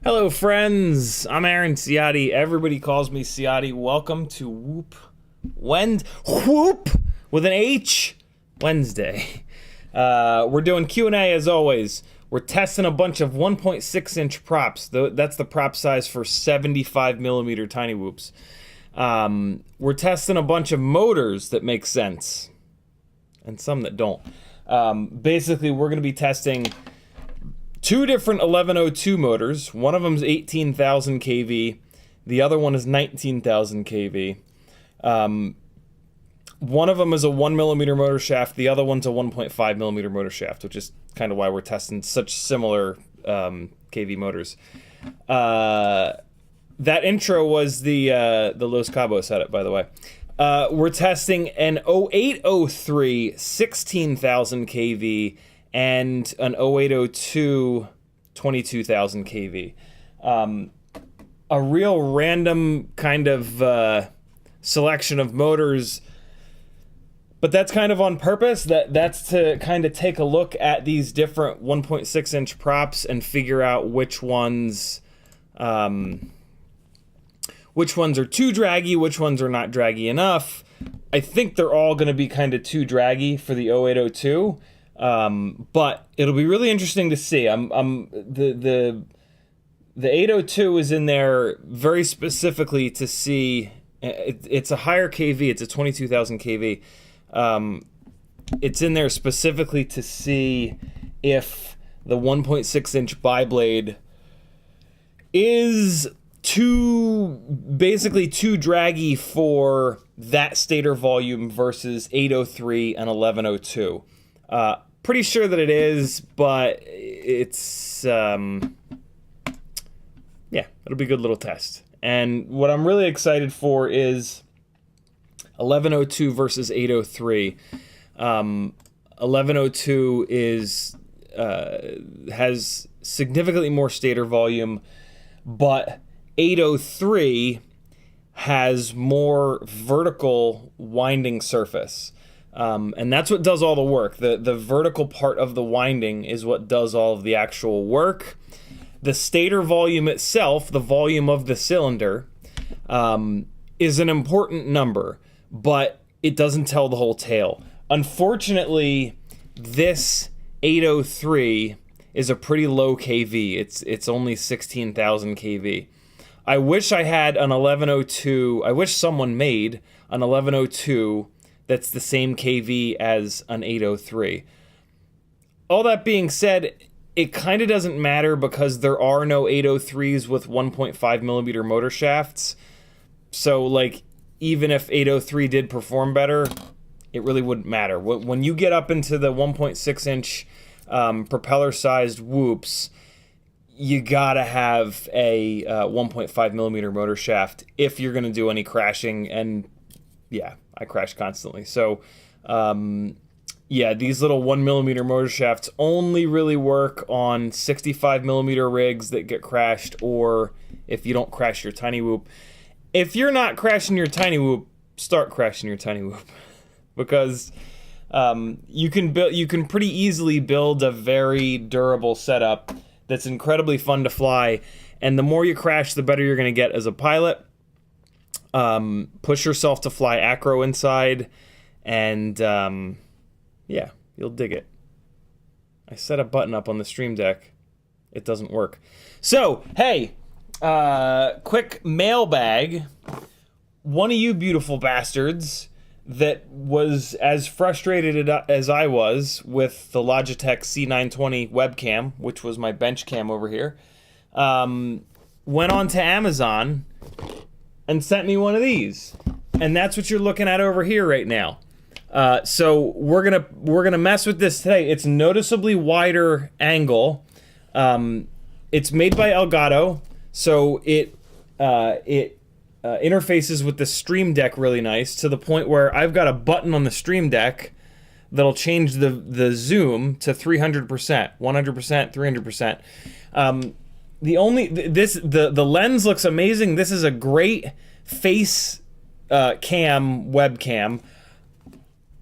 Hello friends, I'm Aaron Ciotti. Everybody calls me Ciotti. Welcome to Whoop with an H Wednesday. We're doing Q&A as always. We're testing a bunch of 1.6 inch props. That's the prop size for 75 millimeter tiny whoops. We're testing a bunch of motors that make sense and some that don't. Basically, we're going to be testing two different 1102 motors. One of them is 18,000 kV. The other one is 19,000 kV. One of them is a 1 millimeter motor shaft. The other one's a 1.5 millimeter motor shaft, which is kind of why we're testing such similar kV motors. That intro was the Los Cabos setup, by the way. We're testing an 0803 16,000 kV and an 0802 22,000 kV. A real random kind of selection of motors, but that's kind of on purpose. That's to kind of take a look at these different 1.6 inch props and figure out which ones are too draggy, which ones are not draggy enough. I think they're all going to be kind of too draggy for the 0802. But it'll be really interesting to see. The 802 is in there very specifically to see. It's a higher kV. It's a 22,000 kV. It's in there specifically to see if the 1.6-inch biblade is basically too draggy for that stator volume versus 803 and 1102. Pretty sure that it is, but it's yeah, it'll be a good little test. And what I'm really excited for is 1102 versus 803. 1102 has significantly more stator volume, but 803 has more vertical winding surface. And that's what does all the work. The vertical part of the winding is what does all of the actual work. The stator volume itself, the volume of the cylinder, is an important number, but it doesn't tell the whole tale. Unfortunately, this 803 is a pretty low kV. It's only 16,000 kV. I wish I had an 1102. I wish someone made an 1102 that's the same kV as an 803. All that being said, it kind of doesn't matter because there are no 803s with 1.5 millimeter motor shafts. So, like, even if 803 did perform better, it really wouldn't matter. When you get up into the 1.6-inch propeller-sized whoops, you gotta have a 1.5 millimeter motor shaft if you're gonna do any crashing. And yeah, I crash constantly. So, yeah, these little 1 millimeter motor shafts only really work on 65 millimeter rigs that get crashed, or if you don't crash your tiny whoop. If you're not crashing your tiny whoop, start crashing your tiny whoop, because you can pretty easily build a very durable setup that's incredibly fun to fly, and the more you crash, the better you're going to get as a pilot. Push yourself to fly acro inside, and yeah, you'll dig it. I set a button up on the Stream Deck. It doesn't work. So, hey, quick mailbag. One of you beautiful bastards that was as frustrated as I was with the Logitech C920 webcam, which was my bench cam over here, went on to Amazon and sent me one of these. And that's what you're looking at over here right now. So we're gonna mess with this today. It's noticeably wider angle. It's made by Elgato, so it interfaces with the Stream Deck really nice, to the point where I've got a button on the Stream Deck that'll change the zoom to 300%, 100%, 300%. The lens looks amazing. This is a great face cam webcam.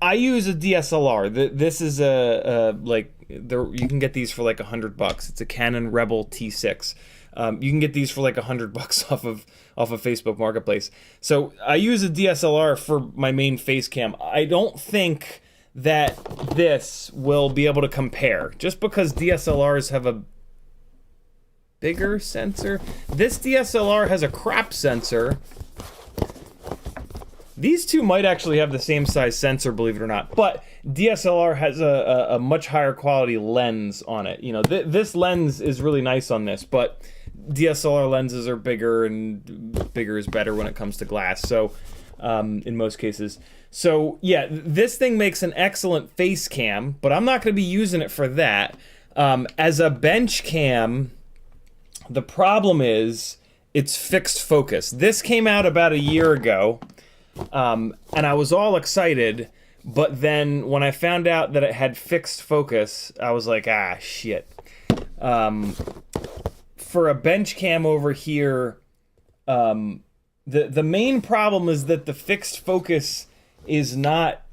I use a DSLR. This is you can get these for like $100. It's a Canon Rebel T6. You can get these for like $100 off of Facebook Marketplace. So I use a DSLR for my main face cam. I don't think that this will be able to compare, just because DSLRs have a bigger sensor. This DSLR has a crop sensor. These two might actually have the same size sensor, believe it or not, but DSLR has a much higher quality lens on it. You know, this lens is really nice on this, but DSLR lenses are bigger, and bigger is better when it comes to glass, so in most cases. So yeah, this thing makes an excellent face cam, but I'm not going to be using it for that. As a bench cam, the problem is it's fixed focus. This came out about a year ago. And I was all excited, but then when I found out that it had fixed focus, I was like, ah, shit. For a bench cam over here, the main problem is that the fixed focus is not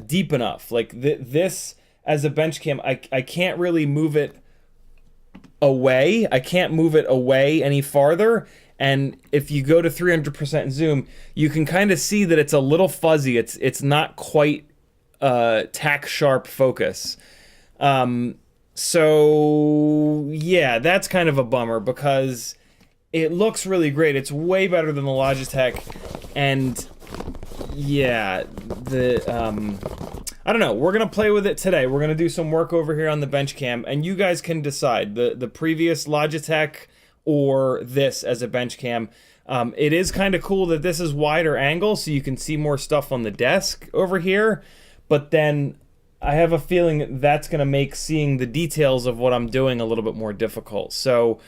deep enough. Like this, as a bench cam, I can't really move it away. I can't move it away any farther. And if you go to 300% zoom, you can kind of see that it's a little fuzzy. It's not quite tack sharp focus. So yeah, that's kind of a bummer because it looks really great. It's way better than the Logitech, and yeah, I don't know. We're gonna play with it today. We're gonna do some work over here on the bench cam, and you guys can decide the previous Logitech or this as a bench cam. It is kind of cool that this is wider angle, so you can see more stuff on the desk over here. But then I have a feeling that's gonna make seeing the details of what I'm doing a little bit more difficult. So,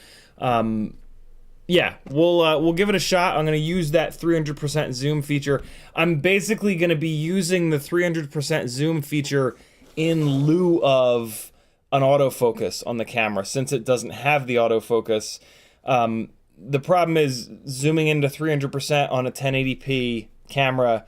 yeah, we'll give it a shot. I'm going to use that 300% zoom feature. I'm basically going to be using the 300% zoom feature in lieu of an autofocus on the camera, since it doesn't have the autofocus. The problem is zooming into 300% on a 1080p camera,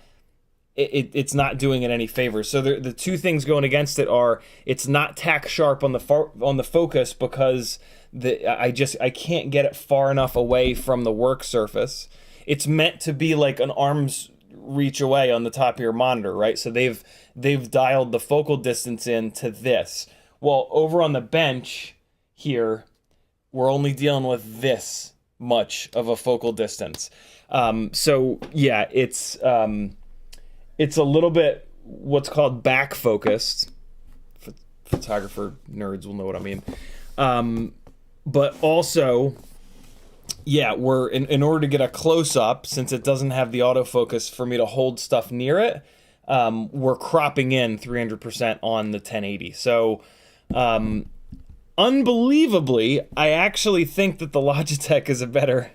it's not doing it any favors. So the two things going against it are it's not tack sharp on the focus because I can't get it far enough away from the work surface. It's meant to be like an arm's reach away on the top of your monitor, right? So they've dialed the focal distance in to this. Well, over on the bench here, we're only dealing with this much of a focal distance. So yeah, it's a little bit what's called back focused. Photographer nerds will know what I mean. But also, yeah, we're in order to get a close up, since it doesn't have the autofocus for me to hold stuff near it, we're cropping in 300% on the 1080. So, unbelievably, I actually think that the Logitech is a better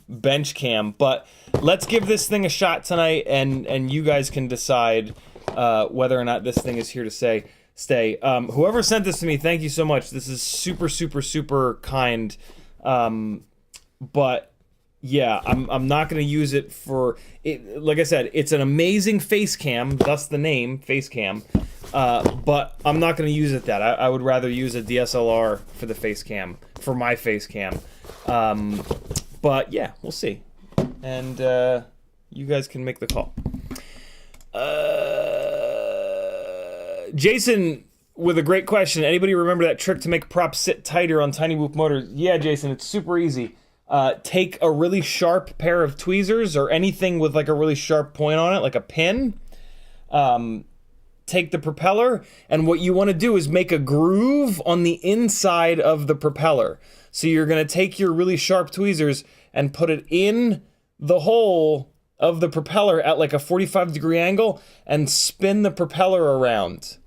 bench cam. But let's give this thing a shot tonight, and you guys can decide whether or not this thing is here to stay. Whoever sent this to me, thank you so much. This is super, super, super kind. But yeah, I'm not going to use it for it. Like I said, it's an amazing face cam, thus the name face cam. But I'm not going to use it that. I would rather use a DSLR for the face cam, for my face cam. But yeah, we'll see. And you guys can make the call. Jason with a great question. Anybody remember that trick to make props sit tighter on tiny whoop motors? Yeah, Jason, it's super easy. Take a really sharp pair of tweezers or anything with like a really sharp point on it, like a pin. Take the propeller, and what you want to do is make a groove on the inside of the propeller. So you're going to take your really sharp tweezers and put it in the hole of the propeller at like a 45-degree angle and spin the propeller around.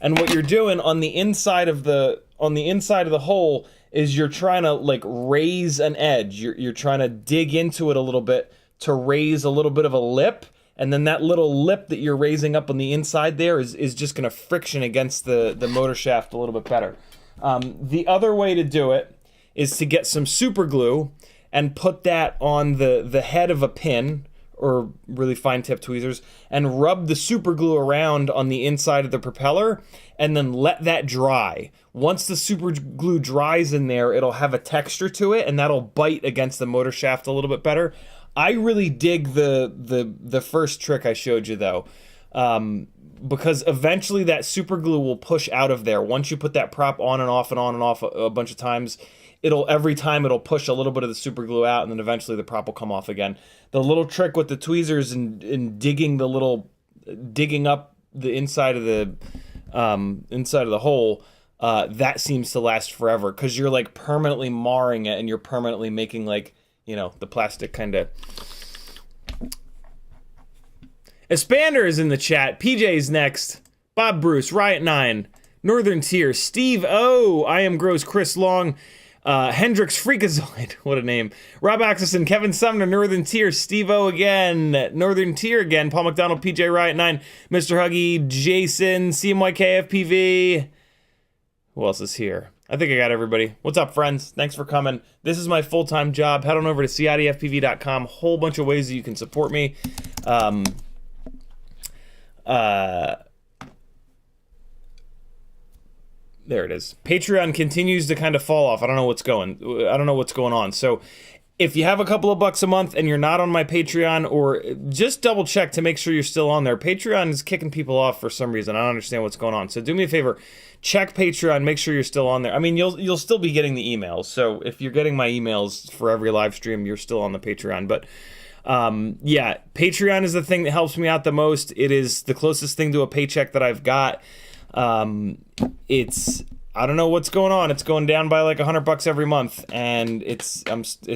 And what you're doing on the inside of the hole is you're trying to like raise an edge. You're trying to dig into it a little bit to raise a little bit of a lip, and then that little lip that you're raising up on the inside there is just going to friction against the motor shaft a little bit better. The other way to do it is to get some super glue and put that on the head of a pin or really fine tip tweezers and rub the super glue around on the inside of the propeller and then let that dry. Once the super glue dries in there, it'll have a texture to it and that'll bite against the motor shaft a little bit better. I really dig the first trick I showed you though, because eventually that super glue will push out of there. Once you put that prop on and off and on and off a bunch of times, every time it'll push a little bit of the super glue out, and then eventually the prop will come off again. The little trick with the tweezers and digging up the inside of the hole, that seems to last forever because you're like permanently marring it and you're permanently making like, you know, the plastic kind of. Expander is in the chat. PJ's next. Bob Bruce, Riot 9, Northern Tier, Steve O, I Am Gross, Chris Long, Hendrix Freakazoid, what a name. Rob Axelson, Kevin Sumner, Northern Tier, Steve O again, Northern Tier again, Paul McDonald, PJ Riot 9, Mr. Huggy, Jason, CMYK FPV. Who else is here? I think I got everybody. What's up, friends? Thanks for coming. This is my full-time job. Head on over to CiottiFPV.com. Whole bunch of ways that you can support me. There it is. Patreon continues to kind of fall off. I don't know what's going on. So if you have a couple of bucks a month and you're not on my Patreon, or just double check to make sure you're still on there. Patreon is kicking people off for some reason. I don't understand what's going on. So do me a favor, check Patreon, make sure you're still on there. I mean, you'll still be getting the emails. So if you're getting my emails for every live stream, you're still on the Patreon. But yeah, Patreon is the thing that helps me out the most. It is the closest thing to a paycheck that I've got. I don't know what's going on. It's going down by like $100 every month, and it's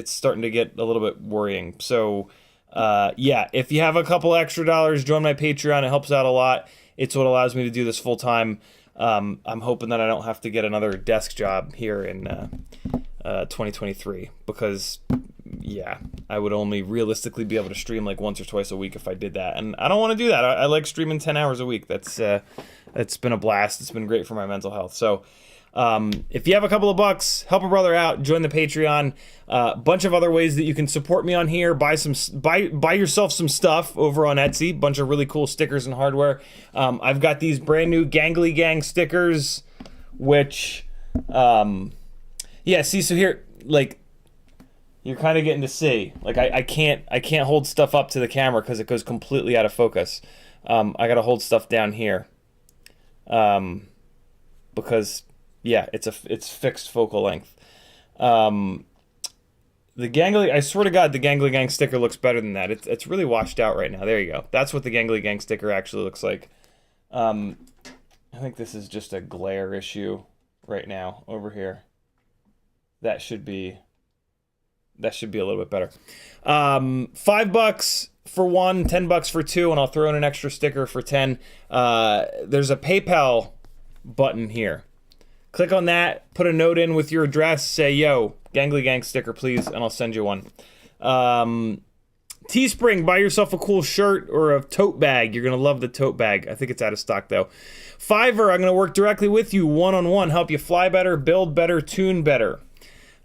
starting to get a little bit worrying. So, yeah, if you have a couple extra dollars, join my Patreon. It helps out a lot. It's what allows me to do this full time. I'm hoping that I don't have to get another desk job here in 2023, because, yeah, I would only realistically be able to stream like once or twice a week if I did that, and I don't want to do that. I like streaming 10 hours a week. It's been a blast. It's been great for my mental health. So if you have a couple of bucks, help a brother out, join the Patreon. Bunch of other ways that you can support me on here. Buy yourself some stuff over on Etsy. Bunch of really cool stickers and hardware. I've got these brand new Gangly Gang stickers, which yeah, see, so here, like, you're kind of getting to see, like, I can't hold stuff up to the camera because it goes completely out of focus. I gotta hold stuff down here because, yeah, it's fixed focal length. The Gangly, I swear to God, the Gangly Gang sticker looks better than that. It's really washed out right now. There you go. That's what the Gangly Gang sticker actually looks like. I think this is just a glare issue right now over here. That should be a little bit better. $5 for one, $10 for two, and I'll throw in an extra sticker for 10. There's a PayPal button here. Click on that, put a note in with your address, say, yo, Gangly Gang sticker, please, and I'll send you one. Teespring, buy yourself a cool shirt or a tote bag. You're going to love the tote bag. I think it's out of stock, though. Fiverr, I'm going to work directly with you, one-on-one, help you fly better, build better, tune better.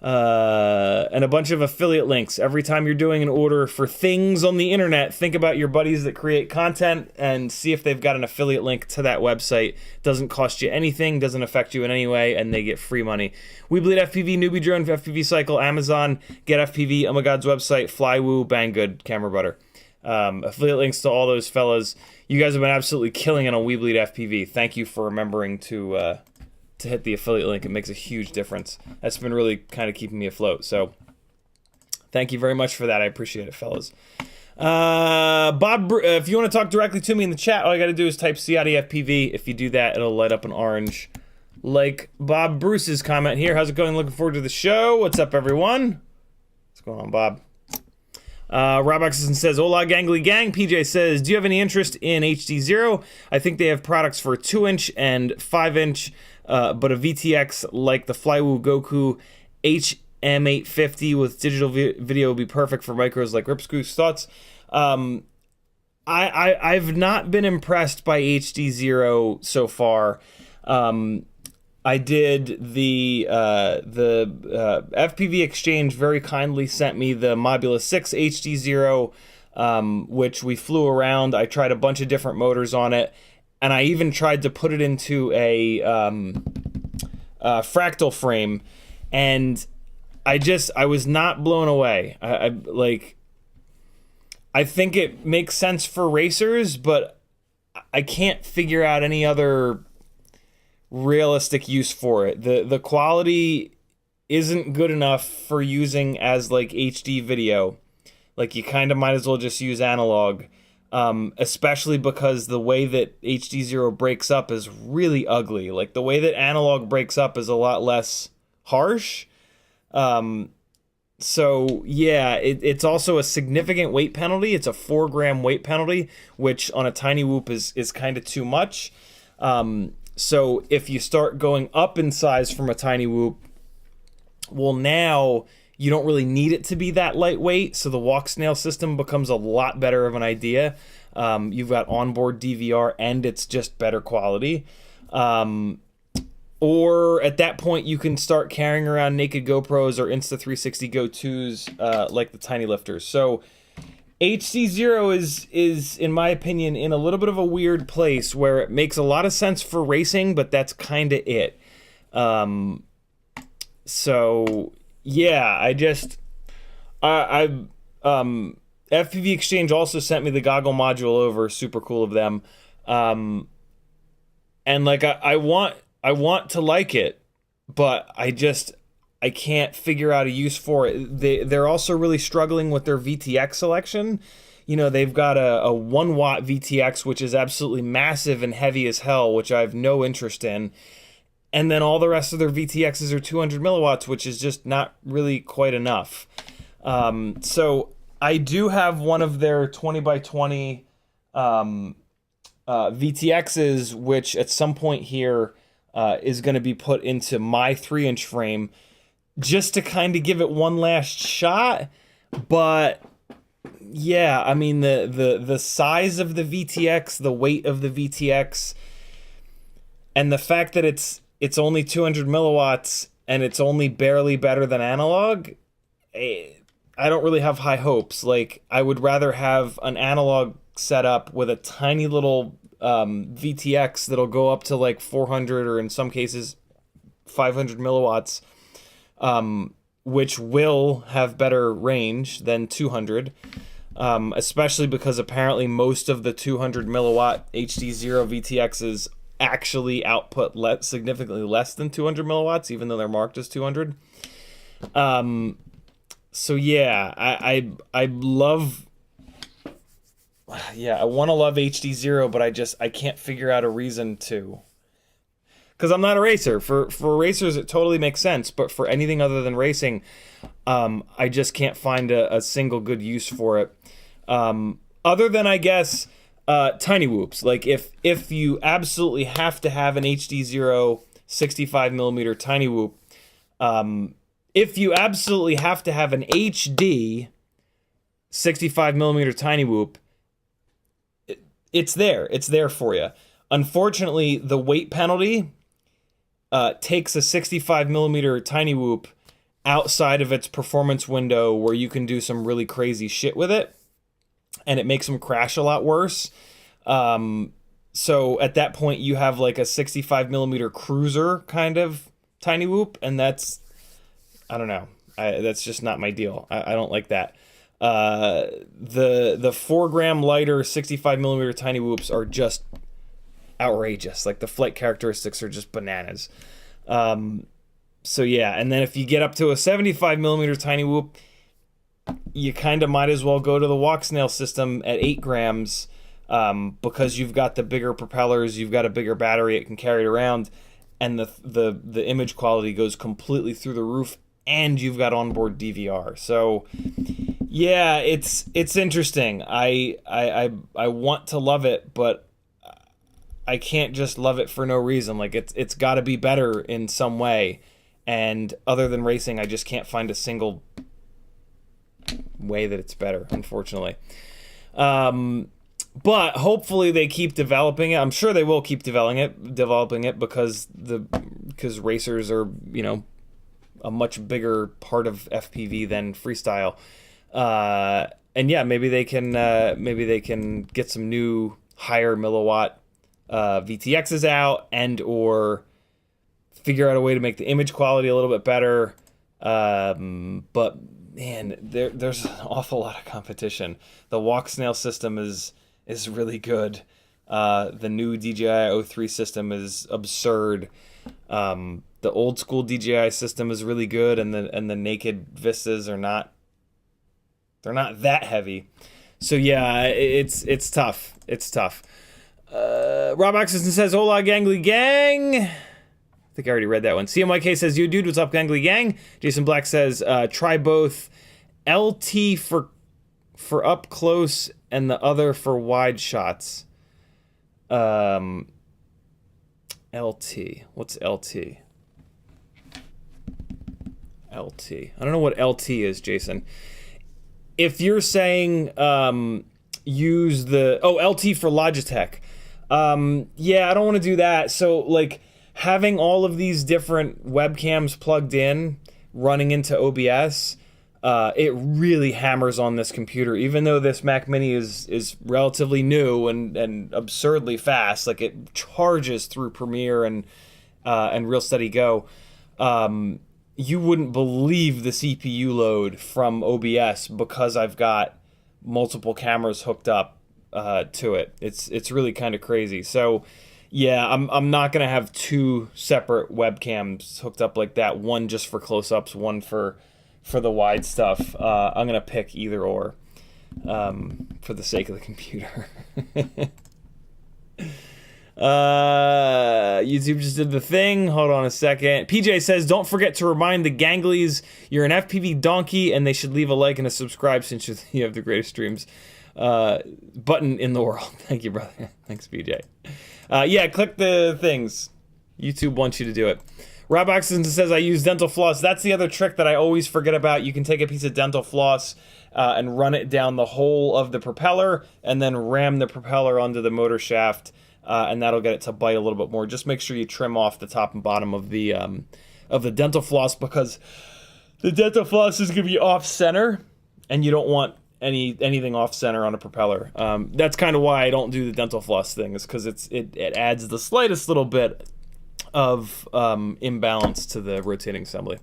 And a bunch of affiliate links. Every time you're doing an order for things on the internet, think about your buddies that create content and see if they've got an affiliate link to that website. Doesn't cost you anything, doesn't affect you in any way, and they get free money. BetaFPV, Newbie Drone, FPV Cycle, Amazon, Get FPV, Oh My God's website, Flywoo, Banggood, Camera Butter. Affiliate links to all those fellas. You guys have been absolutely killing it on FPV. Thank you for remembering to hit the affiliate link. It makes a huge difference. That's been really kind of keeping me afloat. So thank you very much for that. I appreciate it, fellas. Bob, if you want to talk directly to me in the chat, all you got to do is type CiottiFPV. If you do that, it'll light up an orange, like Bob Bruce's comment here. How's it going? Looking forward to the show. What's up, everyone? What's going on, Bob? Rob Exelson says, hola, Gangly Gang. PJ says, do you have any interest in HD0? I think they have products for 2-inch and 5-inch, but a VTX like the Flywoo Goku HM850 with digital video would be perfect for micros like Ripscrews. Thoughts? I've not been impressed by HD0 so far. I did the FPV Exchange very kindly sent me the Mobula 6 HD0, which we flew around. I tried a bunch of different motors on it, and I even tried to put it into a fractal frame, and I was not blown away. I think it makes sense for racers, but I can't figure out any other realistic use for it. The quality isn't good enough for using as like HD video. Like, you kind of might as well just use analog, especially because the way that HD0 breaks up is really ugly. Like, the way that analog breaks up is a lot less harsh. So yeah, it's also a significant weight penalty. It's a 4-gram weight penalty, which on a tiny whoop is kind of too much. So if you start going up in size from a tiny whoop, well, now you don't really need it to be that lightweight, so the walk snail system becomes a lot better of an idea. You've got onboard DVR, and it's just better quality. Or at that point, you can start carrying around naked GoPros or Insta360 Go2s like the Tinylifters. So HD0 is, in my opinion, in a little bit of a weird place where it makes a lot of sense for racing, but that's kind of it. So yeah, FPV Exchange also sent me the goggle module over. Super cool of them. And like I want to like it, but I can't figure out a use for it. They're also really struggling with their VTX selection. You know, they've got a 1 watt VTX, which is absolutely massive and heavy as hell, which I have no interest in. And then all the rest of their VTXs are 200 milliwatts, which is just not really quite enough. So I do have one of their 20 by 20 VTXs, which at some point here is going to be put into my 3-inch frame just to kind of give it one last shot. But yeah, I mean, the size of the VTX, the weight of the VTX, and the fact that it's only 200 milliwatts and it's only barely better than analog, I don't really have high hopes. Like, I would rather have an analog setup with a tiny little VTX that'll go up to like 400 or in some cases 500 milliwatts, which will have better range than 200. Especially because apparently most of the 200 milliwatt HD0 VTXs actually output significantly less than 200 milliwatts, even though they're marked as 200. So yeah, I love, I want to love HD0, but I can't figure out a reason to. Because I'm not a racer. For racers, it totally makes sense, but for anything other than racing, I just can't find a single good use for it. Other than, I guess, tiny whoops. Like, if you absolutely have to have an HD0 65mm tiny whoop, if you absolutely have to have an HD 65mm tiny whoop, it's there. It's there for you. Unfortunately, the weight penalty takes a 65mm tiny whoop outside of its performance window where you can do some really crazy shit with it, and it makes them crash a lot worse. So at that point, you have like a 65mm cruiser kind of tiny whoop, and that's, I don't know, that's just not my deal. I don't like that. The 4 gram lighter 65mm tiny whoops are just outrageous. Like, the flight characteristics are just bananas. So yeah, and then if you get up to a 75mm tiny whoop, you kind of might as well go to the walk snail system at 8 grams, because you've got the bigger propellers, you've got a bigger battery, it can carry it around, and the image quality goes completely through the roof, and you've got onboard DVR. So yeah, it's interesting. I want to love it, but I can't just love it for no reason. Like, it's got to be better in some way, and other than racing, I just can't find a single way that it's better, unfortunately. But hopefully they keep developing it. I'm sure they will keep developing it because racers are, you know, a much bigger part of FPV than freestyle. And yeah, maybe they can get some new higher milliwatt VTXs out, and or figure out a way to make the image quality a little bit better. But man, there's an awful lot of competition. The walk snail system is really good. The new DJI O3 system is absurd. The old school DJI system is really good, and the naked Vistas are not. They're not that heavy. So yeah, it's tough. It's tough. Rob Axelson says, "Hola, gangly gang." I think I already read that one. CMYK says, "Yo, dude, what's up, gangly gang?" Jason Black says, "Try both LT for up close and the other for wide shots." LT. What's LT? LT. I don't know what LT is, Jason. If you're saying use the LT for Logitech, yeah, I don't want to do that. So like having all of these different webcams plugged in, running into OBS, it really hammers on this computer. Even though this Mac Mini is relatively new and absurdly fast, like it charges through Premiere and Real Steady Go. you wouldn't believe the CPU load from OBS because I've got multiple cameras hooked up to it. It's really kind of crazy. So yeah, I'm not gonna have two separate webcams hooked up like that. One just for close-ups, one for the wide stuff. I'm gonna pick either or for the sake of the computer. YouTube just did the thing. Hold on a second. PJ says, don't forget to remind the ganglies you're an FPV donkey and they should leave a like and a subscribe since you have the greatest streams button in the world. Thank you, brother. Thanks, PJ. Yeah, click the things. YouTube wants you to do it. Rob Oxenden says, I use dental floss. That's the other trick that I always forget about. You can take a piece of dental floss and run it down the whole of the propeller and then ram the propeller onto the motor shaft, and that'll get it to bite a little bit more. Just make sure you trim off the top and bottom of the dental floss, because the dental floss is going to be off-center, and you don't want anything off-center on a propeller. That's kind of why I don't do the dental floss thing, is because it adds the slightest little bit of imbalance to the rotating assembly.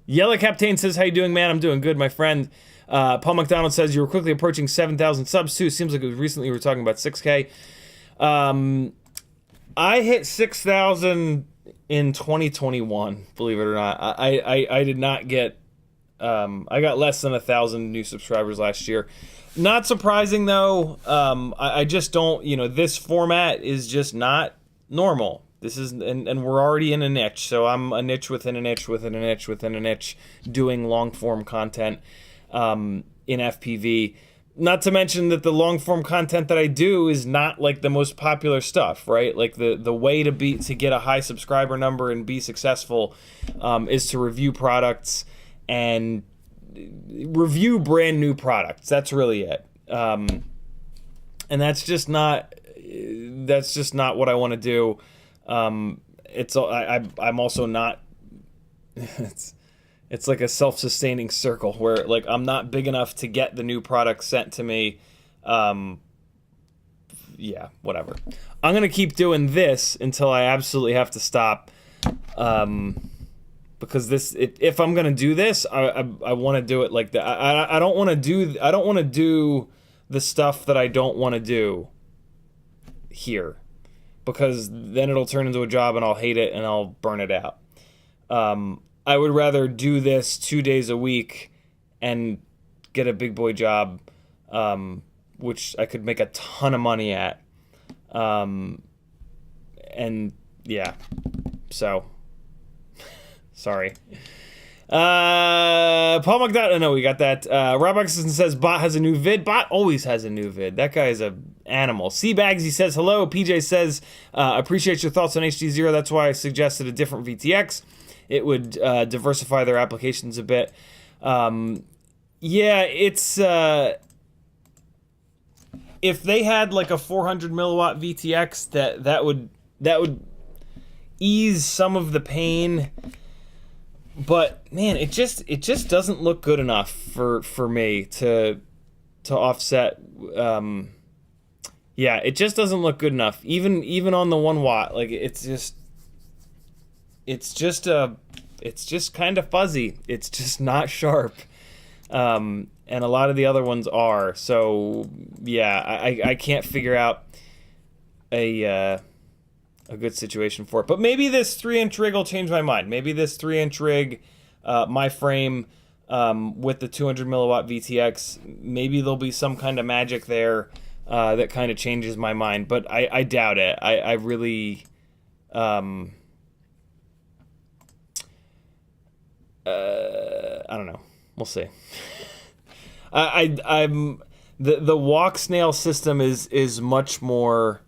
Yellow Captain says, how you doing, man? I'm doing good, my friend. Paul McDonald says, you were quickly approaching 7,000 subs, too. Seems like it was recently we were talking about 6K. I hit 6,000 in 2021, believe it or not. I did not get... I got less than 1,000 new subscribers last year. Not surprising, though. I just don't... this format is just not normal. This is, and we're already in a niche, so I'm a niche within a niche within a niche within a niche, doing long form content in FPV. Not to mention that the long form content that I do is not like the most popular stuff, right? Like the way to get a high subscriber number and be successful is to review products and review brand new products. That's really it. And that's just not what I want to do. I'm also not, it's like a self-sustaining circle where like I'm not big enough to get the new product sent to me. Yeah, whatever. I'm going to keep doing this until I absolutely have to stop. Because if I'm going to do this, I want to do it like that. I don't want to do the stuff that I don't want to do here, because then it'll turn into a job and I'll hate it and I'll burn it out. I would rather do this 2 days a week and get a big boy job, which I could make a ton of money at. And yeah, so sorry. Paul McDonald, no, we got that. Rob Oxenden says, Bot has a new vid. Bot always has a new vid. That guy is a animal. Bagsy says, hello. PJ says, appreciate your thoughts on HD0. That's why I suggested a different VTX. It would diversify their applications a bit. Yeah, it's... if they had like a 400 milliwatt VTX, that would ease some of the pain. But man, it just doesn't look good enough for me to offset. Yeah, it just doesn't look good enough. Even on the 1 watt, like it's just kind of fuzzy. It's just not sharp. And a lot of the other ones are. So yeah, I can't figure out a good situation for it. But maybe this 3-inch rig will change my mind. Maybe this 3-inch rig, my frame, with the 200 milliwatt VTX, maybe there'll be some kind of magic there that kind of changes my mind. But I doubt it. I really... I don't know. We'll see. I'm the walk snail system is much more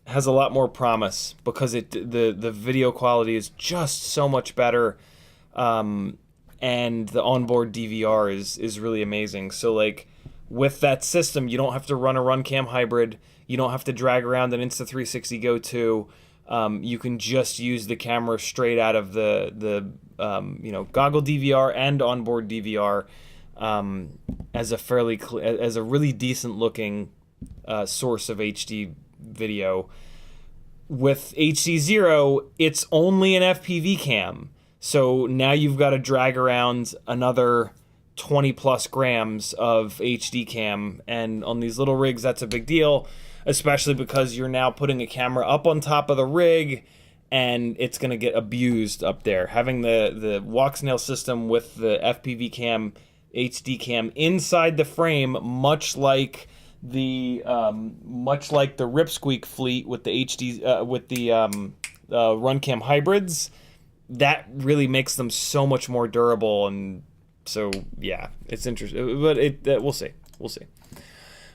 has a lot more promise, because the video quality is just so much better, and the onboard DVR is really amazing. So like with that system, you don't have to run a RunCam hybrid. You don't have to drag around an Insta360 Go2. You can just use the camera straight out of the goggle DVR and onboard DVR as a really decent looking source of HD video. With HD0, it's only an FPV cam, So now you've got to drag around another 20 plus grams of HD cam, and on these little rigs that's a big deal, especially because you're now putting a camera up on top of the rig and it's going to get abused up there. Having the walk snail system with the FPV cam, HD cam inside the frame, much like the Ripsqueak fleet with the HD with the Runcam hybrids, that really makes them so much more durable. And so yeah, it's interesting, but we'll see.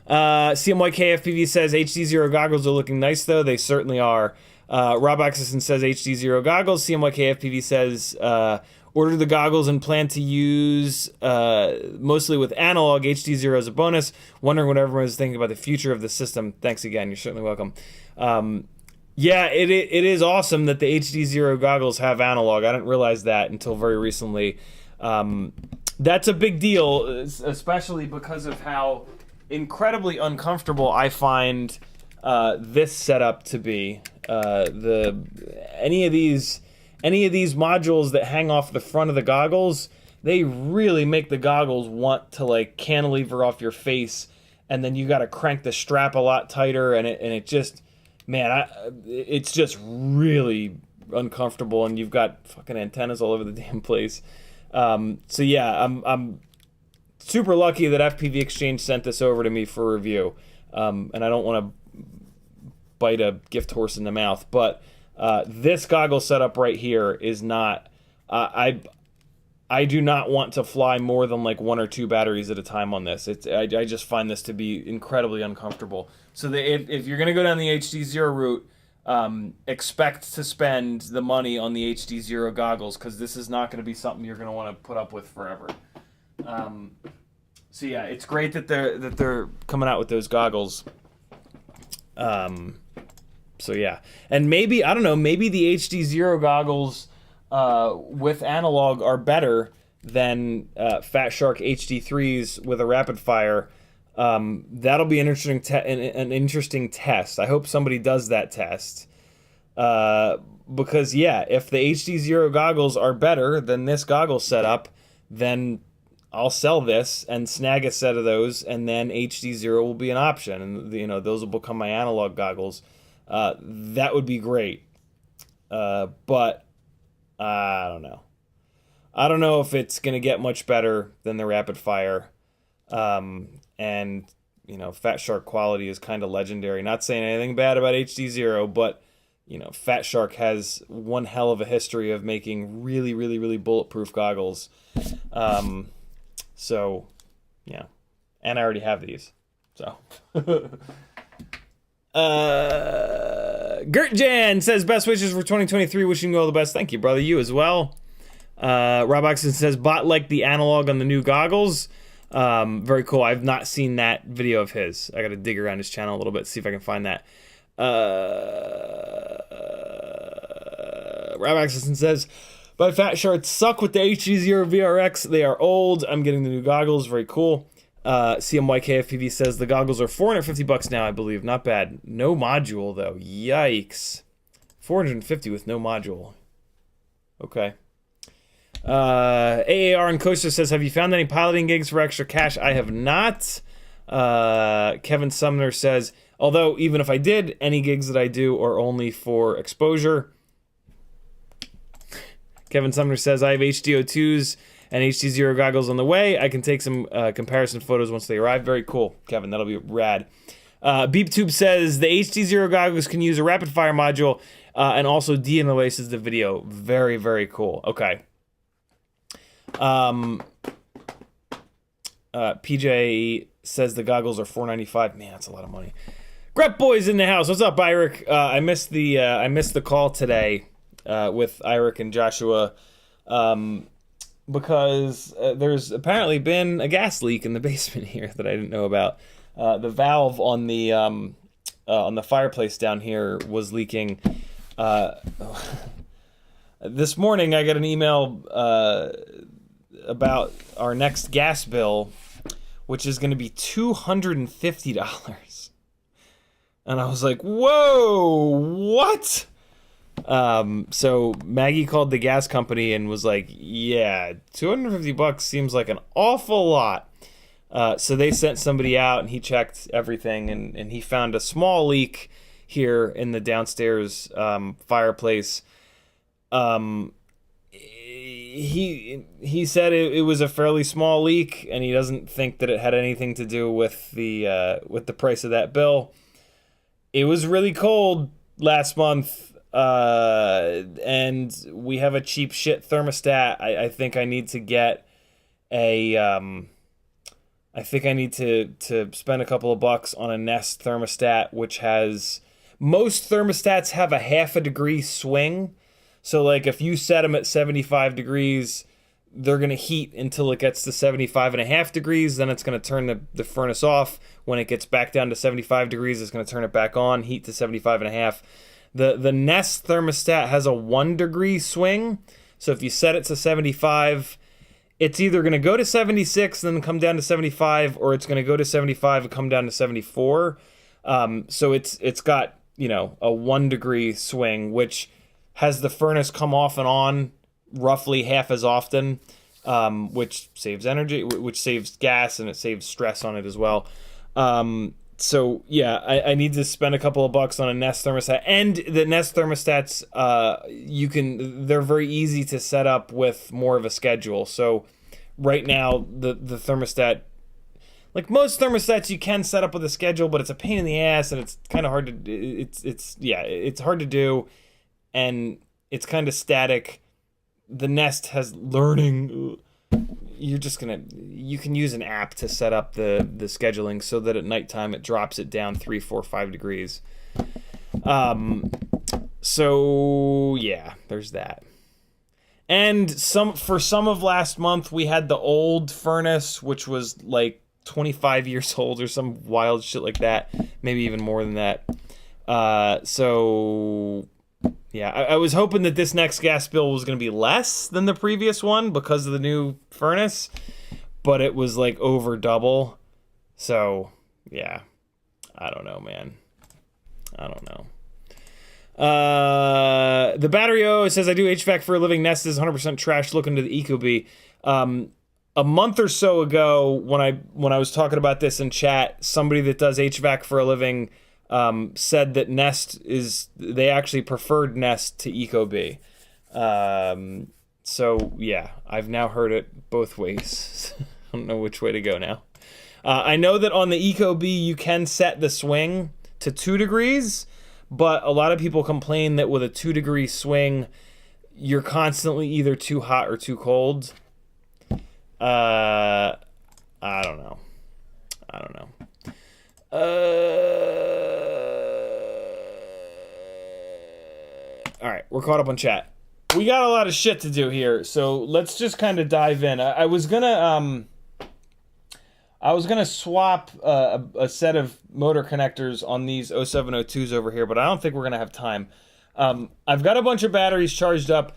CMYKFPV says HD0 goggles are looking nice though. They certainly are. Rob Axelson says HD0 goggles. CMYKFPV says order the goggles and plan to use mostly with analog. HD0 is a bonus. Wondering what everyone is thinking about the future of the system. Thanks again. You're certainly welcome. Yeah, it is awesome that the HD0 goggles have analog. I didn't realize that until very recently. That's a big deal, especially because of how incredibly uncomfortable I find this setup to be. Any of these modules that hang off the front of the goggles, they really make the goggles want to like cantilever off your face, and then you got to crank the strap a lot tighter, and it just, man, it's just really uncomfortable, and you've got fucking antennas all over the damn place. So yeah, I'm super lucky that FPV Exchange sent this over to me for review, and I don't want to bite a gift horse in the mouth, but this goggle setup right here is not, I do not want to fly more than like 1 or 2 batteries at a time on this. I just find this to be incredibly uncomfortable. So if you're going to go down the HD0 route, expect to spend the money on the HD0 goggles, because this is not going to be something you're going to want to put up with forever. So yeah, it's great that they're coming out with those goggles. So yeah, and maybe, I don't know, maybe the HD0 goggles with analog are better than Fat Shark HD3s with a rapid fire. That'll be an interesting test. I hope somebody does that test. Because yeah, if the HD0 goggles are better than this goggle setup, then I'll sell this and snag a set of those, and then HD0 will be an option, and those will become my analog goggles. That would be great. But I don't know. I don't know if it's going to get much better than the rapid fire. And Fat Shark quality is kind of legendary. Not saying anything bad about HD0, but Fat Shark has one hell of a history of making really, really, really bulletproof goggles. So yeah, and I already have these. So Gert Jan says best wishes for 2023. Wishing you all the best. Thank you, brother. You as well. Rob Oxen says bot like the analog on the new goggles. Very cool. I've not seen that video of his. I got to dig around his channel a little bit, see if I can find that. Rob Oxen says, "My Fat Sharks suck with the HD0 VRX. They are old. I'm getting the new goggles. Very cool." CMYKFPV says the goggles are $450 now, I believe. Not bad. No module though. Yikes. $450 with no module. Okay. AAR and Coaster says, have you found any piloting gigs for extra cash? I have not. Kevin Sumner says, although even if I did, any gigs that I do are only for exposure. Kevin Sumner says, I have HDO2s and HD0 goggles on the way. I can take some comparison photos once they arrive. Very cool, Kevin. That'll be rad. BeepTube says, the HD0 goggles can use a rapid fire module and also deinterlaces the video. Very, very cool. Okay. PJ says the goggles are $495. Man, that's a lot of money. Grep Boy's in the house. What's up, Eric? I missed the call today with Eric and Joshua because there's apparently been a gas leak in the basement here that I didn't know about. The valve on the fireplace down here was leaking. This morning I got an email about our next gas bill, which is going to be $250. And I was like, whoa, what? So Maggie called the gas company and was like, yeah, $250 seems like an awful lot. So they sent somebody out and he checked everything and he found a small leak here in the downstairs fireplace. He said it was a fairly small leak and he doesn't think that it had anything to do with the price of that bill. It was really cold last month, and we have a cheap shit thermostat. I think I need to get a I think I need to spend a couple of bucks on a Nest thermostat, which has, most thermostats have a half a degree swing. So like if you set them at 75 degrees, they're going to heat until it gets to 75.5 degrees. Then it's going to turn the furnace off. When it gets back down to 75 degrees, it's going to turn it back on, heat to 75.5. The Nest thermostat has a 1 degree swing. So if you set it to 75, it's either going to go to 76 and then come down to 75, or it's going to go to 75 and come down to 74. So it's got, you know, a 1 degree swing, which has the furnace come off and on roughly half as often, which saves energy, which saves gas, and it saves stress on it as well. So yeah, I need to spend a couple of bucks on a Nest thermostat, and the Nest thermostats, they're very easy to set up with more of a schedule. So right now the thermostat, like most thermostats, you can set up with a schedule, but it's a pain in the ass and it's kind of hard to, it's hard to do, and it's kind of static. The Nest has learning. You can use an app to set up the scheduling so that at nighttime it drops it down 3, 4, 5 degrees. So yeah, there's that. And for some of last month, we had the old furnace, which was like 25 years old or some wild shit like that. Maybe even more than that. So yeah, I was hoping that this next gas bill was going to be less than the previous one because of the new furnace, but it was like over double. So yeah, I don't know, man. I don't know. The Battery O says, I do HVAC for a living. Nest is 100% trash. Look into the Ecobee. A month or so ago, when I was talking about this in chat, somebody that does HVAC for a living said that Nest they actually preferred Nest to Ecobee. So yeah, I've now heard it both ways. I don't know which way to go now. I know that on the Ecobee you can set the swing to 2 degrees, but a lot of people complain that with a 2 degree swing, you're constantly either too hot or too cold. I don't know. All right, we're caught up on chat. We got a lot of shit to do here, so let's just kind of dive in. I was gonna swap a set of motor connectors on these 0702s over here, but I don't think we're gonna have time. I've got a bunch of batteries charged up.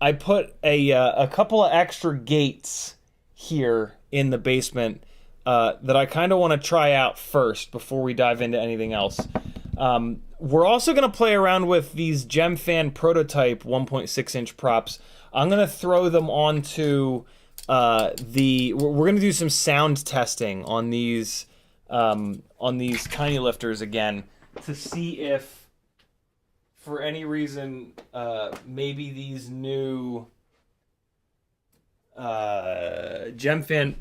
I put a couple of extra gates here in the basement that I kind of want to try out first before we dive into anything else. We're also going to play around with these Gemfan Prototype 1.6-inch props. I'm going to throw them onto we're going to do some sound testing on these Tinylifters again to see if, for any reason, maybe these new Gemfan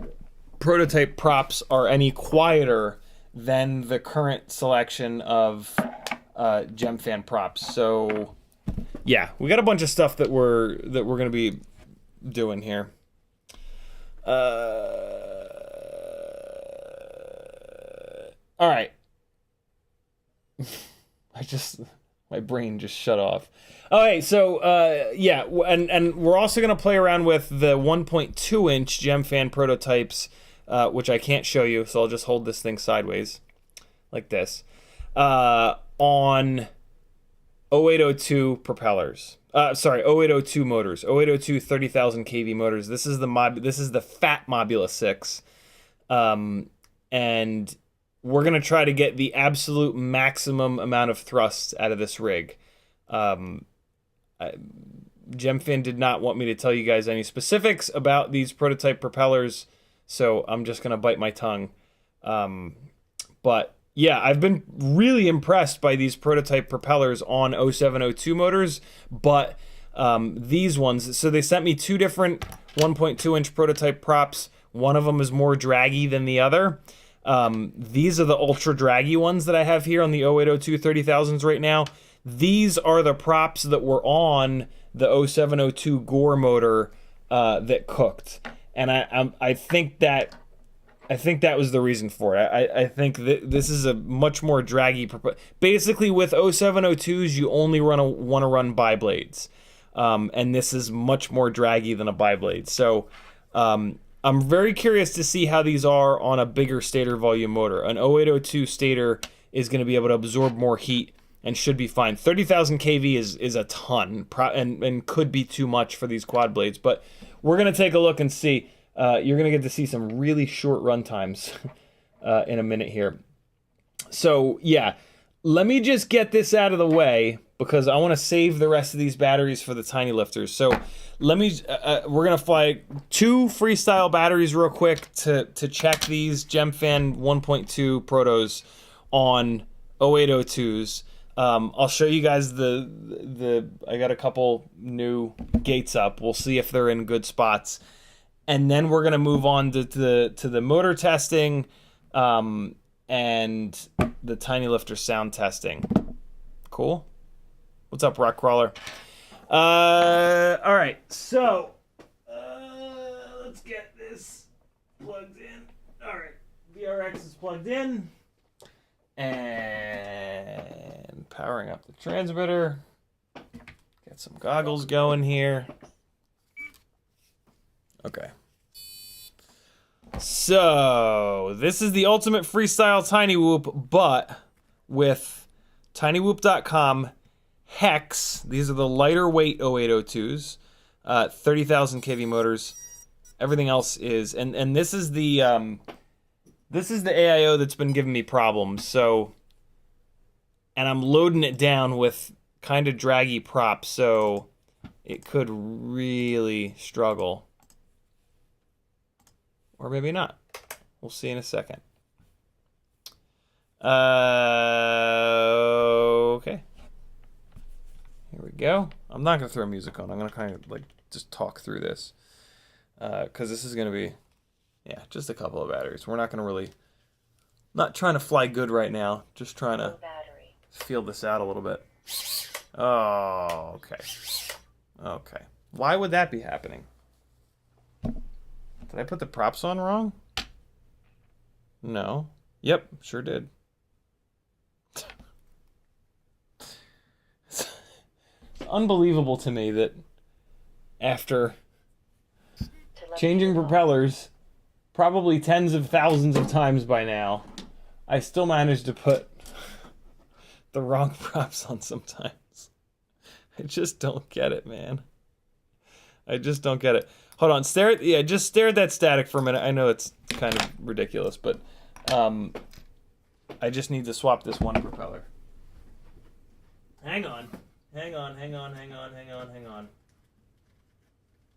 Prototype props are any quieter than the current selection of Gemfan props. So yeah, we got a bunch of stuff that we're gonna be doing here. All right. My brain just shut off. Okay, so yeah, and we're also gonna play around with the 1.2-inch Gemfan prototypes, which I can't show you, so I'll just hold this thing sideways, like this, on 0802 propellers. 0802 motors. 0802 30,000 kV motors. This is the Fat Mobula 6, and we're gonna try to get the absolute maximum amount of thrust out of this rig. Gemfan did not want me to tell you guys any specifics about these Prototype propellers, so I'm just gonna bite my tongue. But yeah, I've been really impressed by these Prototype propellers on 0702 motors, but these ones, so they sent me two different 1.2-inch Prototype props. One of them is more draggy than the other. These are the ultra draggy ones that I have here on the 0802 30,000s right now. These are the props that were on the 0702 Gore motor that cooked, and I think that was the reason for it. I think that this is a much more draggy. Basically, with 0702s, you only want to run biblades, and this is much more draggy than a biblade. So I'm very curious to see how these are on a bigger stator volume motor. An 0802 stator is going to be able to absorb more heat and should be fine. 30,000 kV is a ton, and could be too much for these quad blades, but we're going to take a look and see. You're going to get to see some really short run times in a minute here. So yeah, let me just get this out of the way because I want to save the rest of these batteries for the Tinylifters. So let me, we're going to fly 2 freestyle batteries real quick to check these Gemfan 1.2 Protos on 0802s. I'll show you guys I got a couple new gates up. We'll see if they're in good spots. And then we're going to move on to the motor testing and the Tinylifter sound testing. Cool? What's up, Rock Crawler? All right, so let's get this plugged in. All right, VRX is plugged in. And powering up the transmitter. Get some goggles going here. Okay. So, this is the ultimate freestyle Tiny Whoop, but with tinywhoop.com Hex. These are the lighter weight 0802s, 30,000 kV motors. Everything else is, and this is the AIO that's been giving me problems. So, and I'm loading it down with kind of draggy props, so it could really struggle. Or maybe not. We'll see in a second. Okay. Here we go. I'm not going to throw music on. I'm going to kind of like just talk through this. Because this is going to be, yeah, just a couple of batteries. We're not going to really, not trying to fly good right now. Just trying to feel this out a little bit. Oh, okay. Okay. Why would that be happening? Did I put the props on wrong? No. Yep, sure did. It's unbelievable to me that after changing propellers probably tens of thousands of times by now, I still managed to put the wrong props on sometimes. I just don't get it, man. I just don't get it. Hold on, just stare at that static for a minute. I know it's kind of ridiculous, but I just need to swap this one propeller. Hang on.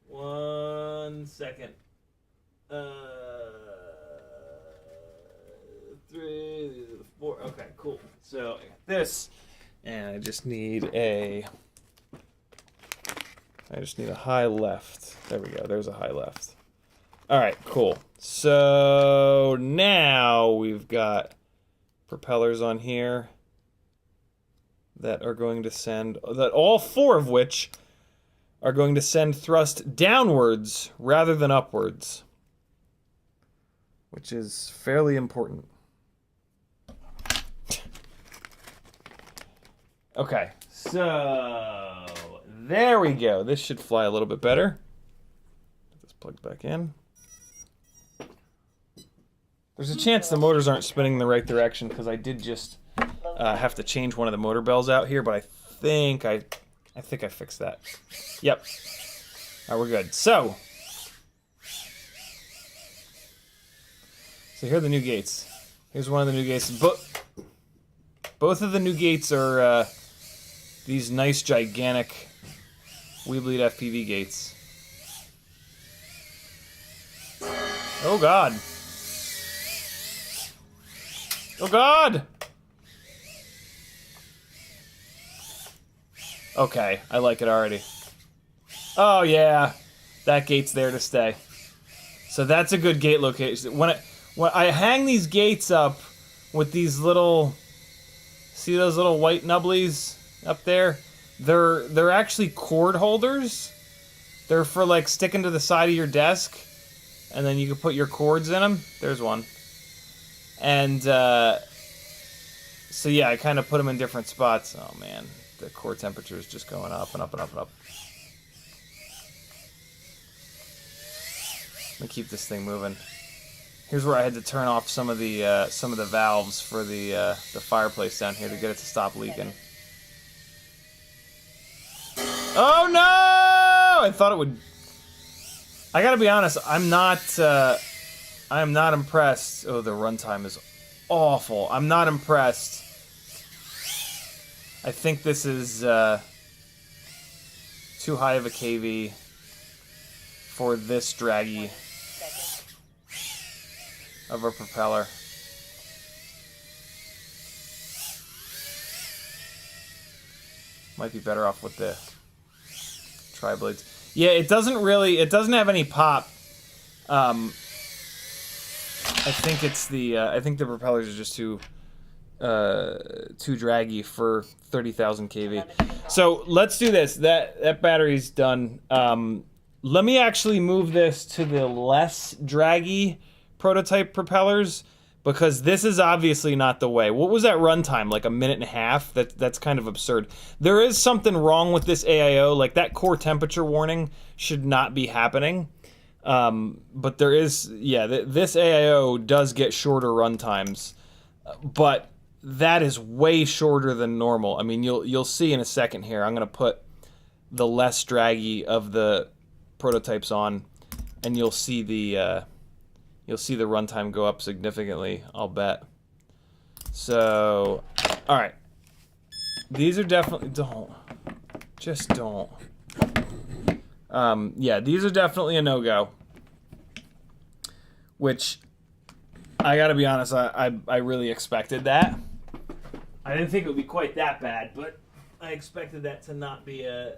1 second. 3, 4. Okay, cool. So I got this, and I just need a high left. There we go. There's a high left. All right, cool. So now we've got propellers on here that are going to send, that all 4 of which are going to send thrust downwards rather than upwards, which is fairly important. Okay, so there we go. This should fly a little bit better. Get this plugged back in. There's a chance the motors aren't spinning in the right direction because I did just have to change one of the motor bells out here, but I think I fixed that. Yep. All right, we're good. So here are the new gates. Here's one of the new gates. Both of the new gates are these nice gigantic Weebleed FPV gates. Oh God. Oh God! Okay, I like it already. Oh yeah, that gate's there to stay. So that's a good gate location. When I hang these gates up with these little, see those little white nubblies up there? They're actually cord holders. They're for like sticking to the side of your desk, and then you can put your cords in them. There's one. And so yeah, I kind of put them in different spots. Oh man, the core temperature is just going up and up and up and up. Let me keep this thing moving. Here's where I had to turn off some of the valves for the fireplace down here to get it to stop leaking. Oh no! I thought it would. I gotta be honest. I am not impressed. Oh, the runtime is awful. I'm not impressed. I think this is too high of a KV for this draggy of a propeller. Might be better off with the triblades. Yeah, it doesn't have any pop. I think it's I think the propellers are just too draggy for 30,000 kV. So let's do this. That battery's done. Let me actually move this to the less draggy Protoype propellers, because this is obviously not the way. What was that runtime? Like a minute and a half? That's kind of absurd. There is something wrong with this AIO. Like that core temperature warning should not be happening. But there is, yeah, this AIO does get shorter runtimes, but that is way shorter than normal. I mean, you'll see in a second here. I'm gonna put the less draggy of the Prototypes on, and you'll see the runtime go up significantly, I'll bet. So, all right, these are definitely don't. Yeah, these are definitely a no-go. Which, I gotta be honest, I really expected that. I didn't think it would be quite that bad, but I expected that to not be a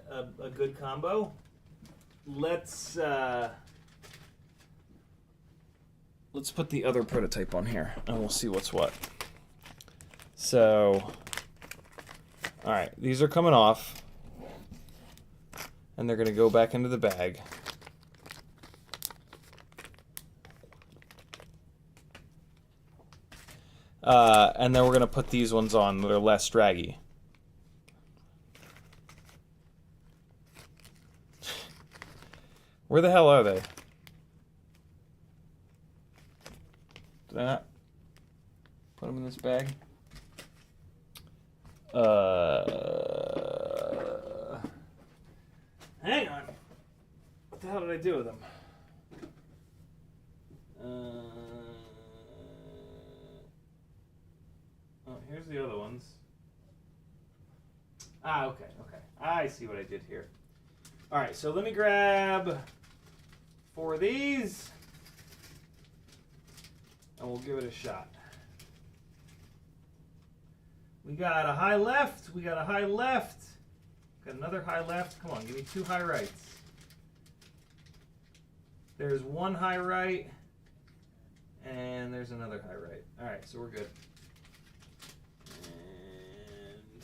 good combo. Let's put the other Prototype on here, and we'll see what's what. So, all right, these are coming off, and they're gonna go back into the bag. And then we're gonna put these ones on that are less draggy. Where the hell are they? Did I not put them in this bag? Hang on. What the hell did I do with them? Oh, here's the other ones. Ah, okay. I see what I did here. All right, so let me grab 4 of these, and we'll give it a shot. We got a high left. We got a high left. Got another high left. Come on, give me 2 high rights. There's 1 high right, and there's another high right. All right, so we're good. And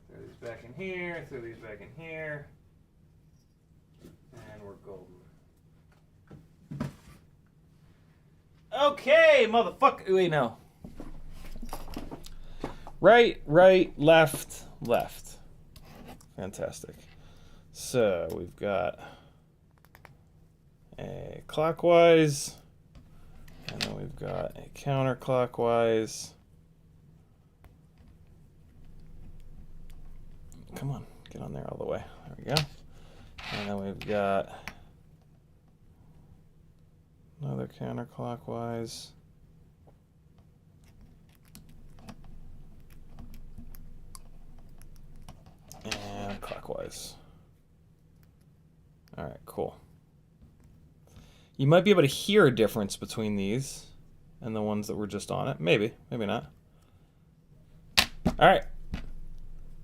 throw these back in here. Throw these back in here. And we're golden. Okay, motherfucker. Wait, no. Right, left. Fantastic. So we've got a clockwise, and then we've got a counterclockwise. Come on, get on there all the way. There we go. And then we've got another counterclockwise. And clockwise. All right, cool. You might be able to hear a difference between these and the ones that were just on it. Maybe, maybe not. All right.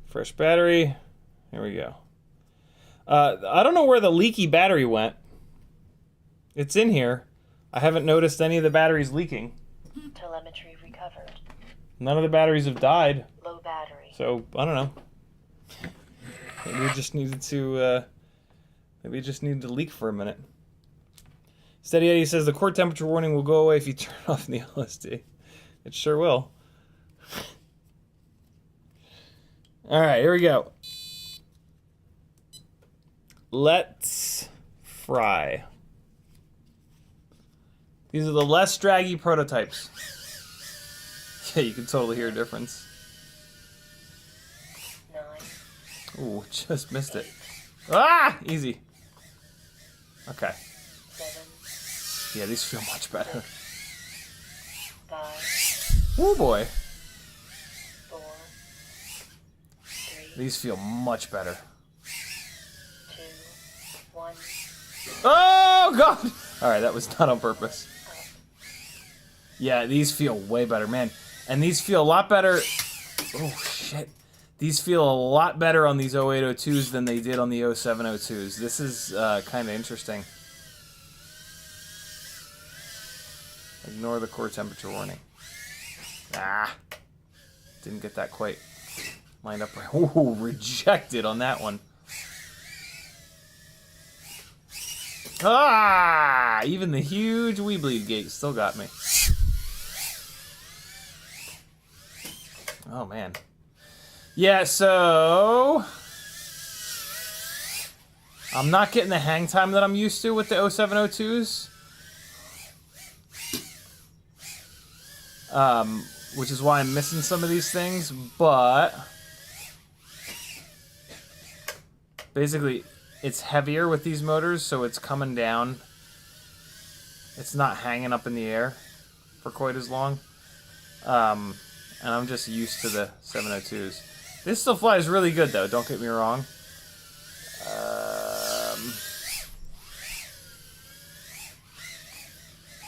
Fresh battery. Here we go. I don't know where the leaky battery went. It's in here. I haven't noticed any of the batteries leaking. Telemetry recovered. None of the batteries have died. Low battery. So, I don't know. Maybe we just needed to, leak for a minute. Steady Eddie says the core temperature warning will go away if you turn off the LSD. It sure will. All right, here we go. Let's fry. These are the less draggy prototypes. Yeah, you can totally hear a difference. 9. Ooh, just missed it. Ah! Easy. Okay. 7. Yeah, these feel much better. 5. Oh boy. 4. 3. These feel much better. 2. 1. Oh god! Alright, that was not on purpose. Yeah, these feel way better, man. And these feel a lot better. Oh shit. These feel a lot better on these 0802s than they did on the 0702s. This is kind of interesting. Ignore the core temperature warning. Ah. Didn't get that quite lined up right. Ooh, rejected on that one. Ah! Even the huge Weebleed gate still got me. Oh, man. Yeah, so... I'm not getting the hang time that I'm used to with the 0702s. Which is why I'm missing some of these things, but... Basically, it's heavier with these motors, so it's coming down. It's not hanging up in the air for quite as long. And I'm just used to the 702s. This still flies really good, though. Don't get me wrong.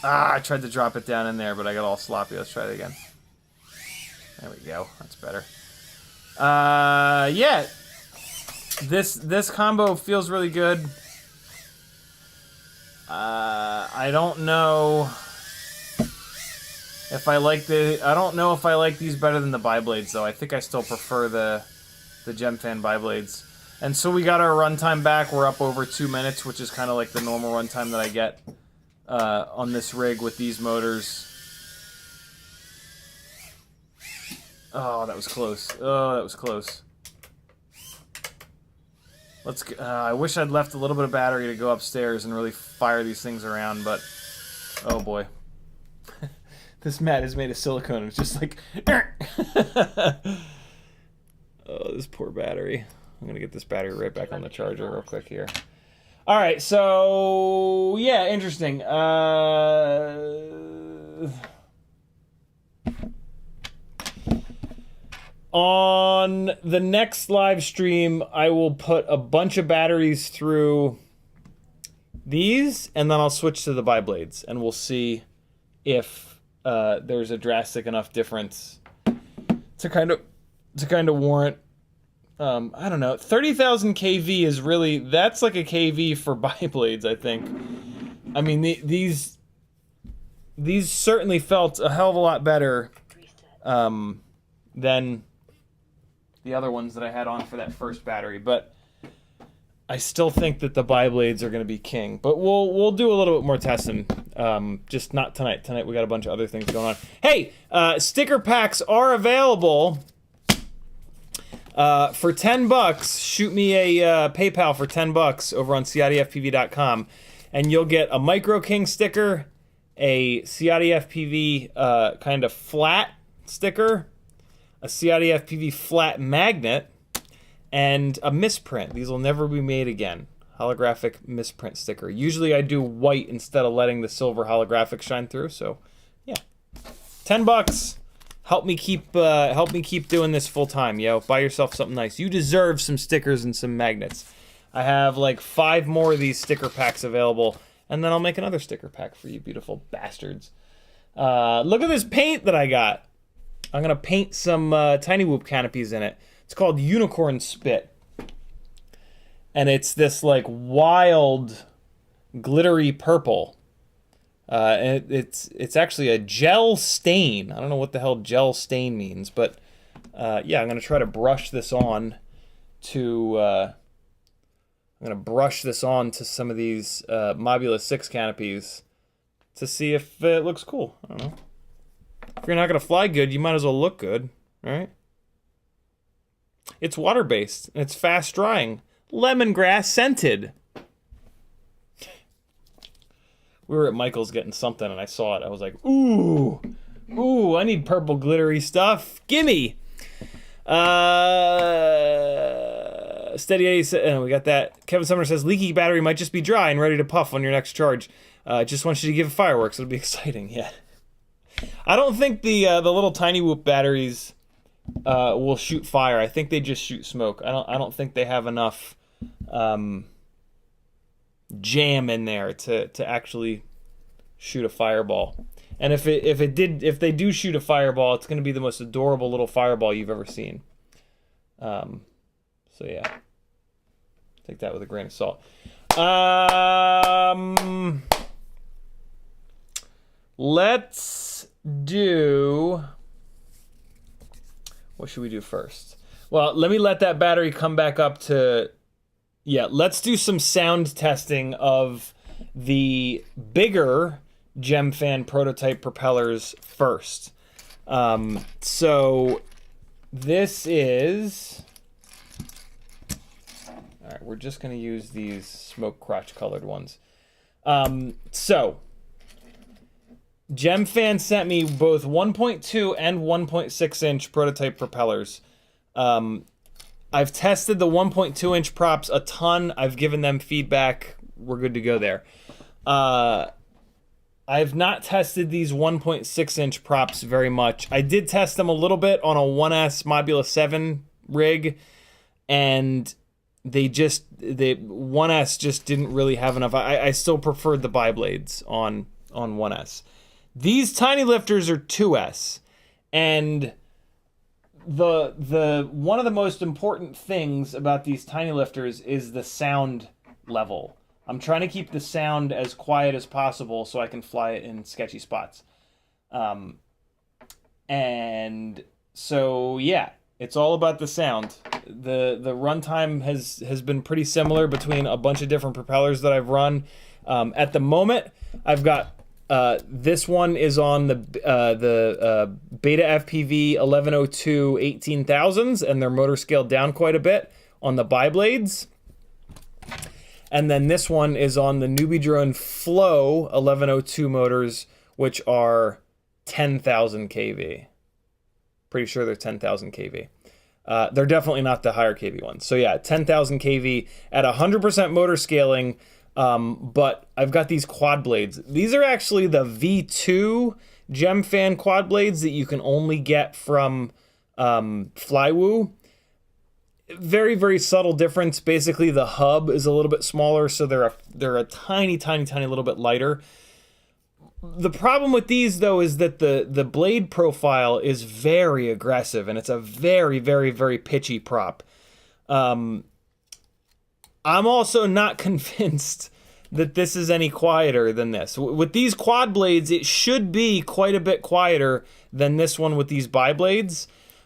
I tried to drop it down in there, but I got all sloppy. Let's try it again. There we go. That's better. Yeah. This combo feels really good. I don't know if I like these better than the biblades, though. I think I still prefer the Gemfan biblades. And so we got our runtime back. We're up over 2 minutes, which is kind of like the normal runtime that I get on this rig with these motors. Oh, that was close. Oh, that was close. Let's. I wish I'd left a little bit of battery to go upstairs and really fire these things around, but oh boy. This mat is made of silicone. It's just like... Oh, this poor battery. I'm going to get this battery right back on the charger real quick here. All right, so... Yeah, interesting. On the next live stream, I will put a bunch of batteries through these, and then I'll switch to the biblades, and we'll see if there's a drastic enough difference to kind of warrant. I don't know. 30,000 kV is really, that's like a kV for biblades, I think. I mean, these certainly felt a hell of a lot better than the other ones that I had on for that first battery, but I still think that the biblades are going to be king. But we'll do a little bit more testing, just not tonight. Tonight we got a bunch of other things going on. Hey, sticker packs are available for $10. Shoot me a PayPal for $10 over on CiottiFPV.com, and you'll get a Micro King sticker, a CiottiFPV kind of flat sticker, a CiottiFPV flat magnet, and a misprint. These will never be made again. Holographic misprint sticker. Usually I do white instead of letting the silver holographic shine through, so yeah. $10. Help me keep doing this full time, yo. Buy yourself something nice. You deserve some stickers and some magnets. I have like 5 more of these sticker packs available, and then I'll make another sticker pack for you beautiful bastards. Look at this paint that I got. I'm gonna paint some Tiny Whoop canopies in it. It's called Unicorn Spit. And it's this like wild glittery purple. And it's actually a gel stain. I don't know what the hell gel stain means, but yeah, I'm gonna try to brush this on to some of these Mobula 6 canopies to see if it looks cool. I don't know. If you're not gonna fly good, you might as well look good, right? It's water-based and it's fast drying. Lemongrass scented. We were at Michael's getting something and I saw it. I was like, ooh, I need purple glittery stuff. Gimme! Steady Eddie said, we got that. Kevin Sumner says, leaky battery might just be dry and ready to puff on your next charge. Just want you to give it fireworks. It'll be exciting, yeah. I don't think the little Tiny Whoop batteries will shoot fire. I think they just shoot smoke. I don't think they have enough jam in there to actually shoot a fireball. And if they do shoot a fireball, it's going to be the most adorable little fireball you've ever seen. So yeah, take that with a grain of salt. Let's do. What should we do first? Well, let me let that battery come back up to. Yeah, let's do some sound testing of the bigger Gemfan prototype propellers first. So this is. All right, we're just going to use these smoke crotch colored ones. So Gemfan sent me both 1.2 and 1.6 inch prototype propellers. I've tested the 1.2 inch props a ton. I've given them feedback. We're good to go there. I've not tested these 1.6 inch props very much. I did test them a little bit on a 1S Mobula 7 rig, and the 1S just didn't really have enough. I still preferred the biblades on 1S. These Tinylifters are 2S, and the one of the most important things about these Tinylifters is the sound level. I'm trying to keep the sound as quiet as possible so I can fly it in sketchy spots. And so yeah, it's all about the sound. The runtime has been pretty similar between a bunch of different propellers that I've run. At the moment, I've got this one is on the BetaFPV 1102 18,000s, and their motor scaled down quite a bit on the biblades. And then this one is on the Newbie Drone Flow 1102 motors, which are 10,000 kV. Pretty sure they're 10,000 kV. They're definitely not the higher kV ones. So yeah, 10,000 kV at 100% motor scaling. But I've got these quad blades. These are actually the V2 Gemfan quad blades that you can only get from Flywoo. Very, very subtle difference. Basically, the hub is a little bit smaller, so they're a tiny little bit lighter. The problem with these, though, is that the blade profile is very aggressive, and it's a very, very, very pitchy prop. I'm also not convinced that this is any quieter than this. With these quad blades, it should be quite a bit quieter than this one with these biblades.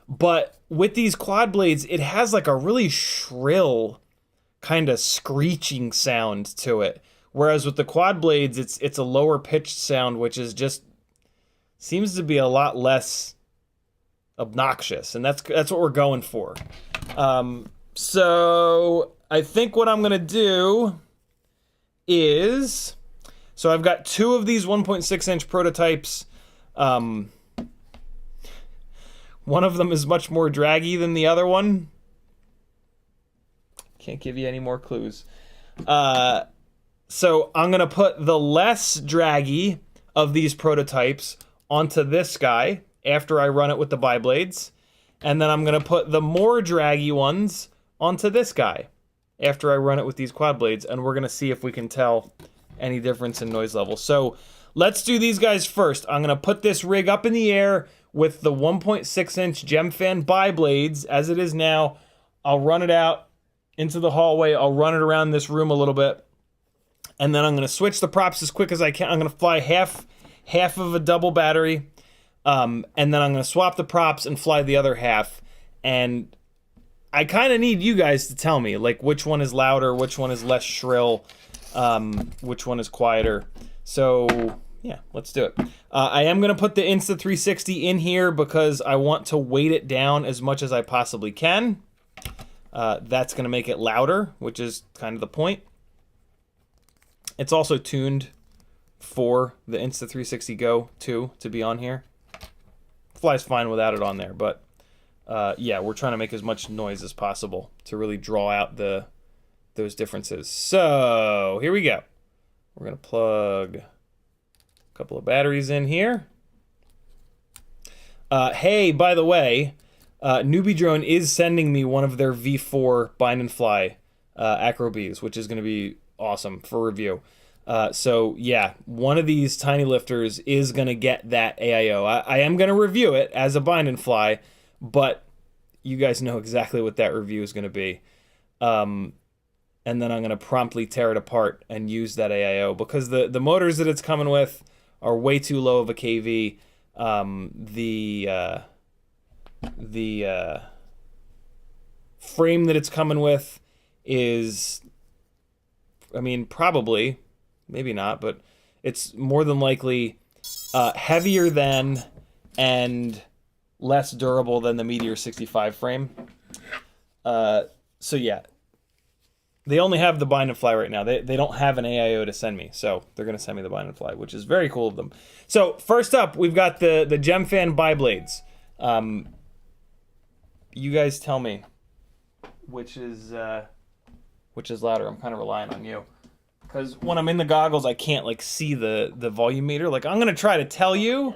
But with these quad blades, it has like a really shrill kind of screeching sound to it. Whereas with the quad blades, it's a lower pitched sound, which is just seems to be a lot less obnoxious, and that's what we're going for. So I think what I'm gonna do is, so I've got 2 of these 1.6 inch prototypes. One of them is much more draggy than the other one. Can't give you any more clues. So I'm going to put the less draggy of these prototypes onto this guy after I run it with the biblades. And then I'm going to put the more draggy ones onto this guy. after I run it with these quad blades, and we're gonna see if we can tell any difference in noise level. So let's do these guys first. I'm gonna put this rig up in the air with the 1.6-inch Gemfan biblades as it is now. I'll run it out into the hallway. I'll run it around this room a little bit, and then I'm gonna switch the props as quick as I can. I'm gonna fly half of a double battery, and then I'm gonna swap the props and fly the other half. And I kind of need you guys to tell me, like, which one is louder, which one is less shrill, which one is quieter. So yeah, let's do it. I am gonna put the Insta360 in here because I want to weight it down as much as I possibly can. That's gonna make it louder, which is kind of the point. It's also tuned for the Insta360 Go2 to be on here. Flies fine without it on there, but yeah, we're trying to make as much noise as possible to really draw out those differences. So here we go. We're gonna plug a couple of batteries in here. Hey, by the way, Newbie Drone is sending me one of their V4 bind and fly Acro Bs, which is going to be awesome for review. So yeah, one of these Tinylifters is going to get that AIO. I am going to review it as a bind and fly, but you guys know exactly what that review is going to be. And then I'm going to promptly tear it apart and use that AIO because the motors that it's coming with are way too low of a KV. The frame that it's coming with is, I mean, probably, maybe not, but it's more than likely heavier than and less durable than the Meteor 65 frame. So yeah, they only have the bind and fly right now. They don't have an AIO to send me, so they're going to send me the bind and fly, which is very cool of them. So first up, we've got the Gemfan biblades. You guys tell me which is louder. I'm kind of relying on you because when I'm in the goggles, I can't like see the volume meter. Like I'm gonna try to tell you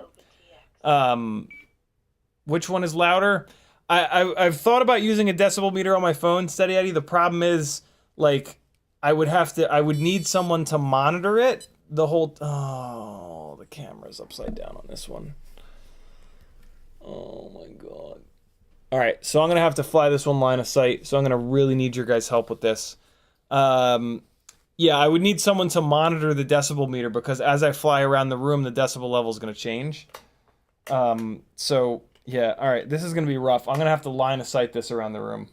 which one is louder. I've thought about using a decibel meter on my phone, Steady Eddie. The problem is like I would need someone to monitor it the whole. Oh, the camera's upside down on this one. Oh my god. All right, so I'm gonna have to fly this one line of sight. So I'm gonna really need your guys' help with this. Yeah, I would need someone to monitor the decibel meter because as I fly around the room, the decibel level is gonna change. So yeah, all right, this is gonna be rough. I'm gonna have to line of sight this around the room.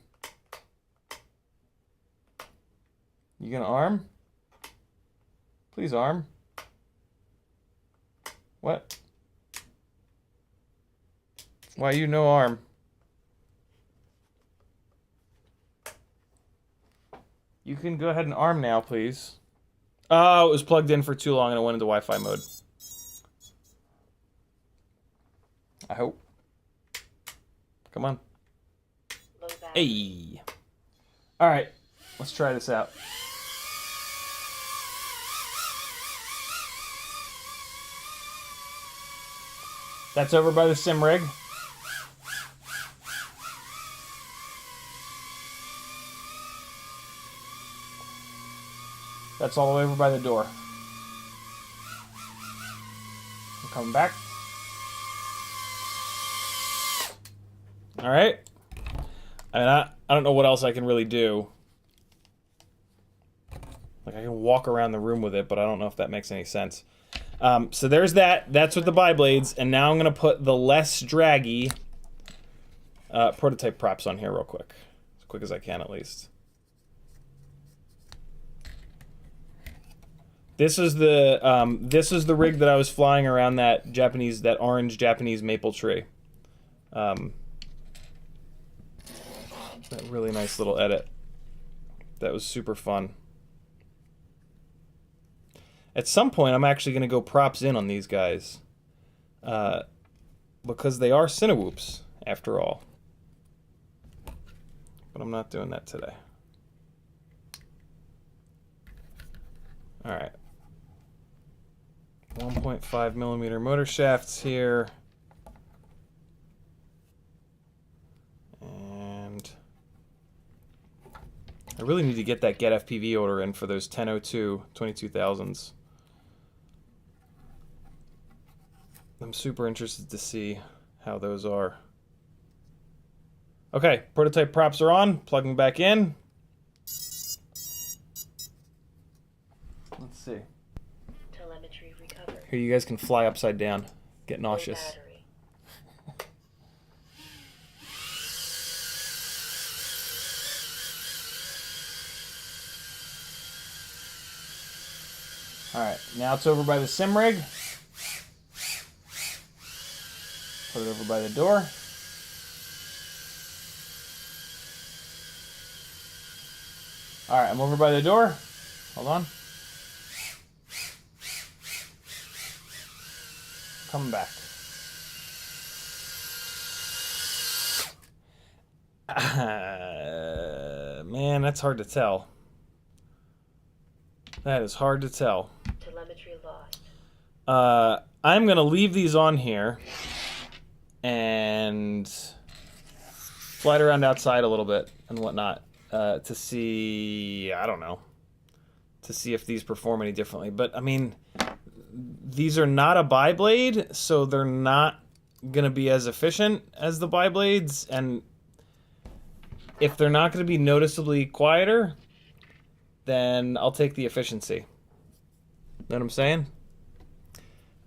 You gonna arm? Please arm. What? Why you no arm? You can go ahead and arm now, please. Oh, it was plugged in for too long and it went into Wi-Fi mode. I hope. Come on. Hey. All right, let's try this out. That's over by the sim rig. That's all the way over by the door. I'm coming back. All right. I mean, I don't know what else I can really do. Like I can walk around the room with it, but I don't know if that makes any sense. So there's that. That's with the biblades, and now I'm gonna put the less draggy Protoype props on here real quick as I can at least. This is the rig that I was flying around that orange Japanese maple tree. That really nice little edit. That was super fun. At some point, I'm actually going to go props in on these guys. Because they are Cinewhoops, after all. But I'm not doing that today. Alright. 1.5 millimeter motor shafts here. And I really need to get that GetFPV order in for those 1002 22,000s. I'm super interested to see how those are. Okay, prototype props are on. Plugging back in. Let's see. Telemetry recovered. Here, you guys can fly upside down. Get Low nauseous. battery. Alright, now it's over by the sim rig. Put it over by the door. Alright, I'm over by the door. Hold on. Coming back. Man, that's hard to tell. That is hard to tell. Telemetry lost. I'm going to leave these on here and fly around outside a little bit and whatnot to see, I don't know, to see if these perform any differently. But, I mean, these are not a biblade, so they're not going to be as efficient as the biblades. And if they're not going to be noticeably quieter, then I'll take the efficiency. Know what I'm saying?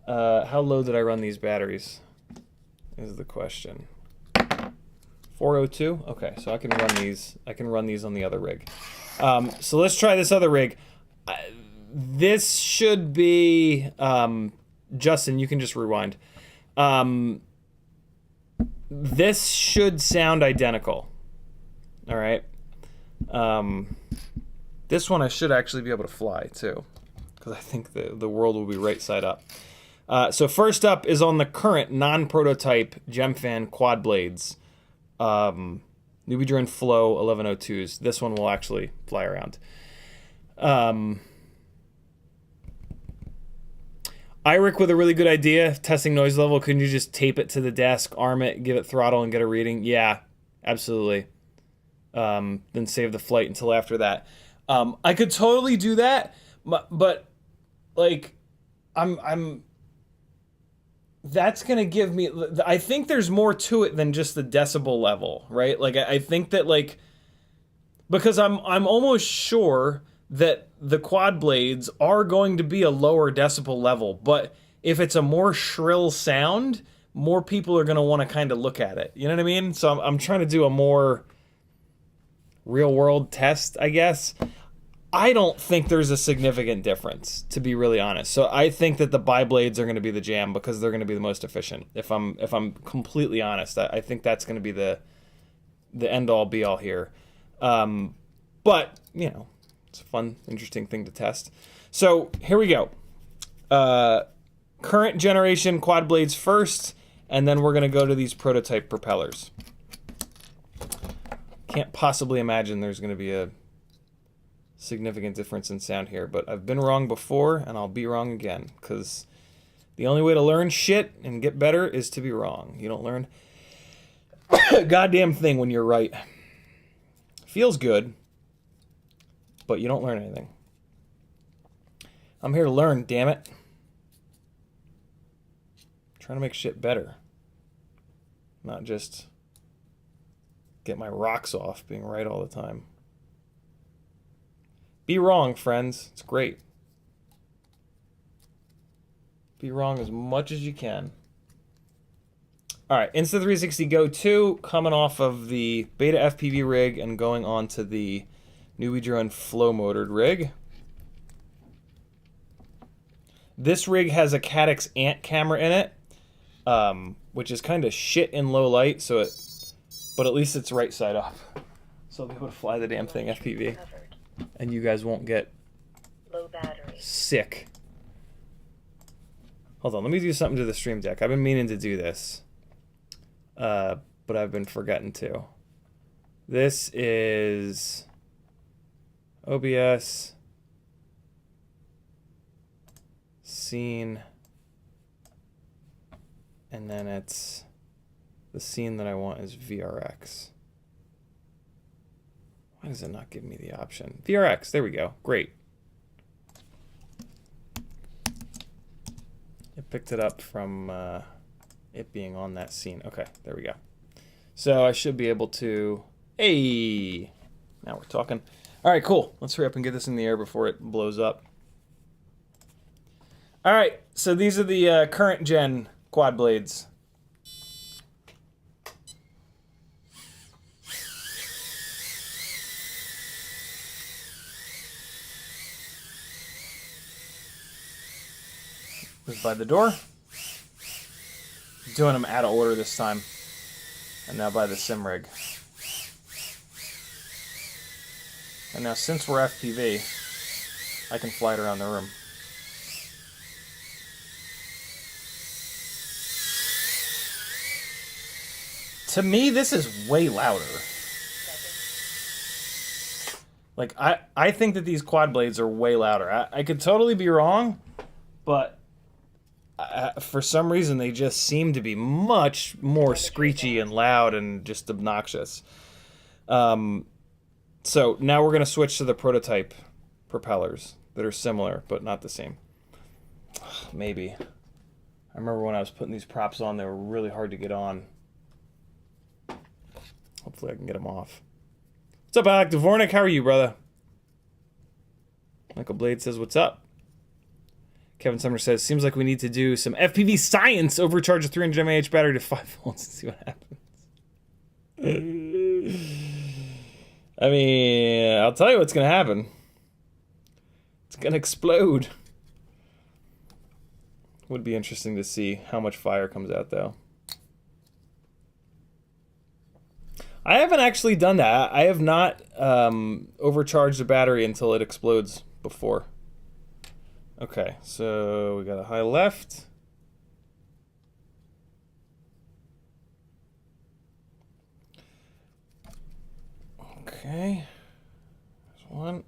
How low did I run these batteries? Is the question. 402? Okay, so I can run these. I can run these on the other rig. So let's try this other rig. This should be Justin. You can just rewind. This should sound identical. All right. This one I should actually be able to fly too, because I think the world will be right side up. So first up is on the current non-prototype Gemfan quadblades, NBD Flow 1102s. This one will actually fly around. Iric with a really good idea, testing noise level. Couldn't you just tape it to the desk, arm it, give it throttle, and get a reading? Yeah, absolutely. Then save the flight until after that. I could totally do that, but like, that's gonna give me. I think there's more to it than just the decibel level, right? Like, I think that, like, because I'm almost sure that the quad blades are going to be a lower decibel level, but if it's a more shrill sound, more people are gonna want to kind of look at it. You know what I mean? So I'm trying to do a more real world test, I guess. I don't think there's a significant difference, to be really honest. So I think that the biblades are going to be the jam because they're going to be the most efficient. If I'm completely honest, I think that's going to be the end all be all here. But you know, it's a fun, interesting thing to test. So here we go. Current generation quad blades first, and then we're going to go to these prototype propellers. Can't possibly imagine there's going to be a significant difference in sound here, but I've been wrong before and I'll be wrong again, because the only way to learn shit and get better is to be wrong. You don't learn a goddamn thing when you're right. Feels good, but you don't learn anything. I'm here to learn, damn it. Trying to make shit better, not just get my rocks off being right all the time. Be wrong, friends. It's great. Be wrong as much as you can. All right, Insta360 Go2 coming off of the BetaFPV rig and going on to the NBD flow motored rig. This rig has a Caddx Ant camera in it, which is kind of shit in low light, so but at least it's right side up. So I'll be able to fly the damn thing FPV. And you guys won't get Low battery. sick. Hold on, let me do something to the stream deck. I've been meaning to do this, but I've been forgetting to. This is OBS, scene, and then it's the scene that I want is VRX. Why does it not give me the option? VRX, there we go. Great. It picked it up from it being on that scene. Okay, there we go. So I should be able to... Hey! Now we're talking. All right, cool. Let's hurry up and get this in the air before it blows up. All right, so these are the current gen quad blades. Was by the door. Doing them out of order this time. And now by the sim rig. And now since we're FPV, I can fly it around the room. To me, this is way louder. Like, I think that these quad blades are way louder. I could totally be wrong, but for some reason they just seem to be much more screechy and loud and just obnoxious. So now we're going to switch to the Prototype propellers that are similar but not the same. Maybe. I remember when I was putting these props on, they were really hard to get on. Hopefully I can get them off. What's up, Alec Dvornik? How are you, brother? Michael Blade says, what's up? Kevin Summer says, seems like we need to do some FPV science. Overcharge a 300 mAh battery to 5 volts and see what happens. I mean, I'll tell you what's going to happen. It's going to explode. Would be interesting to see how much fire comes out, though. I haven't actually done that. I have not overcharged a battery until it explodes before. Okay, so we got a high left. Okay, there's one.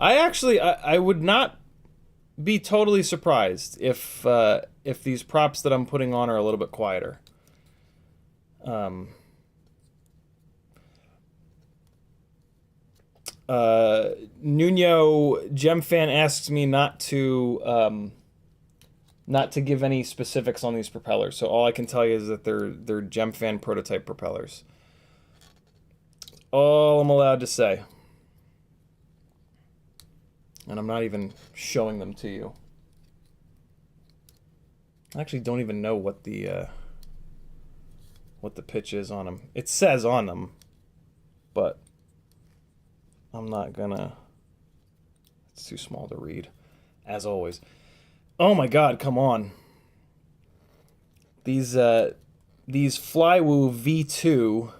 I would not be totally surprised if these props that I'm putting on are a little bit quieter. Nuno Gemfan asks me not to give any specifics on these propellers. So all I can tell you is that they're Gemfan Prototype propellers. All I'm allowed to say. And I'm not even showing them to you. I actually don't even know what the pitch is on them. It says on them, but I'm not gonna... It's too small to read, as always. Oh my god, come on. These Flywoo V2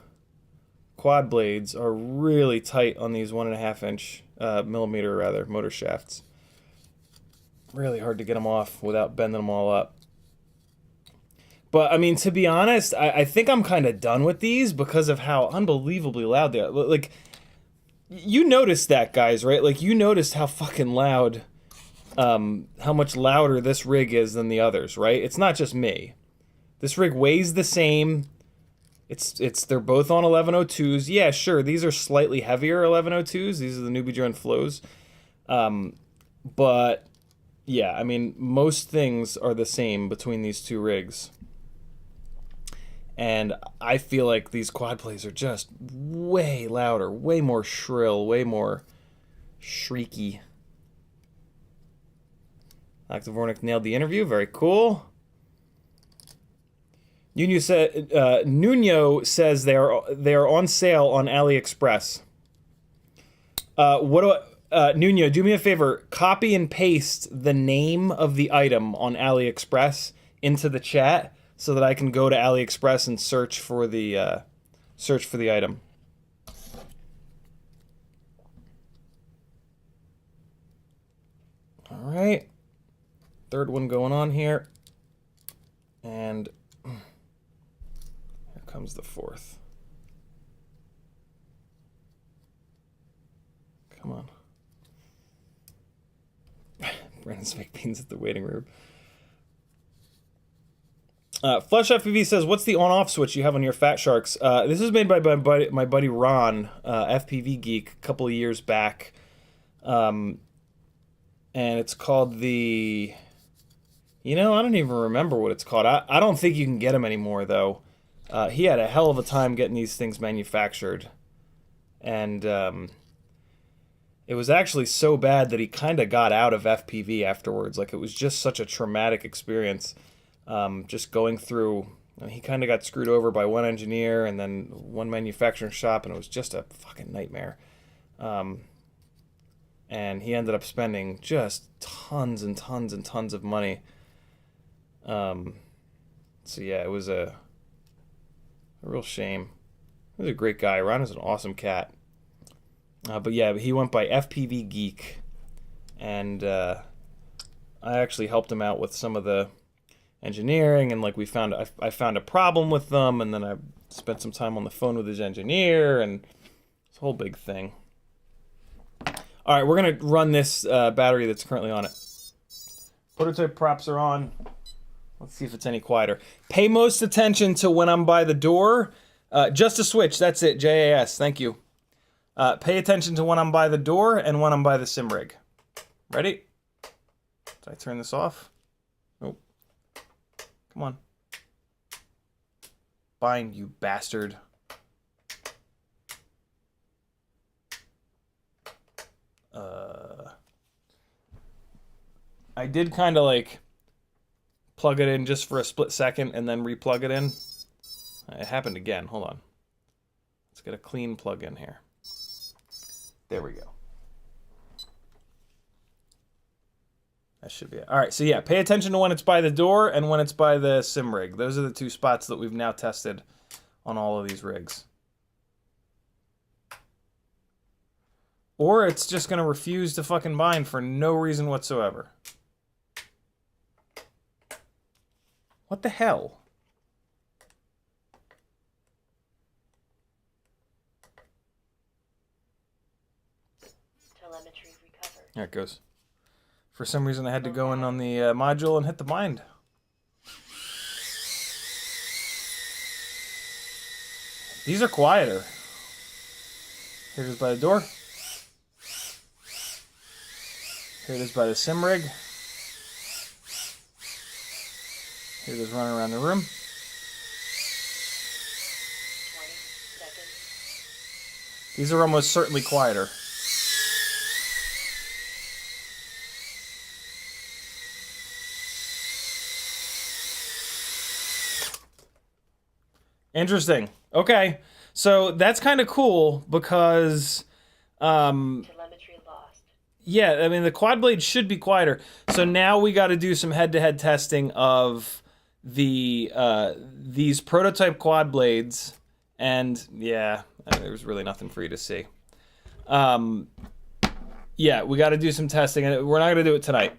quad blades are really tight on these 1.5 inch millimeter rather motor shafts. Really hard to get them off without bending them all up. But I mean, to be honest, I think I'm kind of done with these because of how unbelievably loud they are. Like, you noticed that, guys, right? Like, you noticed how fucking loud, how much louder this rig is than the others, right? It's not just me. This rig weighs the same. They're both on 1102s. Yeah, sure, these are slightly heavier 1102s. These are the NubiDrone Flows. But yeah, I mean, most things are the same between these two rigs. And I feel like these quad plays are just way louder, way more shrill, way more shrieky. Active Vornik nailed the interview. Very cool. Nuno says they are on sale on AliExpress. Nuno, do me a favor. Copy and paste the name of the item on AliExpress into the chat, so that I can go to AliExpress and search for the item. All right, third one going on here, and here comes the fourth. Come on, Brandon's baked beans at the waiting room. Flesh FPV says, "What's the on-off switch you have on your Fat Sharks?" This is made by my buddy Ron, FPV geek, a couple of years back, and it's called the. I don't even remember what it's called. I don't think you can get them anymore though. He had a hell of a time getting these things manufactured, and it was actually so bad that he kind of got out of FPV afterwards. Like, it was just such a traumatic experience. Just going through, he kind of got screwed over by one engineer and then one manufacturing shop, and it was just a fucking nightmare. And he ended up spending just tons and tons and tons of money. So yeah, it was a real shame. He was a great guy. Ron is an awesome cat. But yeah, he went by FPV Geek, and I actually helped him out with some of the engineering, and like I found a problem with them, and then I spent some time on the phone with his engineer, and it's a whole big thing. All right, we're gonna run this battery that's currently on it. Prototype props are on. Let's see if it's any quieter. Pay most attention to when I'm by the door. Just a switch, that's it, JAS, thank you. Pay attention to when I'm by the door and when I'm by the sim rig. Ready? Did I turn this off? Nope. Come on. Bind, you bastard. I did kind of like plug it in just for a split second and then replug it in. It happened again. Hold on. Let's get a clean plug in here. There we go. That should be it. All right, so yeah, pay attention to when it's by the door and when it's by the sim rig. Those are the two spots that we've now tested on all of these rigs. Or it's just going to refuse to fucking bind for no reason whatsoever. What the hell? Telemetry recovered. There it goes. For some reason, I had to go in on the module and hit the bind. These are quieter. Here it is by the door. Here it is by the sim rig. Here it is running around the room. 20 seconds. These are almost certainly quieter. Interesting. Okay. So that's kind of cool because Telemetry lost. yeah, I mean the quad blade should be quieter. So now we got to do some head-to-head testing of the these prototype quad blades, and yeah, there's really nothing for you to see. Yeah, we got to do some testing, and we're not going to do it tonight.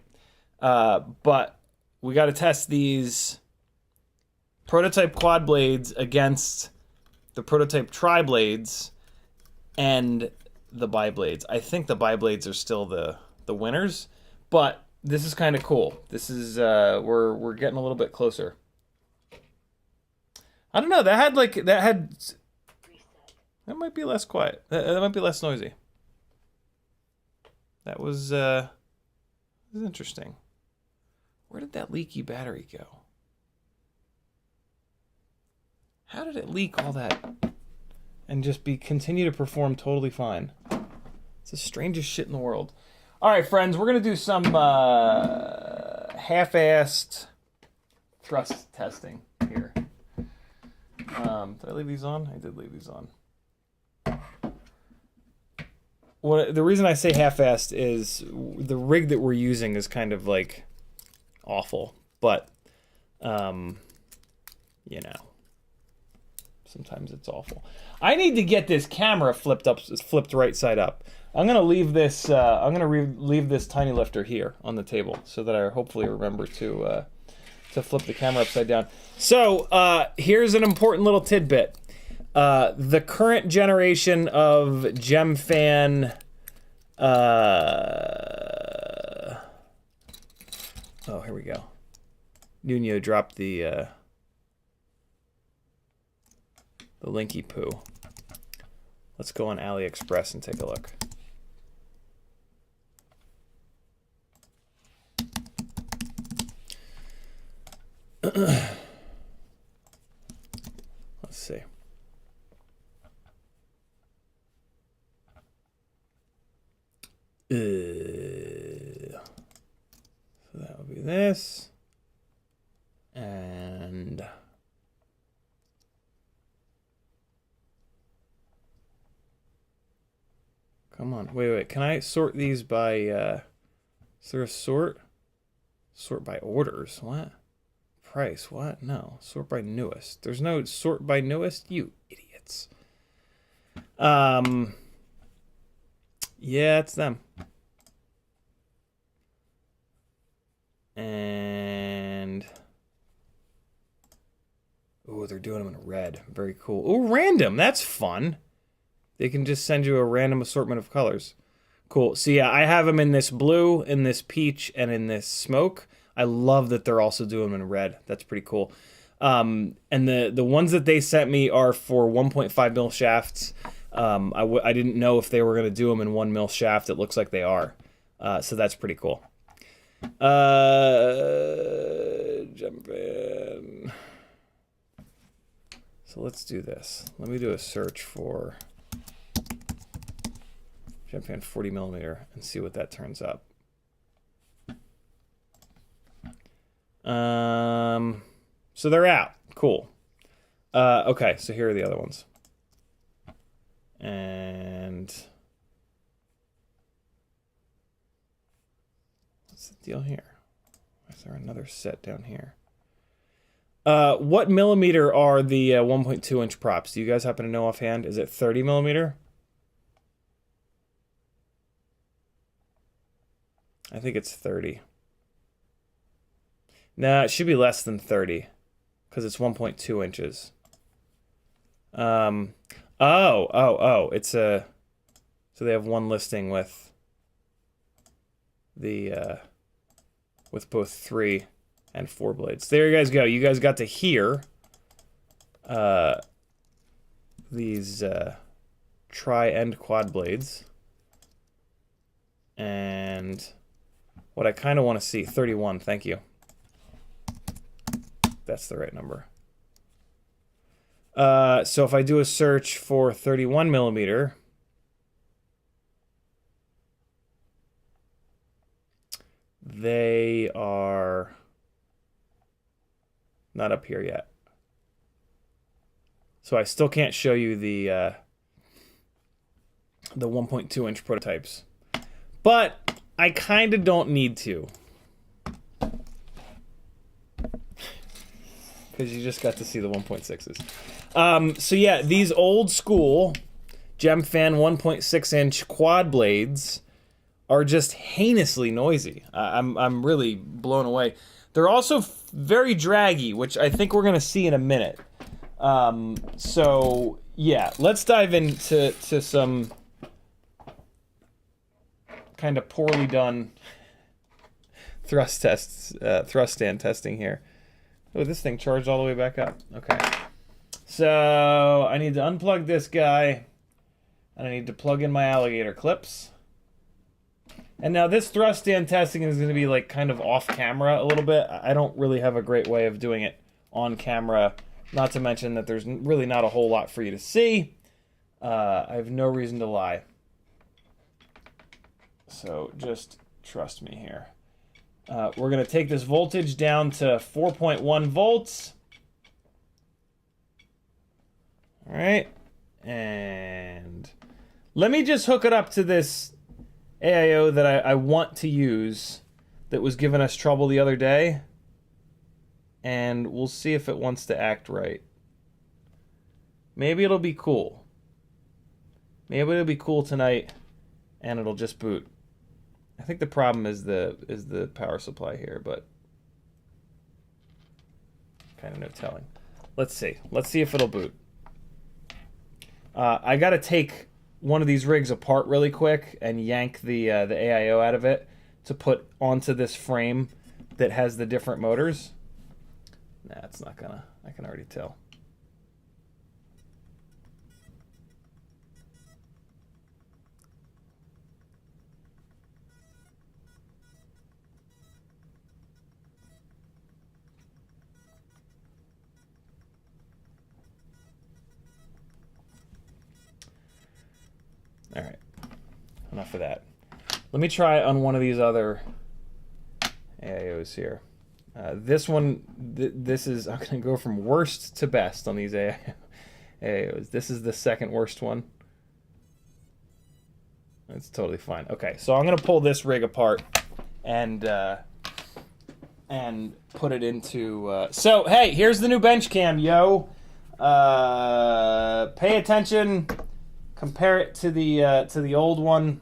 But we got to test these prototype quad blades against the prototype triblades and the biblades. I think the biblades are still the winners, but this is kind of cool. This is we're getting a little bit closer. I don't know. That might be less quiet. That might be less noisy. That was interesting. Where did that leaky battery go? How did it leak all that and just continue to perform totally fine? It's the strangest shit in the world. All right, friends, we're going to do some half-assed thrust testing here. Did I leave these on? I did leave these on. Well, the reason I say half-assed is the rig that we're using is kind of like awful, but you know, sometimes it's awful. I need to get this camera flipped right side up. I'm gonna leave this. Leave this Tinylifter here on the table so that I hopefully remember to flip the camera upside down. So here's an important little tidbit. The current generation of Gemfan. Oh, here we go. Nuno dropped the The Linky Poo. Let's go on AliExpress and take a look. Let's see. So that would be this. And come on. Wait. Can I sort these by is there a sort? Sort by orders. What? Price. What? No. Sort by newest. There's no sort by newest, you idiots. Yeah, it's them. And oh, they're doing them in red. Very cool. Oh, random. That's fun. They can just send you a random assortment of colors. Cool. So yeah, I have them in this blue, in this peach, and in this smoke. I love that they're also doing them in red. That's pretty cool. And the ones that they sent me are for 1.5 mil shafts. I didn't know if they were going to do them in 1 mil shaft. It looks like they are. So that's pretty cool. Gemfan. So let's do this. Let me do a search for Gemfan 40 millimeter and see what that turns up. So they're out. Cool. Okay, so here are the other ones. And what's the deal here? Is there another set down here? What millimeter are the 1.2 inch props? Do you guys happen to know offhand? Is it 30 millimeter? I think it's 30. Nah, it should be less than 30 because it's 1.2 inches. It's a, so they have one listing with the, with both 3 and 4 blades. There you guys go. You guys got to hear, these, tri-end quad blades. And what I kind of want to see, 31, thank you. That's the right number. So if I do a search for 31 millimeter, they are not up here yet. So I still can't show you the 1.2 inch prototypes, but I kind of don't need to. Because you just got to see the 1.6s. So yeah, these old school Gemfan 1.6 inch quad blades are just heinously noisy. I'm really blown away. They're also very draggy, which I think we're gonna see in a minute. So yeah, let's dive into some kind of poorly done thrust stand testing here. Oh, this thing charged all the way back up. Okay. So I need to unplug this guy, and I need to plug in my alligator clips. And now this thrust stand testing is going to be like kind of off camera a little bit. I don't really have a great way of doing it on camera, not to mention that there's really not a whole lot for you to see. I have no reason to lie. So just trust me here. We're going to take this voltage down to 4.1 volts. All right. And let me just hook it up to this AIO that I want to use that was giving us trouble the other day. And we'll see if it wants to act right. Maybe it'll be cool. Maybe it'll be cool tonight and it'll just boot. I think the problem is the power supply here, but kind of no telling. Let's see. Let's see if it'll boot. I got to take one of these rigs apart really quick and yank the AIO out of it to put onto this frame that has the different motors. Nah, it's not gonna. I can already tell. All right, enough of that. Let me try on one of these other AIOs here. This one, this is, I'm going to go from worst to best on these AIOs. This is the second worst one. It's totally fine. Okay, so I'm going to pull this rig apart and put it into... so, hey, here's the new bench cam, yo. Pay attention. Compare it to the old one.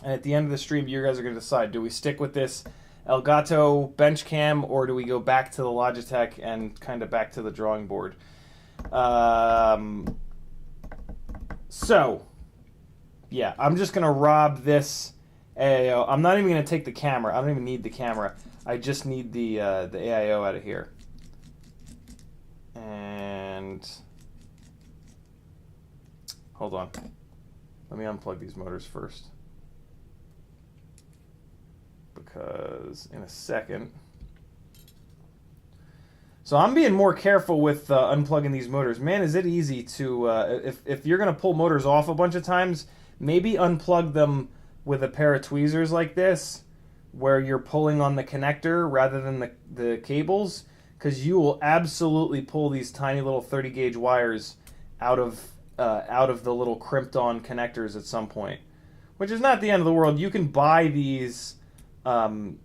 And at the end of the stream, you guys are going to decide, do we stick with this Elgato bench cam, or do we go back to the Logitech and kind of back to the drawing board? So, yeah, I'm just going to rob this AIO. I'm not even going to take the camera. I don't even need the camera. I just need the AIO out of here. And hold on. Let me unplug these motors first, because in a second... So I'm being more careful with unplugging these motors. Man, is it easy to... if you're going to pull motors off a bunch of times, maybe unplug them with a pair of tweezers like this, where you're pulling on the connector rather than the cables, because you will absolutely pull these tiny little 30 gauge wires out of the little crimped on connectors at some point, which is not the end of the world. You can buy these little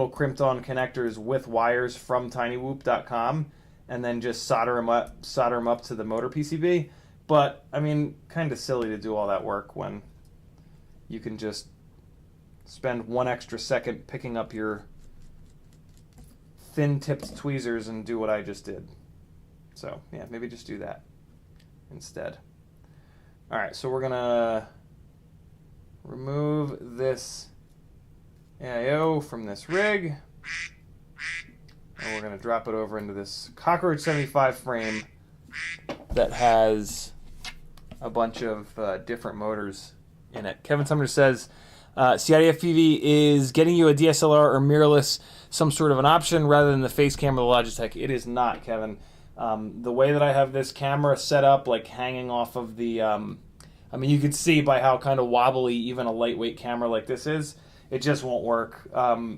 crimped on connectors with wires from tinywhoop.com and then just solder them up to the motor PCB. But I mean, kind of silly to do all that work when you can just spend 1 extra second picking up your thin-tipped tweezers and do what I just did. So, yeah, maybe just do that instead. All right, so we're going to remove this AIO from this rig, and we're going to drop it over into this Cockroach 75 frame that has a bunch of different motors in it. Kevin Sumner says, CiottiFPV is getting you a DSLR or mirrorless some sort of an option rather than the face camera of the Logitech. It is not, Kevin. The way that I have this camera set up, like hanging off of the... I mean, you can see by how kind of wobbly even a lightweight camera like this is. It just won't work.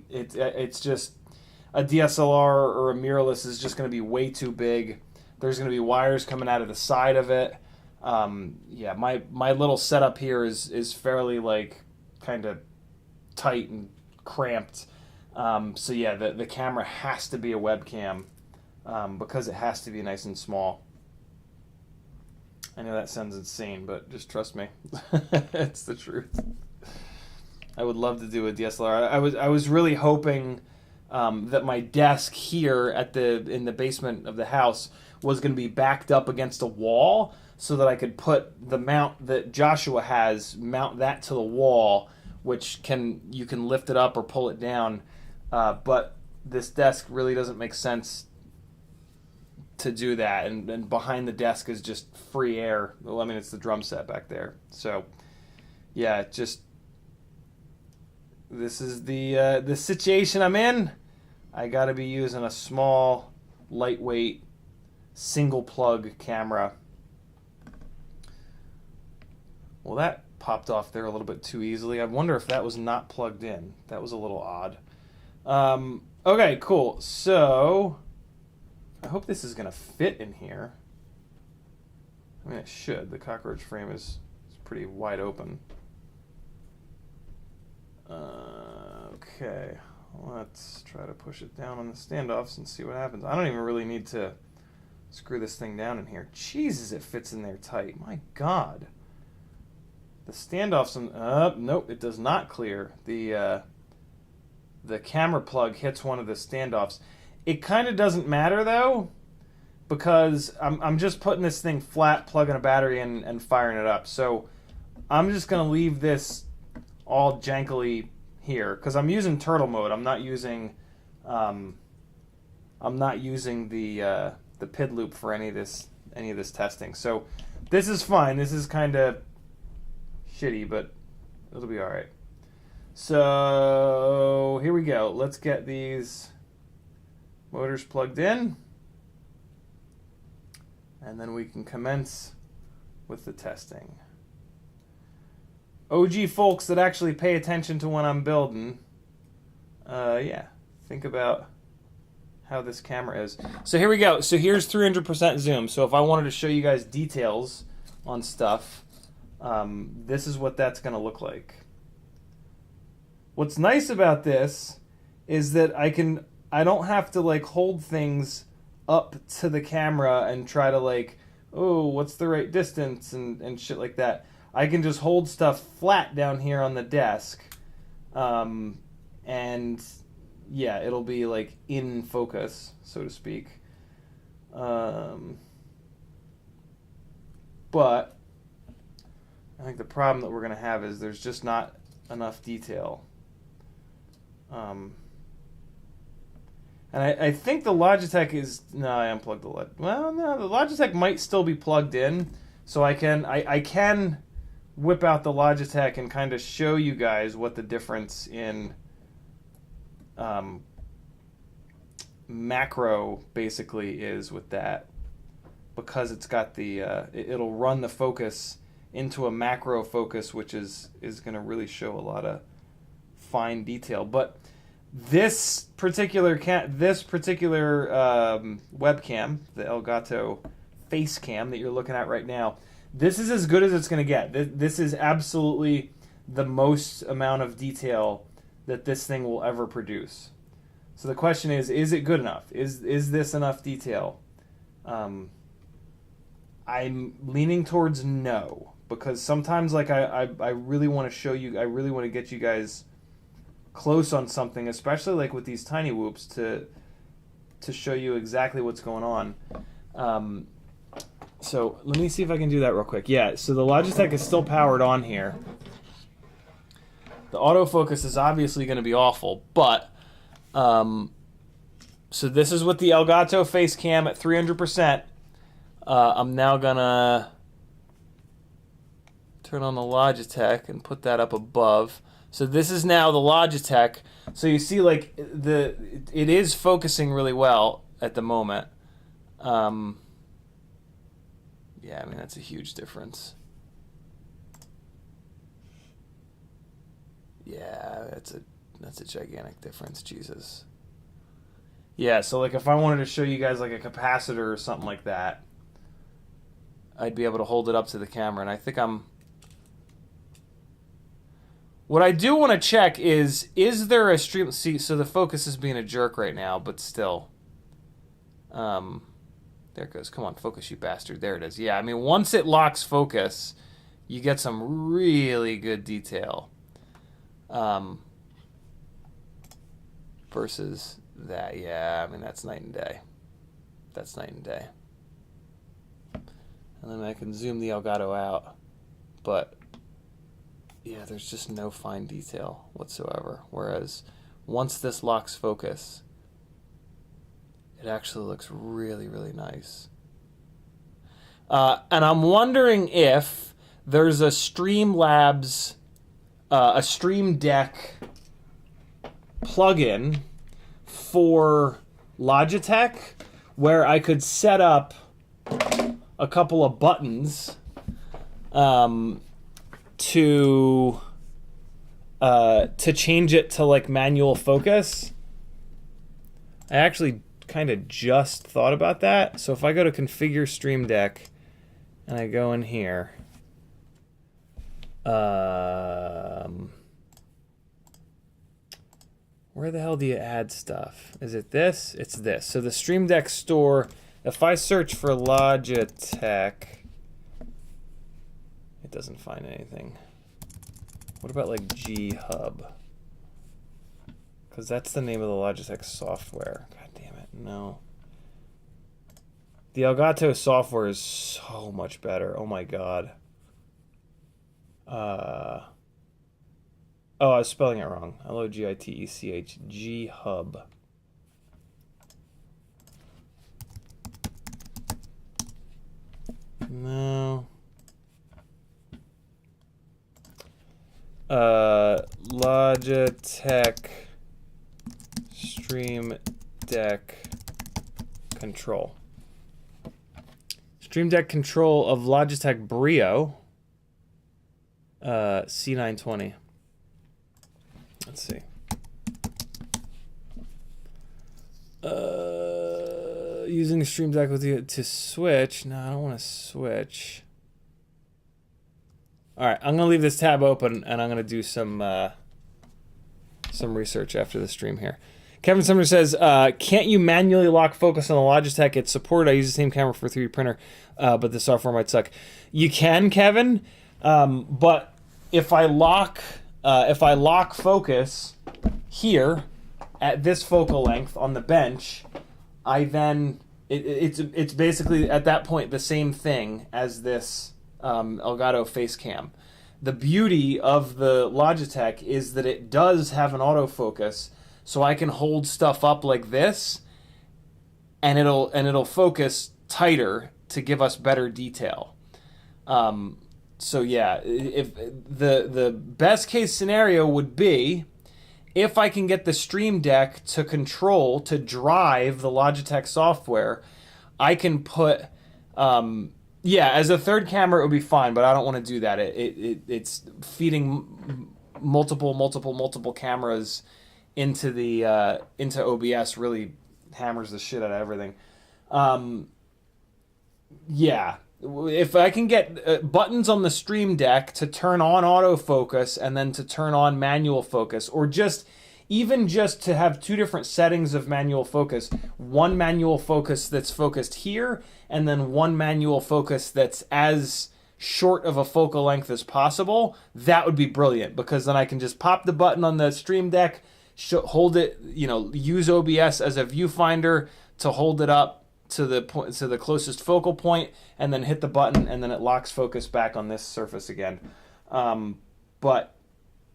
It's just... A DSLR or a mirrorless is just going to be way too big. There's going to be wires coming out of the side of it. Yeah, my little setup here is fairly like kind of tight and cramped. So yeah, the camera has to be a webcam because it has to be nice and small. I know that sounds insane, but just trust me. It's the truth. I would love to do a DSLR. I was really hoping that my desk here in the basement of the house was going to be backed up against a wall so that I could put the mount that Joshua has, mount that to the wall, which you can lift it up or pull it down. But this desk really doesn't make sense to do that, and behind the desk is just free air. Well, I mean, it's the drum set back there. So, yeah, this is the situation I'm in. I got to be using a small, lightweight, single plug camera. Well, that popped off there a little bit too easily. I wonder if that was not plugged in. That was a little odd. Okay, cool. So, I hope this is going to fit in here. I mean, it should. The cockroach frame is pretty wide open. Okay, let's try to push it down on the standoffs and see what happens. I don't even really need to screw this thing down in here. Jesus, it fits in there tight. My God. The standoffs, nope, it does not clear. The camera plug hits one of the standoffs. It kind of doesn't matter, though, because I'm just putting this thing flat, plugging a battery in, and firing it up. So I'm just going to leave this all jankily here, because I'm using turtle mode. I'm not using the PID loop for any of this testing. So this is fine. This is kind of shitty, but it'll be all right. So here we go. Let's get these motors plugged in, and then we can commence with the testing. OG folks that actually pay attention to when I'm building, yeah, think about how this camera is. So here we go. So here's 300% zoom. So if I wanted to show you guys details on stuff, this is what that's going to look like. What's nice about this is that I don't have to like hold things up to the camera and try to like, oh, what's the right distance and shit like that. I can just hold stuff flat down here on the desk, and yeah, it'll be like in focus, so to speak. But I think the problem that we're going to have is there's just not enough detail. And I think the Logitech is... No, I unplugged the LED. Well, no, the Logitech might still be plugged in. So I can whip out the Logitech and kind of show you guys what the difference in macro basically is with that. Because it's got the... it'll run the focus into a macro focus, which is going to really show a lot of fine detail. But... This particular webcam, the Elgato face cam that you're looking at right now, this is as good as it's going to get. This is absolutely the most amount of detail that this thing will ever produce. So the question is it good enough? Is this enough detail? I'm leaning towards no, because sometimes like I really want to show you, I really want to get you guys close on something, especially like with these tiny whoops, to show you exactly what's going on. So let me see if I can do that real quick. Yeah, so the Logitech is still powered on here. The autofocus is obviously going to be awful, but so this is with the Elgato face cam at 300%. I'm now gonna turn on the Logitech and put that up above. So this is now the Logitech. So you see, like, it is focusing really well at the moment. Yeah, I mean, that's a huge difference. Yeah, that's a gigantic difference, Jesus. Yeah, so like if I wanted to show you guys like a capacitor or something like that, I'd be able to hold it up to the camera, and I think I'm... What I do want to check is there a stream... See, so the focus is being a jerk right now, but still. There it goes. Come on, focus, you bastard. There it is. Yeah, I mean, once it locks focus, you get some really good detail. Versus that, yeah, I mean, that's night and day. That's night and day. And then I can zoom the Elgato out, but... yeah, there's just no fine detail whatsoever. Whereas once this locks focus, it actually looks really, really nice. And I'm wondering if there's a Streamlabs, a Stream Deck plugin for Logitech where I could set up a couple of buttons to change it to like manual focus. I actually kind of just thought about that. So if I go to configure Stream Deck and I go in here, where the hell do you add stuff? Is it this? It's this. So the Stream Deck store, if I search for Logitech, it doesn't find anything. What about like G-Hub? Because that's the name of the Logitech software. God damn it, no. The Elgato software is so much better. Oh my god. Oh, I was spelling it wrong. L-O-G-I-T-E-C-H. G-Hub. No. Logitech Stream Deck Control. Stream Deck control of Logitech Brio. C920. Let's see. Using the Stream Deck with you to switch. No, I don't want to switch. All right, I'm gonna leave this tab open and I'm gonna do some research after the stream here. Kevin Sumner says, can't you manually lock focus on the Logitech? It's supported. I use the same camera for 3D printer, but the software might suck. You can, Kevin, but if I lock focus here at this focal length on the bench, I then it's basically at that point the same thing as this Elgato face cam. The beauty of the Logitech is that it does have an autofocus, so I can hold stuff up like this, and it'll focus tighter to give us better detail. So yeah, if the best case scenario would be if I can get the Stream Deck to drive the Logitech software, I can put yeah, as a third camera it would be fine, but I don't want to do that. It's feeding multiple cameras into OBS really hammers the shit out of everything. Yeah, if I can get buttons on the Stream Deck to turn on autofocus and then to turn on manual focus, or even just to have two different settings of manual focus, one manual focus that's focused here, and then one manual focus that's as short of a focal length as possible, that would be brilliant, because then I can just pop the button on the Stream Deck, hold it, use OBS as a viewfinder to hold it up to the closest focal point, and then hit the button, and then it locks focus back on this surface again. But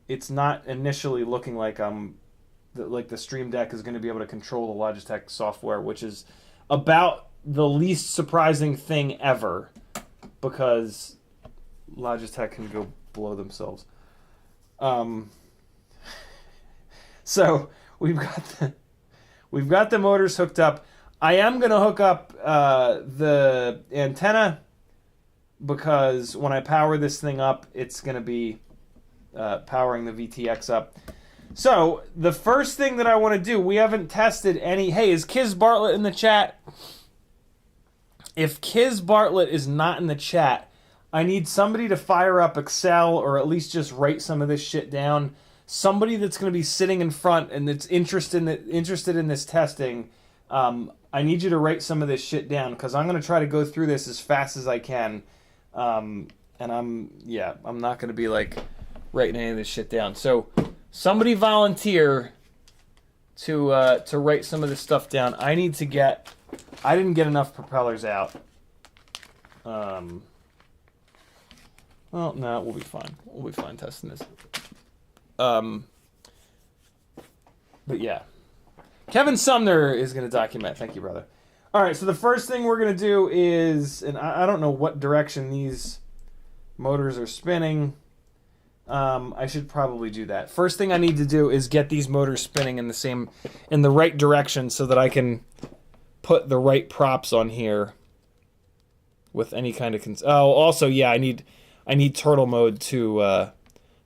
it's not initially looking like the Stream Deck is going to be able to control the Logitech software, which is about the least surprising thing ever, because Logitech can go blow themselves. So we've got the motors hooked up. I am going to hook up the antenna, because when I power this thing up, it's going to be powering the VTX up. So the first thing that I want to do, we haven't tested any. Hey, is Kiz Bartlett in the chat? If Kiz Bartlett is not in the chat, I need somebody to fire up Excel, or at least just write some of this shit down. Somebody that's going to be sitting in front and that's interested in this testing. I need you to write some of this shit down, because I'm going to try to go through this as fast as I can. And I'm not going to be like writing any of this shit down. So somebody volunteer to write some of this stuff down. I didn't get enough propellers out. Well, no, we'll be fine. We'll be fine testing this. But yeah. Kevin Sumner is going to document. Thank you, brother. All right, so the first thing we're going to do is, and I don't know what direction these motors are spinning. I should probably do that. First thing I need to do is get these motors spinning in the right direction, so that I can put the right props on here with any kind of also, yeah, I need turtle mode to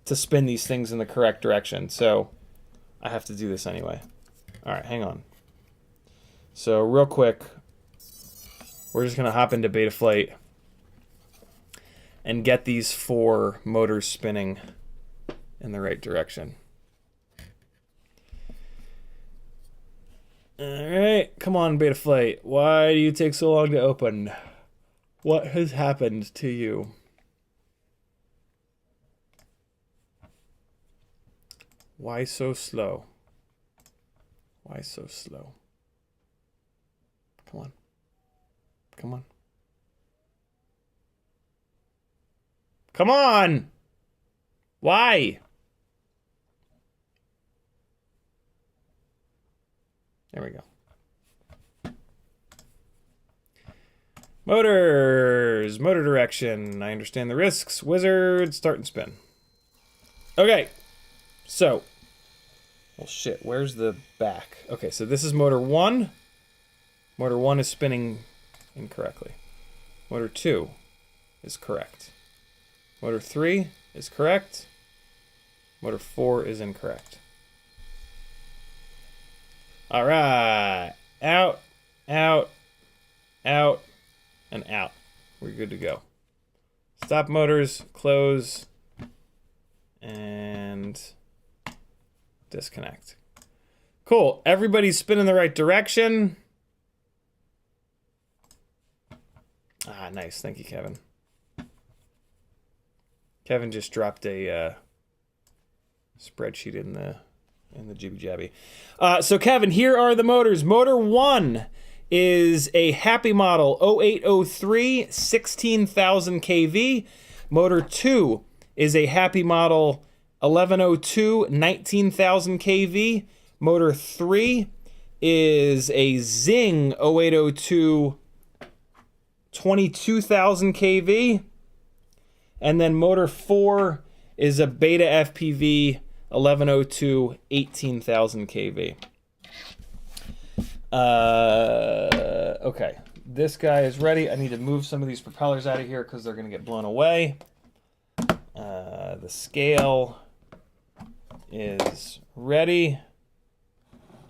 spin these things in the correct direction. So I have to do this anyway. All right, hang on. So real quick, we're just gonna hop into Betaflight and get these 4 motors spinning in the right direction. All right, come on, Betaflight. Why do you take so long to open? What has happened to you? Why so slow? Why so slow? Come on. Come on. Come on! Why? There we go. Motors. Motor direction. I understand the risks. Wizard. Start and spin. Okay. So. Well, shit. Where's the back? Okay, so this is motor 1. Motor 1 is spinning incorrectly. Motor 2 is correct. Motor 3 is correct. Motor 4 is incorrect. All right. Out, out, out, and out. We're good to go. Stop motors, close, and disconnect. Cool. Everybody's spinning the right direction. Ah, nice. Thank you, Kevin. Kevin just dropped a spreadsheet in the jibby jabby. So Kevin, here are the motors. Motor 1 is a Happy Model 0803 16,000 kV. Motor 2 is a Happy Model 1102 19,000 kV. Motor 3 is a Zing 0802 22,000 kV. And then motor 4 is a BetaFPV 1102 18,000 kV. Okay, this guy is ready. I need to move some of these propellers out of here because they're going to get blown away. The scale is ready.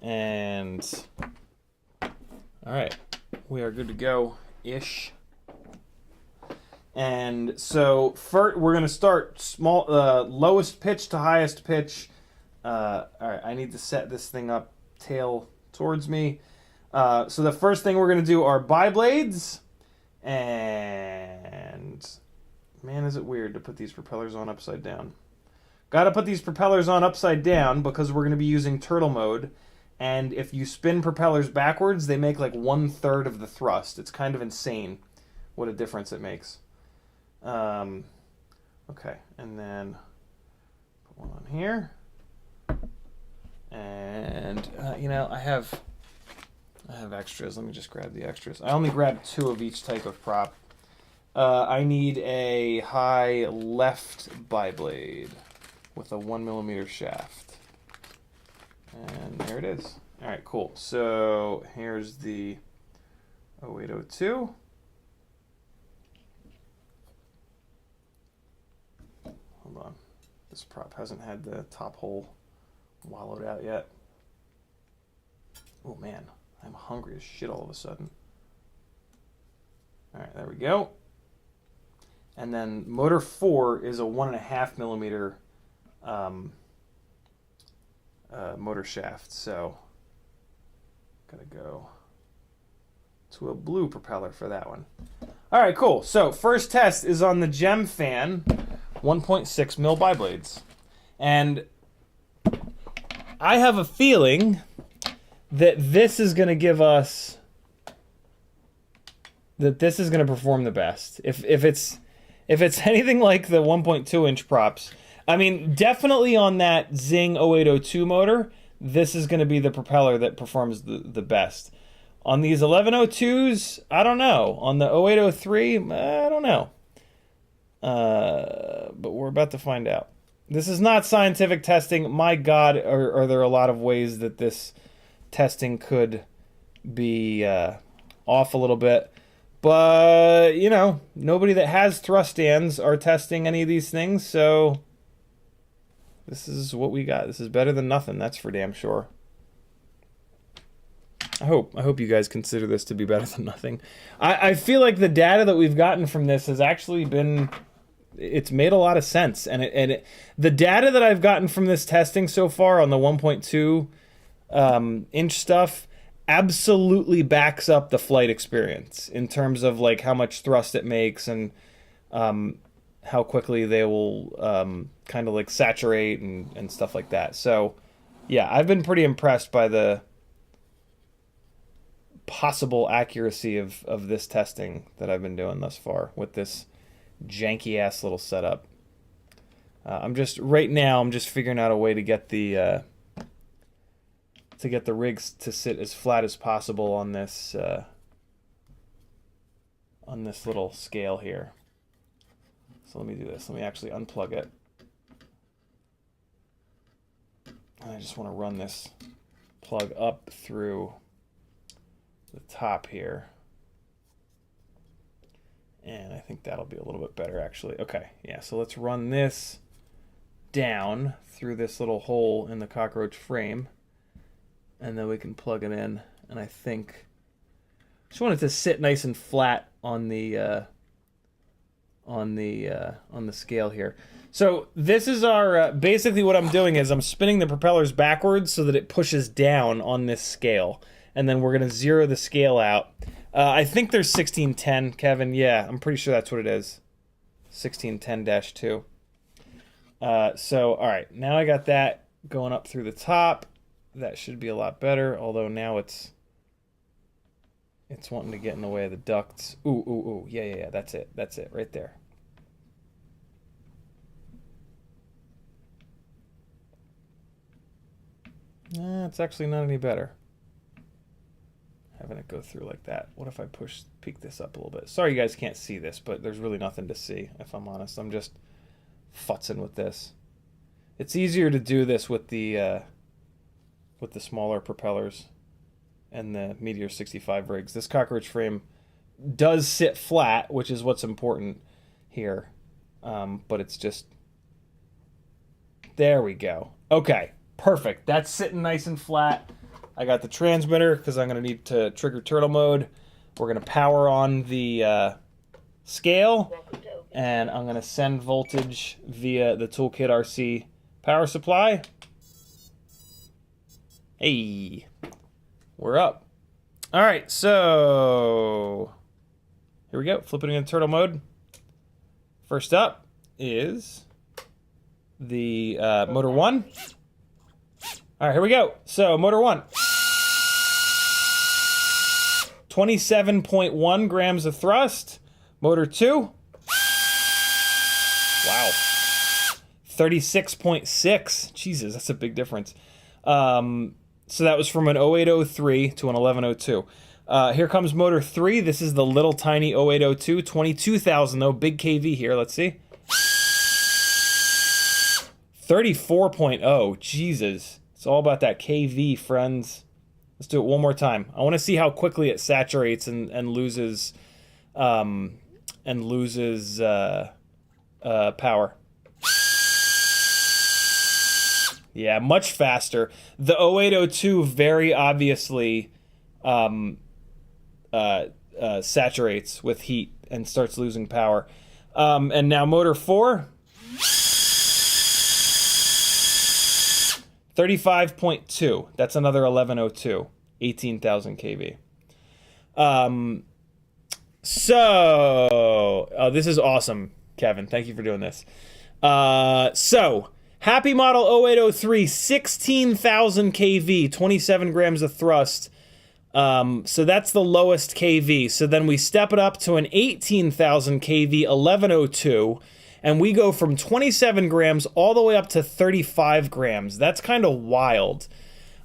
And all right, we are good to go-ish. And so first, we're going to start small, lowest pitch to highest pitch. All right, I need to set this thing up tail towards me. So the first thing we're going to do are biblades. And man, is it weird to put these propellers on upside down. Got to put these propellers on upside down because we're going to be using turtle mode. And if you spin propellers backwards, they make like 1/3 of the thrust. It's kind of insane what a difference it makes. Okay, and then put one on here. And you know, I have extras. Let me just grab the extras. I only grabbed 2 of each type of prop. I need a high left biblade with a 1mm shaft. And there it is. All right, cool. So here's the 0802. Hold on. This prop hasn't had the top hole wallowed out yet. Oh man, I'm hungry as shit all of a sudden. All right, there we go. And then motor 4 is a 1.5mm motor shaft. So gotta go to a blue propeller for that one. All right, cool. So first test is on the Gemfan 1.6mm biblades. And I have a feeling that this is going to give us, that this is going to perform the best. If it's anything like the 1.2-inch props, I mean, definitely on that Zing 0802 motor, this is going to be the propeller that performs the best. On these 1102s, I don't know. On the 0803, I don't know. But we're about to find out. This is not scientific testing. My God, are there a lot of ways that this testing could be off a little bit. But, you know, nobody that has thrust stands are testing any of these things, so this is what we got. This is better than nothing, that's for damn sure. I hope you guys consider this to be better than nothing. I feel like the data that we've gotten from this has actually been, it's made a lot of sense. And the data that I've gotten from this testing so far on the 1.2 inch stuff absolutely backs up the flight experience in terms of like how much thrust it makes and how quickly they will kind of like saturate and stuff like that. So yeah, I've been pretty impressed by the possible accuracy of this testing that I've been doing thus far with this janky ass little setup. I'm just figuring out a way to get the rigs to sit as flat as possible on this little scale here. So let me do this. Let me actually unplug it. And I just want to run this plug up through the top here. And I think that'll be a little bit better, actually. Okay, yeah, so let's run this down through this little hole in the cockroach frame. And then we can plug it in. And I think... just want it to sit nice and flat on the scale here. So this is our... basically what I'm doing is I'm spinning the propellers backwards so that it pushes down on this scale. And then we're going to zero the scale out. I think there's 1610, Kevin. Yeah, I'm pretty sure that's what it is. 1610-2. So, all right. Now I got that going up through the top. That should be a lot better, although now it's wanting to get in the way of the ducts. Ooh. Yeah. That's it. That's it right there. It's actually not any better. Having it go through like that. What if I peek this up a little bit? Sorry you guys can't see this, but there's really nothing to see, if I'm honest. I'm just futzing with this. It's easier to do this with the smaller propellers and the Meteor 65 rigs. This cockroach frame does sit flat, which is what's important here. But it's just... there we go. Okay, perfect. That's sitting nice and flat. I got the transmitter because I'm going to need to trigger turtle mode. We're going to power on the scale, and I'm going to send voltage via the Toolkit RC power supply. Hey, we're up. All right, so here we go. Flipping into turtle mode. First up is the motor 1. All right, here we go. So motor 1. 27.1 grams of thrust. Motor 2. Wow. 36.6. Jesus, that's a big difference. So that was from an 0803 to an 1102. Here comes motor 3. This is the little tiny 0802. 22,000 though. Big KV here. Let's see. 34.0. Jesus. It's all about that KV, friends. Let's do it one more time. I want to see how quickly it saturates and loses power. Yeah, much faster. The 0802 very obviously saturates with heat and starts losing power. And now motor 4. 35.2. That's another 1102. 18,000 kV. This is awesome, Kevin. Thank you for doing this. So, Happy Model 0803, 16,000 kV, 27 grams of thrust. So that's the lowest kV. So then we step it up to an 18,000 kV 1102. And we go from 27 grams all the way up to 35 grams. That's kind of wild.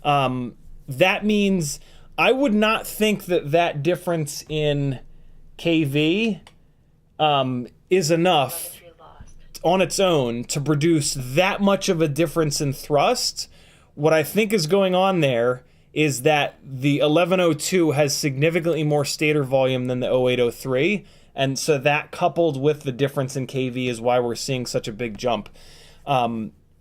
That means I would not think that difference in KV is enough on its own to produce that much of a difference in thrust. What I think is going on there is that the 1102 has significantly more stator volume than the 0803. And so that coupled with the difference in KV is why we're seeing such a big jump.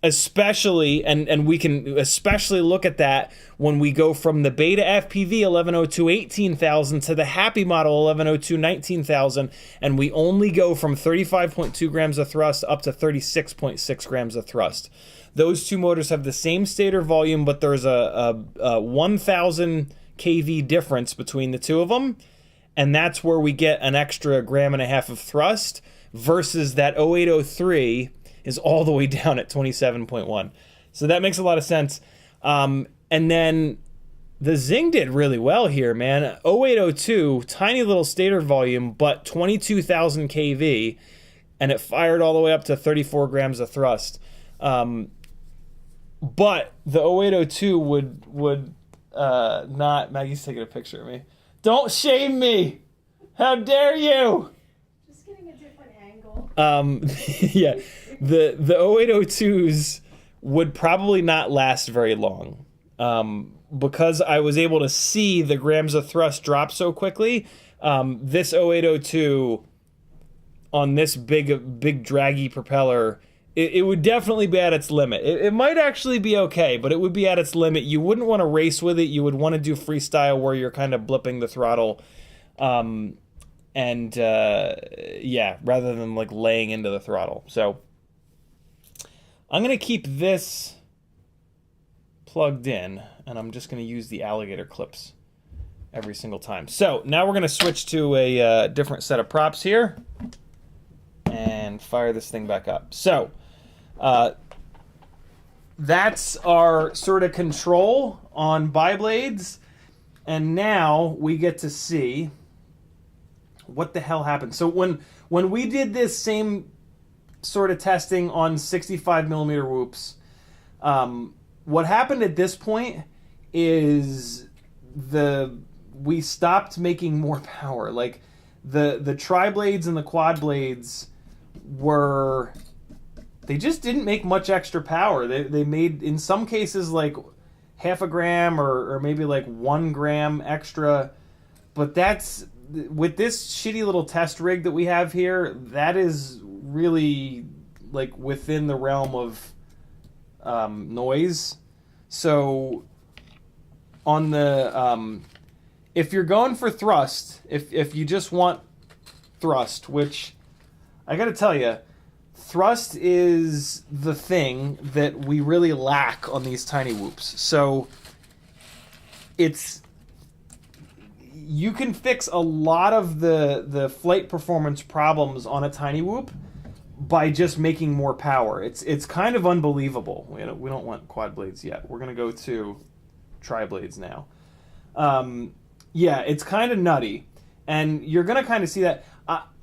Especially, and we can especially look at that when we go from the BetaFPV 1102 18,000 to the Happy Model 1102 19,000, and we only go from 35.2 grams of thrust up to 36.6 grams of thrust. Those two motors have the same stator volume, but there's a 1,000 kV difference between the two of them. And that's where we get an extra 1.5 grams of thrust versus that 0803 is all the way down at 27.1. So that makes a lot of sense. And then the Zing did really well here, man. 0802, tiny little stator volume, but 22,000 kV, and it fired all the way up to 34 grams of thrust. But the 0802 would not... Maggie's taking a picture of me. Don't shame me! How dare you! Just getting a different angle. Yeah, the 0802s would probably not last very long. Because I was able to see the grams of thrust drop so quickly, this 0802 on this big draggy propeller, it would definitely be at its limit. It might actually be okay, but it would be at its limit. You wouldn't want to race with it. You would want to do freestyle where you're kind of blipping the throttle. Yeah, rather than like laying into the throttle. So I'm going to keep this plugged in, and I'm just going to use the alligator clips every single time. So now we're going to switch to a different set of props here and fire this thing back up. So that's our sort of control on biblades, and now we get to see what the hell happened. So when we did this same sort of testing on 65mm whoops, what happened at this point is we stopped making more power. Like the triblades and the quadblades they just didn't make much extra power. They made, in some cases, like half a gram or maybe like 1 gram extra. But that's, with this shitty little test rig that we have here, that is really like within the realm of noise. So on the if you're going for thrust, if you just want thrust, which I gotta tell you, thrust is the thing that we really lack on these tiny whoops. So you can fix a lot of the flight performance problems on a tiny whoop by just making more power. It's kind of unbelievable. We don't want quad blades yet. We're gonna go to triblades now. Yeah, it's kind of nutty, and you're gonna kind of see that.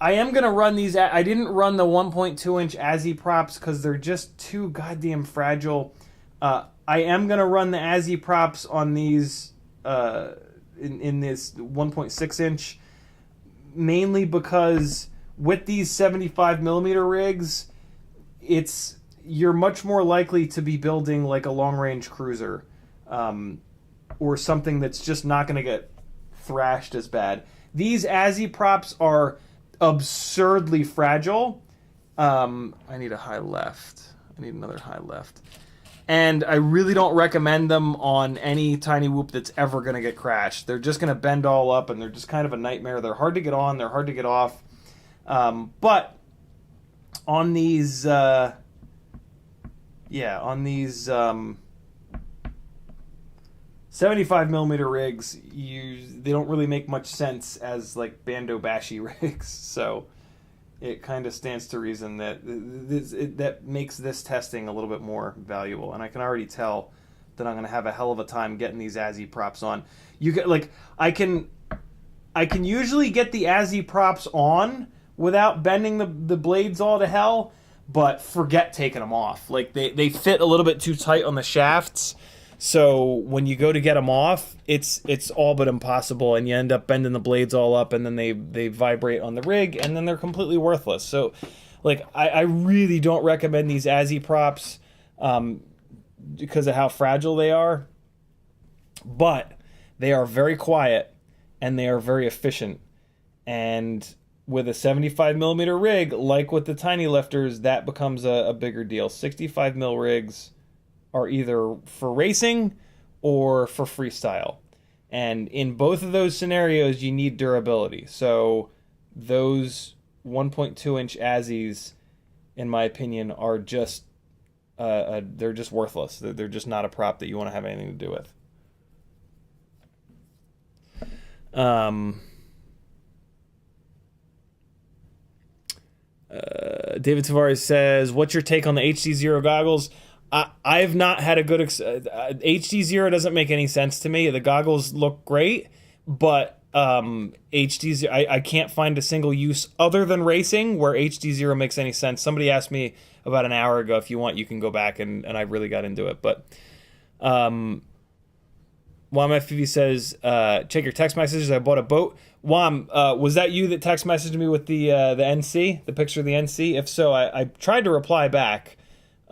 I am gonna run these. I didn't run the 1.2-inch Azi props because they're just too goddamn fragile. I am gonna run the Azi props on these in this 1.6-inch, mainly because with these 75mm rigs, you're much more likely to be building like a long-range cruiser, or something that's just not going to get thrashed as bad. These Azi props are absurdly fragile. I need a high left. I need another high left. And I really don't recommend them on any tiny whoop that's ever going to get crashed. They're just going to bend all up, and they're just kind of a nightmare. They're hard to get on. They're hard to get off. But on these, on these 75mm rigs, they don't really make much sense as like Bando Bashi rigs. So it kind of stands to reason that that makes this testing a little bit more valuable. And I can already tell that I'm going to have a hell of a time getting these Azi props on. You get like I can usually get the Azi props on without bending the blades all to hell, but forget taking them off. Like they fit a little bit too tight on the shafts. So when you go to get them off, it's all but impossible, and you end up bending the blades all up, and then they vibrate on the rig, and then they're completely worthless. So, like, I really don't recommend these Azi props because of how fragile they are. But they are very quiet, and they are very efficient. And with a 75mm rig, like with the Tinylifters, that becomes a bigger deal. 65mm rigs are either for racing or for freestyle. And in both of those scenarios, you need durability. So those 1.2-inch Azis, in my opinion, are just, they're just worthless. They're just not a prop that you want to have anything to do with. David Tavares says, what's your take on the HD0 goggles? I've not had a good... HD0 doesn't make any sense to me. The goggles look great, but HD0... I can't find a single use other than racing where HD0 makes any sense. Somebody asked me about an hour ago. If you want, you can go back, and I really got into it. But WamFPV says, check your text messages. I bought a boat. Wam, was that you that text messaged me with the NC, the picture of the NC? If so, I tried to reply back.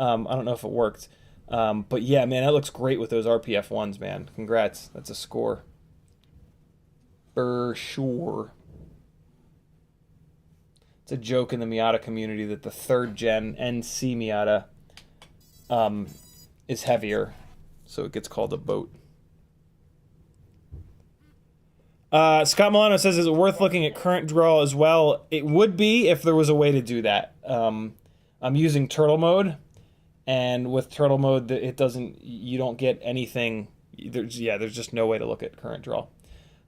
I don't know if it worked. But yeah, man, that looks great with those RPF ones, man. Congrats. That's a score. For sure. It's a joke in the Miata community that the 3rd gen NC Miata is heavier, so it gets called a boat. Scott Milano says, is it worth looking at current draw as well? It would be if there was a way to do that. I'm using turtle mode, and with turtle mode, you don't get anything. There's just no way to look at current draw.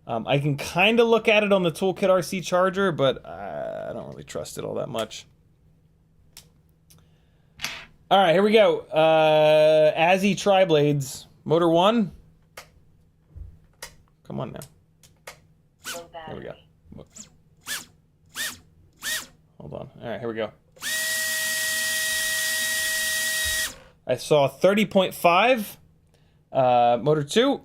I can kind of look at it on the Toolkit RC charger, but I don't really trust it all that much. All right, here we go. Azi triblades, motor 1. Come on now. Low Here we battery. go. Hold on. All right, here we go. I saw 30.5. Motor 2.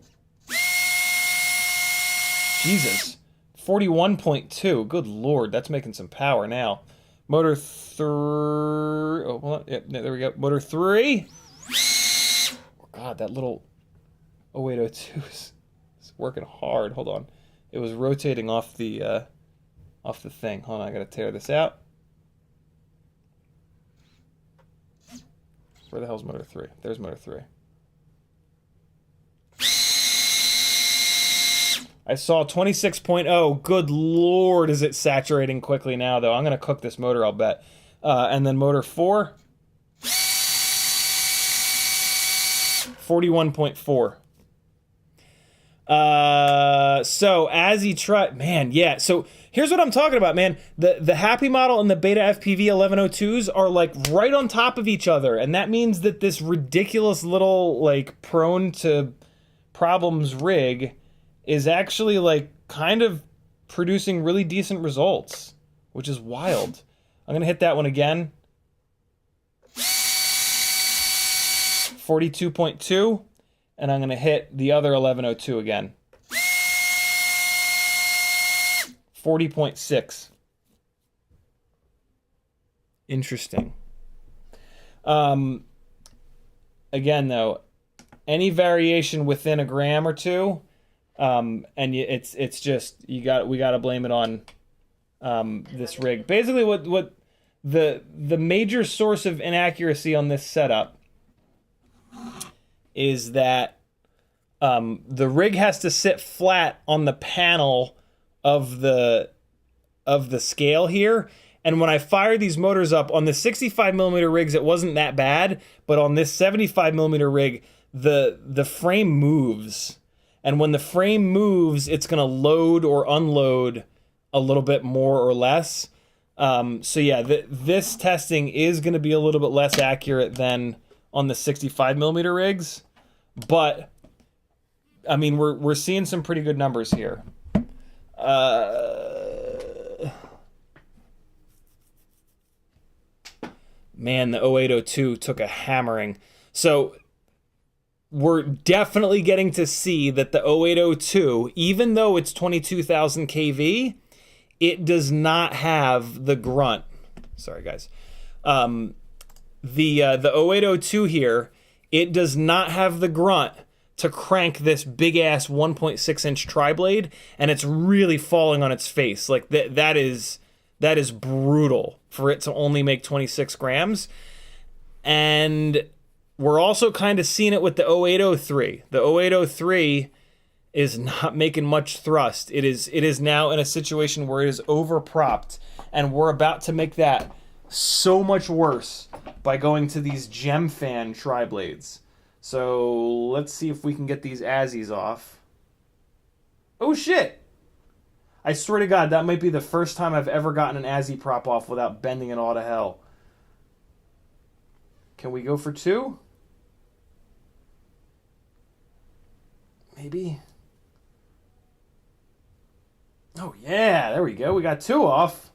Jesus. 41.2. Good lord, that's making some power now. Motor 3. Oh, hold on. Yep, there we go. Motor 3. Oh, God, that little 0802 is working hard. Hold on. It was rotating off the thing. Hold on, I gotta tear this out. Where the hell's motor 3? There's motor 3. I saw 26.0. Good lord, is it saturating quickly now, though. I'm going to cook this motor, I'll bet. And then motor 4. 41.4. So Azi man, yeah. So here's what I'm talking about, man. The Happy model and the BetaFPV 1102s are like right on top of each other, and that means that this ridiculous little like prone to problems rig is actually like kind of producing really decent results, which is wild. I'm gonna hit that one again. 42.2, and I'm gonna hit the other 1102 again. 40.6. Interesting. Again, though, any variation within a gram or two, and it's just we gotta blame it on this rig. Basically, what the major source of inaccuracy on this setup is that the rig has to sit flat on the panel of the scale here. And when I fire these motors up on the 65mm rigs, it wasn't that bad, but on this 75mm rig, the frame moves. And when the frame moves, it's gonna load or unload a little bit more or less. So yeah, this testing is gonna be a little bit less accurate than on the 65mm rigs, but I mean, we're seeing some pretty good numbers here. Man, the 0802 took a hammering. So we're definitely getting to see that the 0802, even though it's 22,000 kV, it does not have the grunt. Sorry, guys. The 0802 here, it does not have the grunt to crank this big ass 1.6 inch tri-blade, and it's really falling on its face. Like that is brutal for it to only make 26 grams. And we're also kind of seeing it with the 0803. The 0803 is not making much thrust. It is now in a situation where it is overpropped, and we're about to make that so much worse by going to these Gemfan tri-blades. So let's see if we can get these Azis off. Oh shit! I swear to God, that might be the first time I've ever gotten an Azi prop off without bending it all to hell. Can we go for 2? Maybe. Oh yeah, there we go. We got 2 off.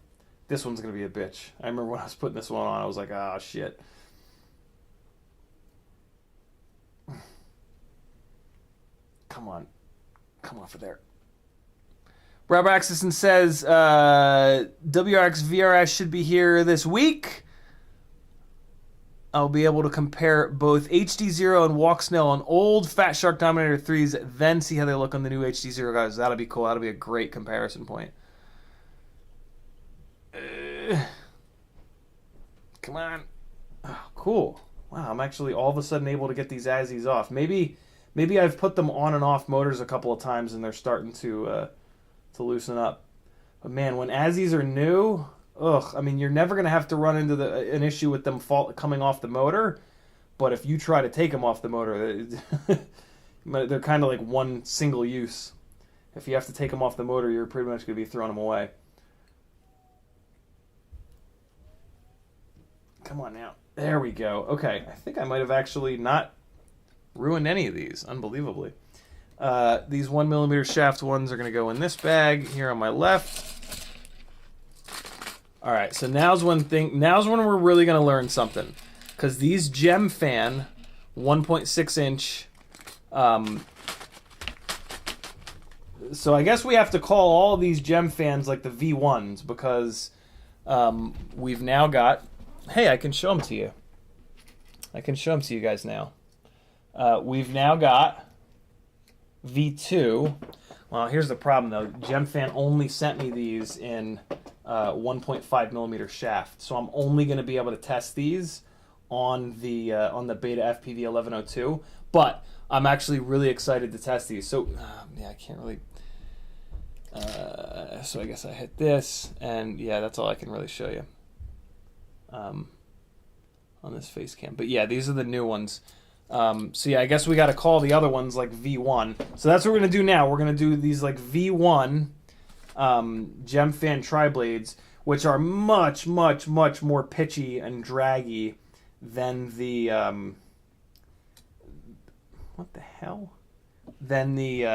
This one's gonna be a bitch. I remember when I was putting this one on, I was like, ah, shit. Come on. Come on for there. Rob Axelson says, WRX VRS should be here this week. I'll be able to compare both HD0 and Walk Snail on old Fat Shark Dominator 3s, then see how they look on the new HD0 guys. That'll be cool. That'll be a great comparison point. Come on. Oh, cool. Wow, I'm actually all of a sudden able to get these Azis off. Maybe I've put them on and off motors a couple of times and they're starting to loosen up. But man, when Azis are new, ugh, I mean, you're never going to have to run into an issue with them coming off the motor. But if you try to take them off the motor, they're kind of like one single use. If you have to take them off the motor, you're pretty much going to be throwing them away. Come on now. There we go. Okay, I think I might have actually not ruined any of these, unbelievably. These 1mm shaft ones are going to go in this bag here on my left. All right, so now's when we're really going to learn something. Because these Gemfan 1.6 inch, so I guess we have to call all of these Gemfans like the V1s, because we've now got, hey, I can show them to you. I can show them to you guys now. We've now got V2. Well, here's the problem though. Gemfan only sent me these in 1.5mm shaft, so I'm only going to be able to test these on the BetaFPV 1102. But I'm actually really excited to test these. So yeah, I can't really. So I guess I hit this, and yeah, that's all I can really show you on this face cam. But yeah, these are the new ones. So yeah, I guess we got to call the other ones like V1. So that's what we're gonna do now. We're gonna do these like V1 Gemfan triblades, which are much more pitchy and draggy than the what the hell? Than the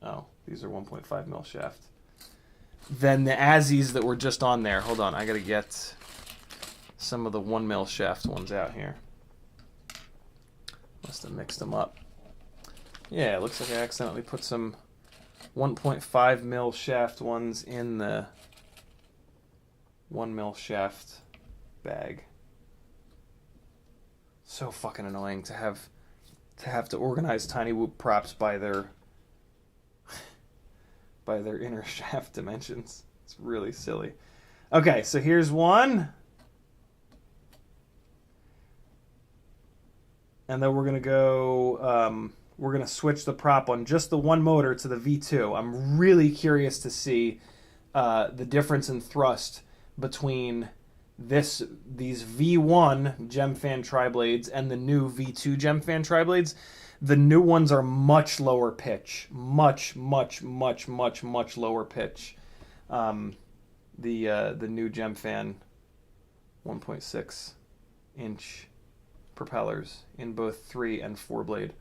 oh, these are 1.5mm shaft. Than the Azis that were just on there. Hold on, I gotta get some of the 1mm shaft ones out here. Must have mixed them up. Yeah, it looks like I accidentally put some 1.5mm shaft ones in the 1mm shaft bag. So fucking annoying to have to organize tiny whoop props by their inner shaft dimensions. It's really silly. Okay, so here's one. And then we're going to go, we're going to switch the prop on just the one motor to the V2. I'm really curious to see the difference in thrust between these V1 Gemfan triblades and the new V2 Gemfan triblades. The new ones are much lower pitch. Much lower pitch. The new Gemfan 1.6 inch propellers in both 3 and 4 blade.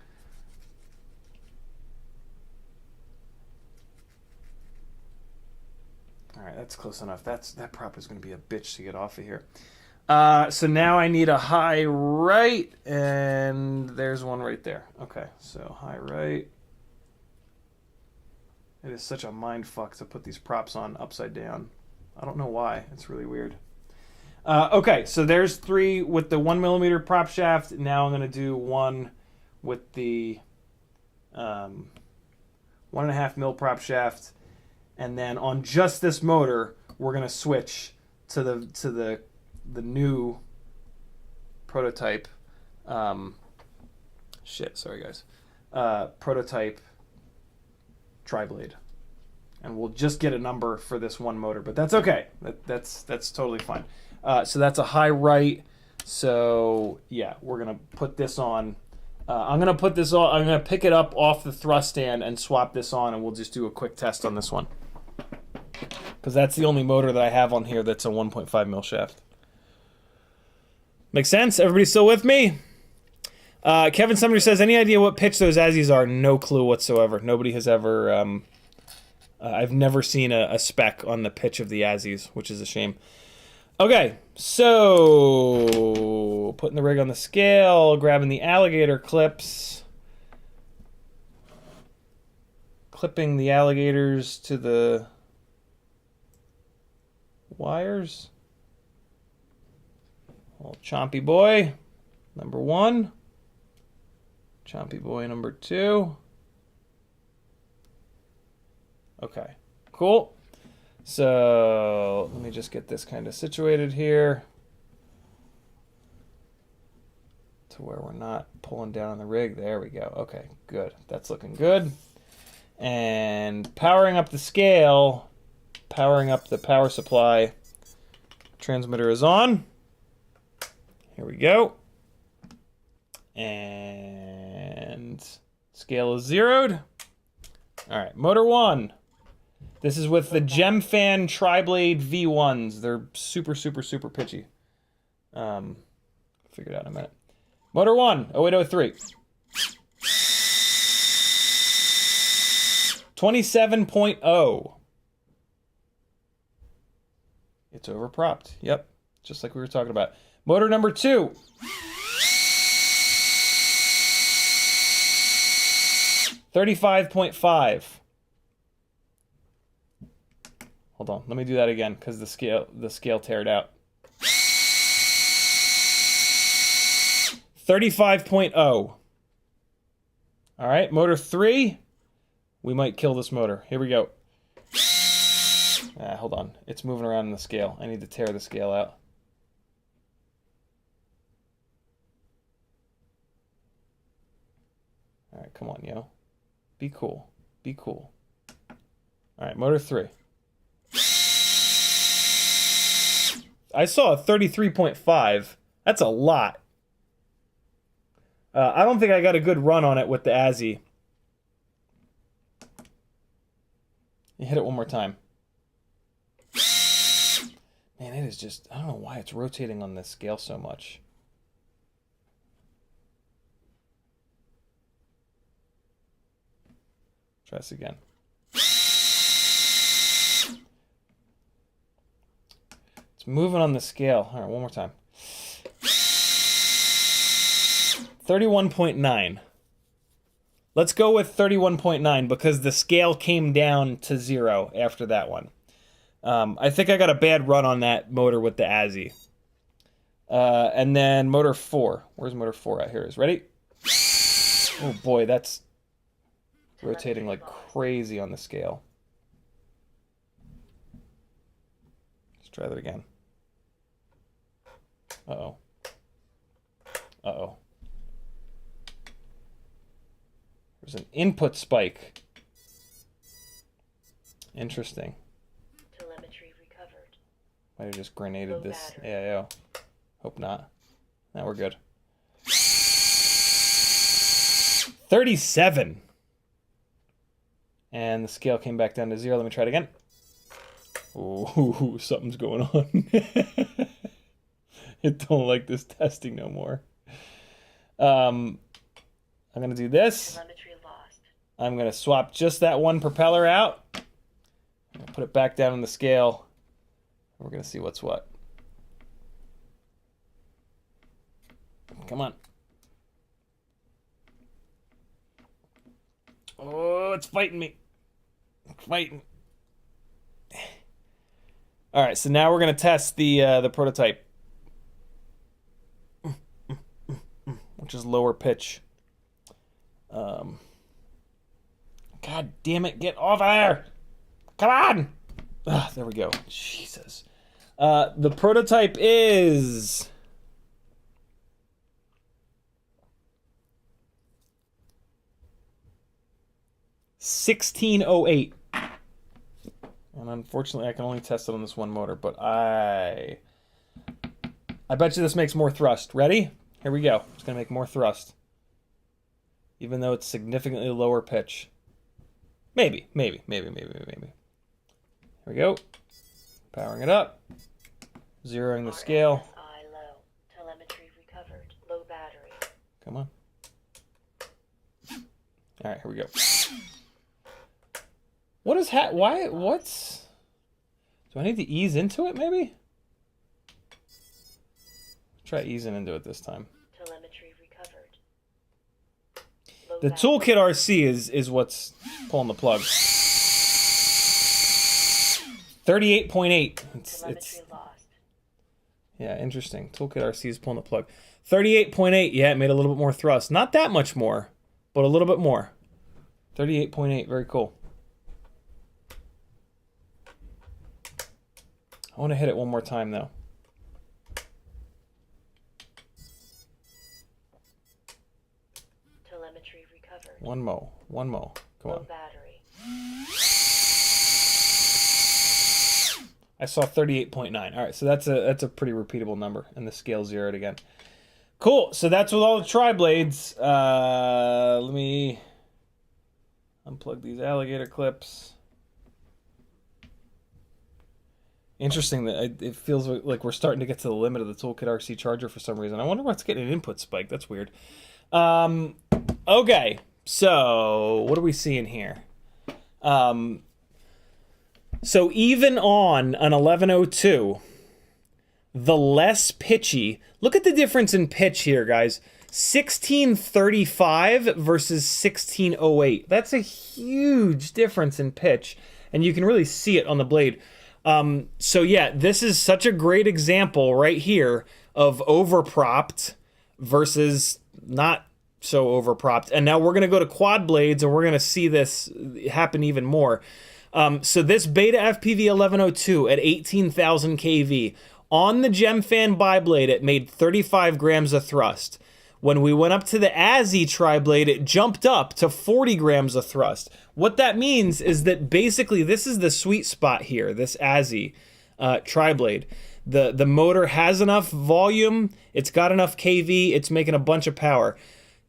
All right, that's close enough. That prop is going to be a bitch to get off of here. So now I need a high right, and there's one right there. Okay, so high right. It is such a mind fuck to put these props on upside down. I don't know why. It's really weird. Okay, so there's 3 with the 1mm prop shaft. Now I'm going to do one with the 1.5mm prop shaft. And then on just this motor, we're going to switch to the new Protoype. Sorry guys. Protoype triblade. And we'll just get a number for this one motor, but that's okay. That's totally fine. So that's a high right. So yeah, we're gonna put this on. I'm gonna put this on. I'm gonna pick it up off the thrust stand and swap this on, and we'll just do a quick test on this one, because that's the only motor that I have on here that's a 1.5mm shaft. Makes sense? Everybody still with me? Kevin Sumner says, any idea what pitch those Azis are? No clue whatsoever. Nobody has ever. I've never seen a spec on the pitch of the Azis, which is a shame. Okay, so putting the rig on the scale, grabbing the alligator clips, clipping the alligators to the wires. Old Chompy boy, number 1. Chompy boy, number 2. Okay, cool. So let me just get this kind of situated here to where we're not pulling down on the rig. There we go. Okay, good. That's looking good. And powering up the scale, powering up the power supply. Transmitter is on. Here we go. And scale is zeroed. All right, motor 1. This is with the Gemfan triblade V1s. They're super, super, super pitchy. Figure it out in a minute. Motor 1, 0803. 27.0. It's overpropped. Yep, just like we were talking about. Motor number 2. 35.5. Hold on, let me do that again because the scale teared out. 35.0. All right, motor 3. We might kill this motor. Here we go. Hold on, it's moving around in the scale. I need to tear the scale out. All right, come on, yo. Be cool. Be cool. All right, motor 3. I saw a 33.5. That's a lot. I don't think I got a good run on it with the Azi. You hit it one more time. Man, it is just... I don't know why it's rotating on this scale so much. Try this again. It's moving on the scale. All right, one more time. 31.9. Let's go with 31.9 because the scale came down to 0 after that one. I think I got a bad run on that motor with the Azi. And then motor 4. Where's motor 4 at? Here it is. Ready? Oh boy, that's rotating like crazy on the scale. Let's try that again. Uh-oh. Uh-oh. There's an input spike. Interesting. Telemetry recovered. Might have just grenaded this AIO. Hope not. Now we're good. 37. And the scale came back down to 0. Let me try it again. Ooh, something's going on. I don't like this testing no more. I'm going to do this. Telemetry lost. I'm going to swap just that one propeller out. Put it back down on the scale. We're going to see what's what. Come on. Oh, it's fighting me. It's fighting. All right, so now we're going to test the prototype, which is lower pitch. God damn it, get off of there. Come on. There we go. Jesus. The prototype is 1608. And unfortunately, I can only test it on this one motor, but I bet you this makes more thrust. Ready? Here we go. It's going to make more thrust. Even though it's significantly lower pitch. Maybe. Here we go. Powering it up. Zeroing the scale. RSI low. Telemetry recovered. Low battery. Come on. All right, here we go. What is what's... Do I need to ease into it, maybe? Try easing into it this time. Telemetry recovered. Low The battery. Toolkit RC is what's pulling the plug. 38.8. Telemetry lost. Yeah, interesting. Toolkit RC is pulling the plug. 38.8. Yeah, it made a little bit more thrust. Not that much more, but a little bit more. 38.8. Very cool. I want to hit it one more time, though. Telemetry recovered. One mo. Come Low on. battery. I saw 38.9. All right, so that's a pretty repeatable number, and the scale zeroed again. Cool. So that's with all the tri-blades. Let me unplug these alligator clips. Interesting that it feels like we're starting to get to the limit of the Toolkit RC charger for some reason. I wonder what's getting an input spike. That's weird. Okay, so what are we seeing here? So even on an 1102, the less pitchy, look at the difference in pitch here, guys. 1635 versus 1608. That's a huge difference in pitch, and you can really see it on the blade. So yeah, this is such a great example right here of overpropped versus not so overpropped. And now we're going to go to quad blades, and we're going to see this happen even more. So this BetaFPV 1102 at 18,000 kV on the Gemfan biblade, it made 35 grams of thrust. When we went up to the Azi triblade, it jumped up to 40 grams of thrust. What that means is that basically this is the sweet spot here, this Azi triblade. The motor has enough volume, it's got enough kV, it's making a bunch of power.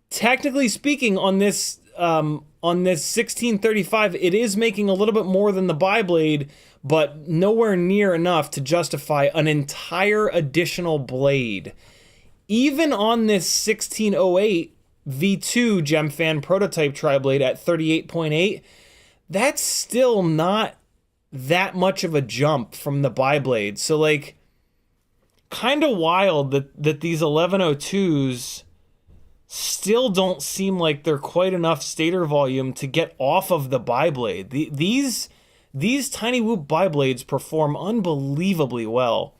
Technically speaking, on this 1635, it is making a little bit more than the biblade, but nowhere near enough to justify an entire additional blade. Even on this 1608 V2 Gemfan Protoype triblade at 38.8, that's still not that much of a jump from the biblade. So like, kind of wild that these 1102s still don't seem like they're quite enough stator volume to get off of the biblade. These tiny whoop biblades perform unbelievably well.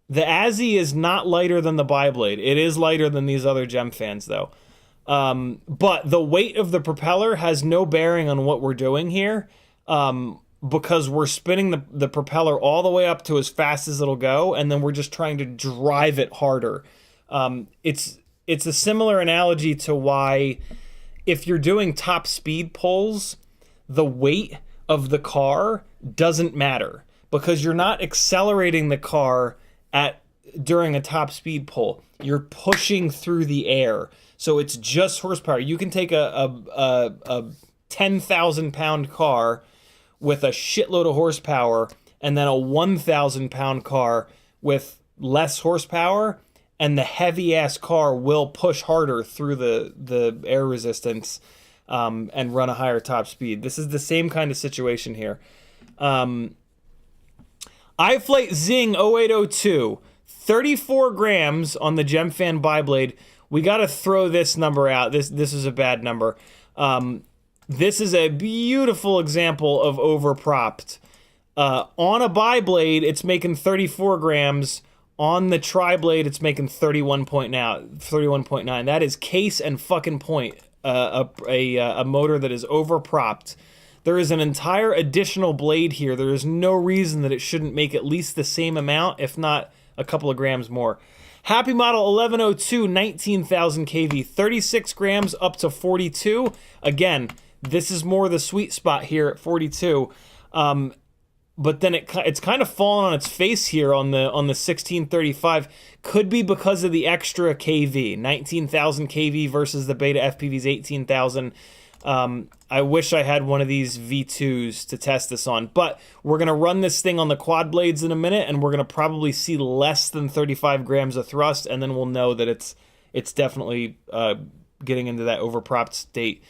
The Azi is not lighter than the biblade. It is lighter than these other Gemfans, though. But the weight of the propeller has no bearing on what we're doing here, because we're spinning the propeller all the way up to as fast as it'll go, and then we're just trying to drive it harder. It's a similar analogy to why, if you're doing top speed pulls, the weight of the car doesn't matter, because you're not accelerating the car during a top speed pull. You're pushing through the air, so it's just horsepower. You can take a 10,000 pound car with a shitload of horsepower, and then a 1,000 pound car with less horsepower, and the heavy ass car will push harder through the air resistance, and run a higher top speed. This is the same kind of situation here. iFlight Zing 0802, 34 grams on the Gemfan biblade. We got to throw this number out. This is a bad number. This is a beautiful example of overpropped. On a biblade, it's making 34 grams. On the triblade, it's making 31.9. That is case and fucking point. A motor that is overpropped. There is an entire additional blade here. There is no reason that it shouldn't make at least the same amount, if not a couple of grams more. Happy Model 1102, 19,000 kV, 36 grams up to 42. Again, this is more the sweet spot here at 42. But then it's kind of fallen on its face here on the 1635. Could be because of the extra kV, 19,000 kV versus the BetaFPV's 18,000. I wish I had one of these V2s to test this on, but we're going to run this thing on the quad blades in a minute, and we're going to probably see less than 35 grams of thrust, and then we'll know that it's definitely getting into that overpropped state.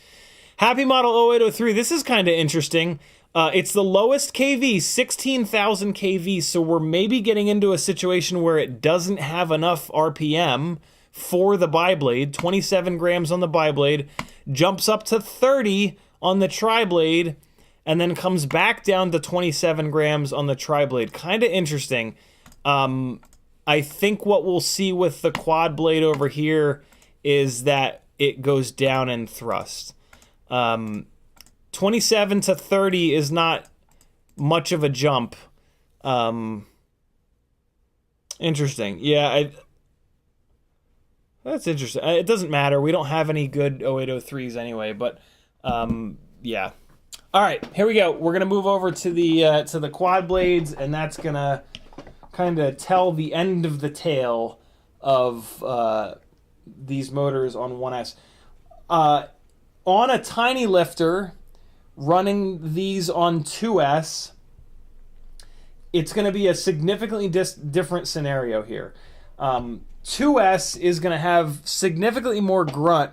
Happy Model 0803, this is kind of interesting. It's the lowest kV, 16,000 kV, so we're maybe getting into a situation where it doesn't have enough RPM for the biblade. 27 grams on the biblade, jumps up to 30 on the triblade, and then comes back down to 27 grams on the triblade. Kind of interesting. I think what we'll see with the quad blade over here is that it goes down in thrust. 27 to 30 is not much of a jump. Interesting. Yeah, that's interesting. It doesn't matter. We don't have any good 0803s anyway, but yeah. All right, here we go. We're gonna move over to the quad blades, and that's gonna kind of tell the end of the tail of these motors on 1S. On a Tinylifter, running these on 2S, it's going to be a significantly different scenario here. 2S is going to have significantly more grunt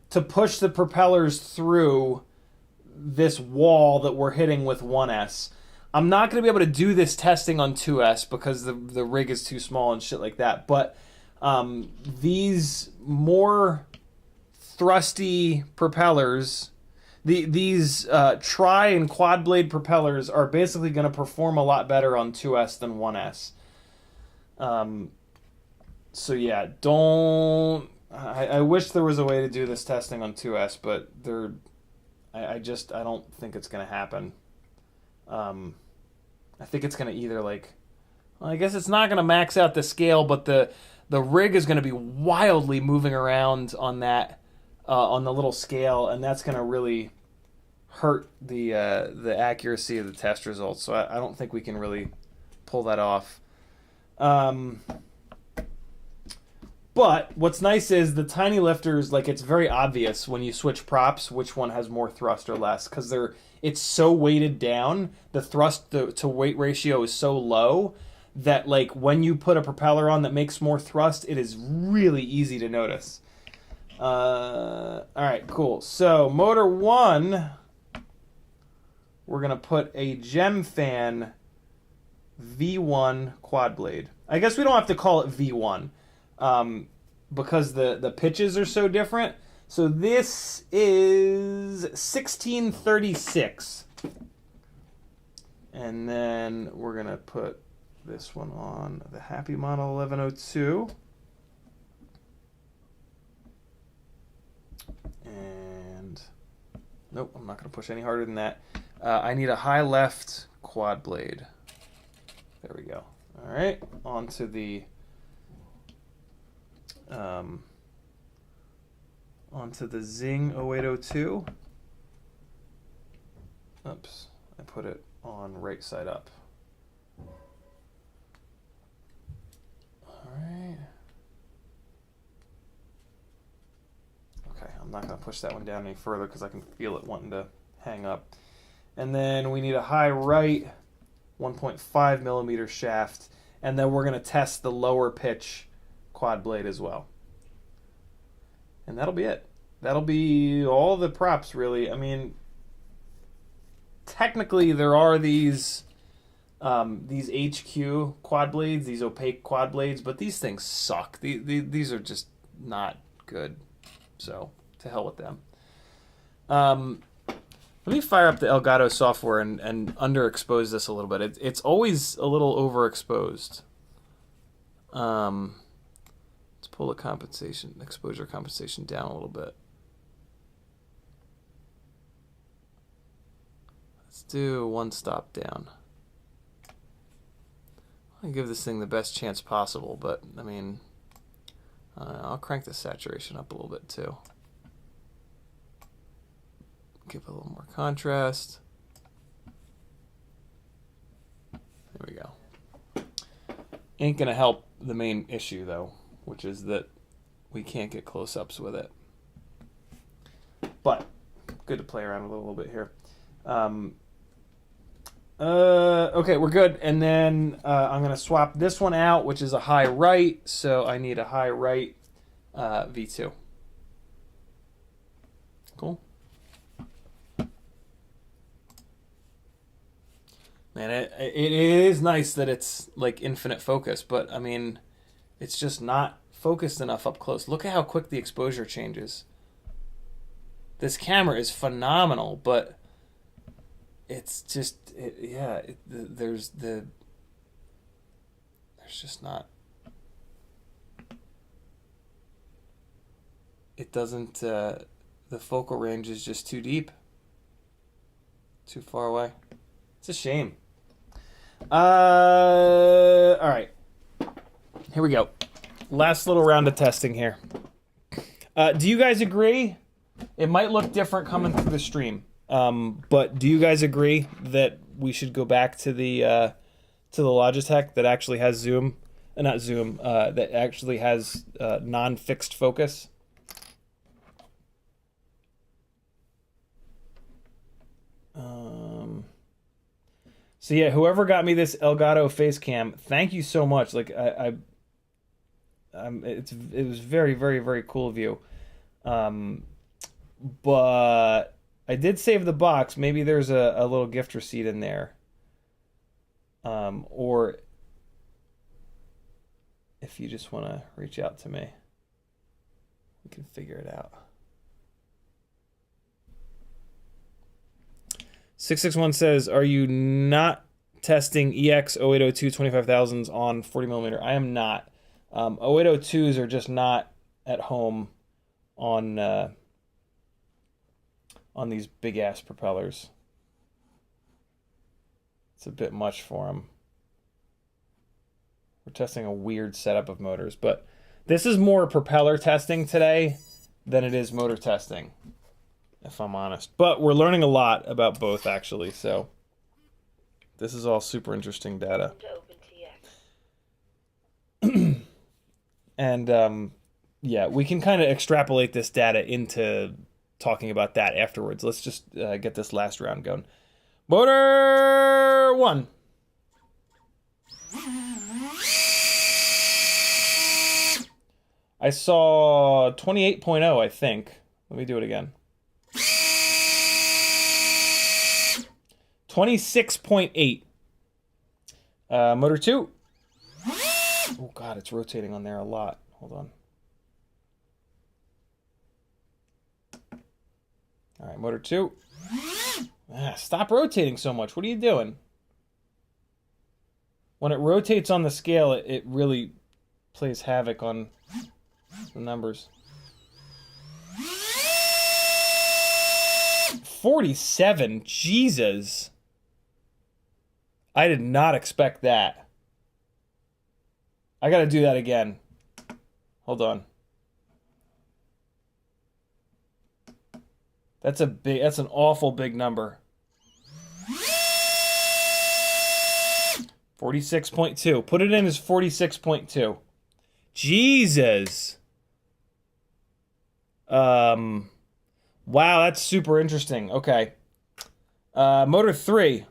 to push the propellers through this wall that we're hitting with 1S. I'm not going to be able to do this testing on 2S because the rig is too small and shit like that, but these more thrusty propellers, these tri and quad blade propellers are basically going to perform a lot better on 2S than 1S. So yeah, I wish there was a way to do this testing on 2S, but I don't think it's going to happen. I think it's going to either I guess it's not going to max out the scale, but the rig is going to be wildly moving around on that on the little scale, and that's going to really hurt the accuracy of the test results. So I don't think we can really pull that off. But what's nice is the Tinylifters, it's very obvious when you switch props which one has more thrust or less, because it's so weighted down. The thrust to weight ratio is so low that when you put a propeller on that makes more thrust, it is really easy to notice. All right, cool. So motor 1, we're going to put a Gemfan V1 quad blade. I guess we don't have to call it V1 because the pitches are so different. So this is 1636. And then we're going to put this one on the Happy Model 1102. And nope, I'm not going to push any harder than that. I need a high left quad blade. There we go. All right, onto the Zing 0802. Oops, I put it on right side up. All right. Okay, I'm not going to push that one down any further because I can feel it wanting to hang up. And then we need a high right 1.5 millimeter shaft, and then we're going to test the lower pitch quad blade as well. And that'll be it. That'll be all the props, really. I mean, technically there are these HQ quad blades, these opaque quad blades, but these things suck. These are just not good. So, to hell with them. Let me fire up the Elgato software and underexpose this a little bit. It's always a little overexposed. Let's pull the exposure compensation down a little bit. Let's do one stop down. I'll give this thing the best chance possible, but I mean, I'll crank the saturation up a little bit too. Give a little more contrast. There we go. Ain't gonna help the main issue though, which is that we can't get close-ups with it. But good to play around with it a little bit here. Okay, we're good. And then I'm gonna swap this one out, which is a high right. So I need a high right V2. Cool. Man, it is nice that it's infinite focus, but I mean, it's just not focused enough up close. Look at how quick the exposure changes. This camera is phenomenal, but it's just, there's just not. It doesn't. The focal range is just too deep, too far away. It's a shame. All right. Here we go. Last little round of testing here. Do you guys agree? It might look different coming through the stream, but do you guys agree that we should go back to the Logitech that actually has zoom, not zoom, that actually has non-fixed focus? So yeah, whoever got me this Elgato face cam, thank you so much. Like it was very, very, very cool of you. But I did save the box. Maybe there's a little gift receipt in there. Or if you just want to reach out to me, we can figure it out. 661 says, are you not testing EX0802 25,000s on 40mm? I am not. 0802s are just not at home on these big ass propellers. It's a bit much for them. We're testing a weird setup of motors, but this is more propeller testing today than it is motor testing, if I'm honest. But we're learning a lot about both, actually, so this is all super interesting data. And yeah, we can kind of extrapolate this data into talking about that afterwards. Let's just get this last round going. Motor 1. I saw 28.0, I think. Let me do it again. 26.8. Motor 2. Oh god, it's rotating on there a lot. Hold on. All right, motor 2. Stop rotating so much. What are you doing? When it rotates on the scale, it really plays havoc on the numbers. 47. Jesus. I did not expect that. I gotta do that again. Hold on. That's an awful big number. 46.2. Put it in as 46.2. Jesus. Wow, that's super interesting. Okay. Motor 3.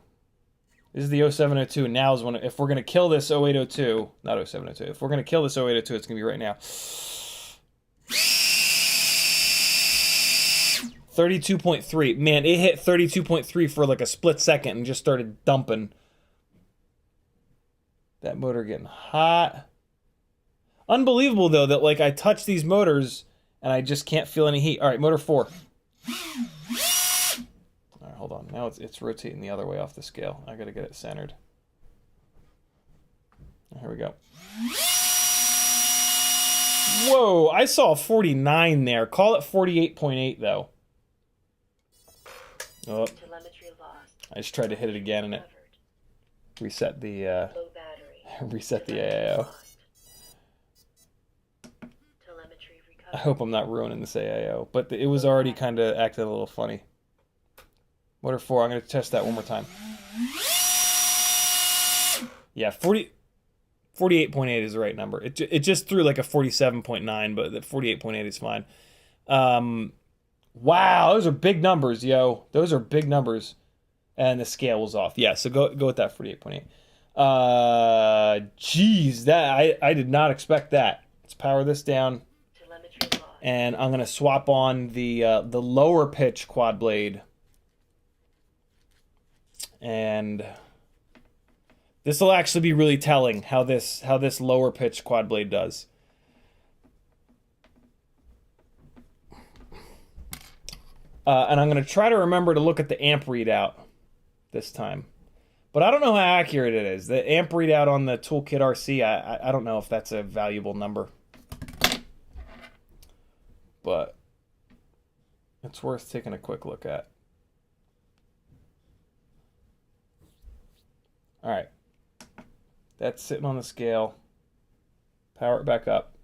This is the 0702. Now is when, if we're going to kill this 0802, not 0702, if we're going to kill this 0802, it's going to be right now. 32.3. Man, it hit 32.3 for like a split second and just started dumping. That motor getting hot. Unbelievable, though, that like I touch these motors and I just can't feel any heat. All right, motor 4. All right, hold on. Now it's rotating the other way off the scale. I got to get it centered. Here we go. Whoa, I saw 49 there. Call it 48.8, though. Oh, I just tried to hit it again and it reset the reset the AIO. I hope I'm not ruining this AIO, but it was already kind of acting a little funny. Motor 4, I'm going to test that one more time. Yeah, 48.8 is the right number. It just threw like a 47.9, but the 48.8 is fine. Wow, those are big numbers, yo. Those are big numbers. And the scale was off. Yeah, so go with that 48.8. Geez, that I did not expect that. Let's power this down. And I'm gonna swap on the lower pitch quad blade. And this will actually be really telling how this lower pitch quad blade does. And I'm going to try to remember to look at the amp readout this time. But I don't know how accurate it is. The amp readout on the Toolkit RC, I don't know if that's a valuable number. But it's worth taking a quick look at. All right. That's sitting on the scale. Power it back up.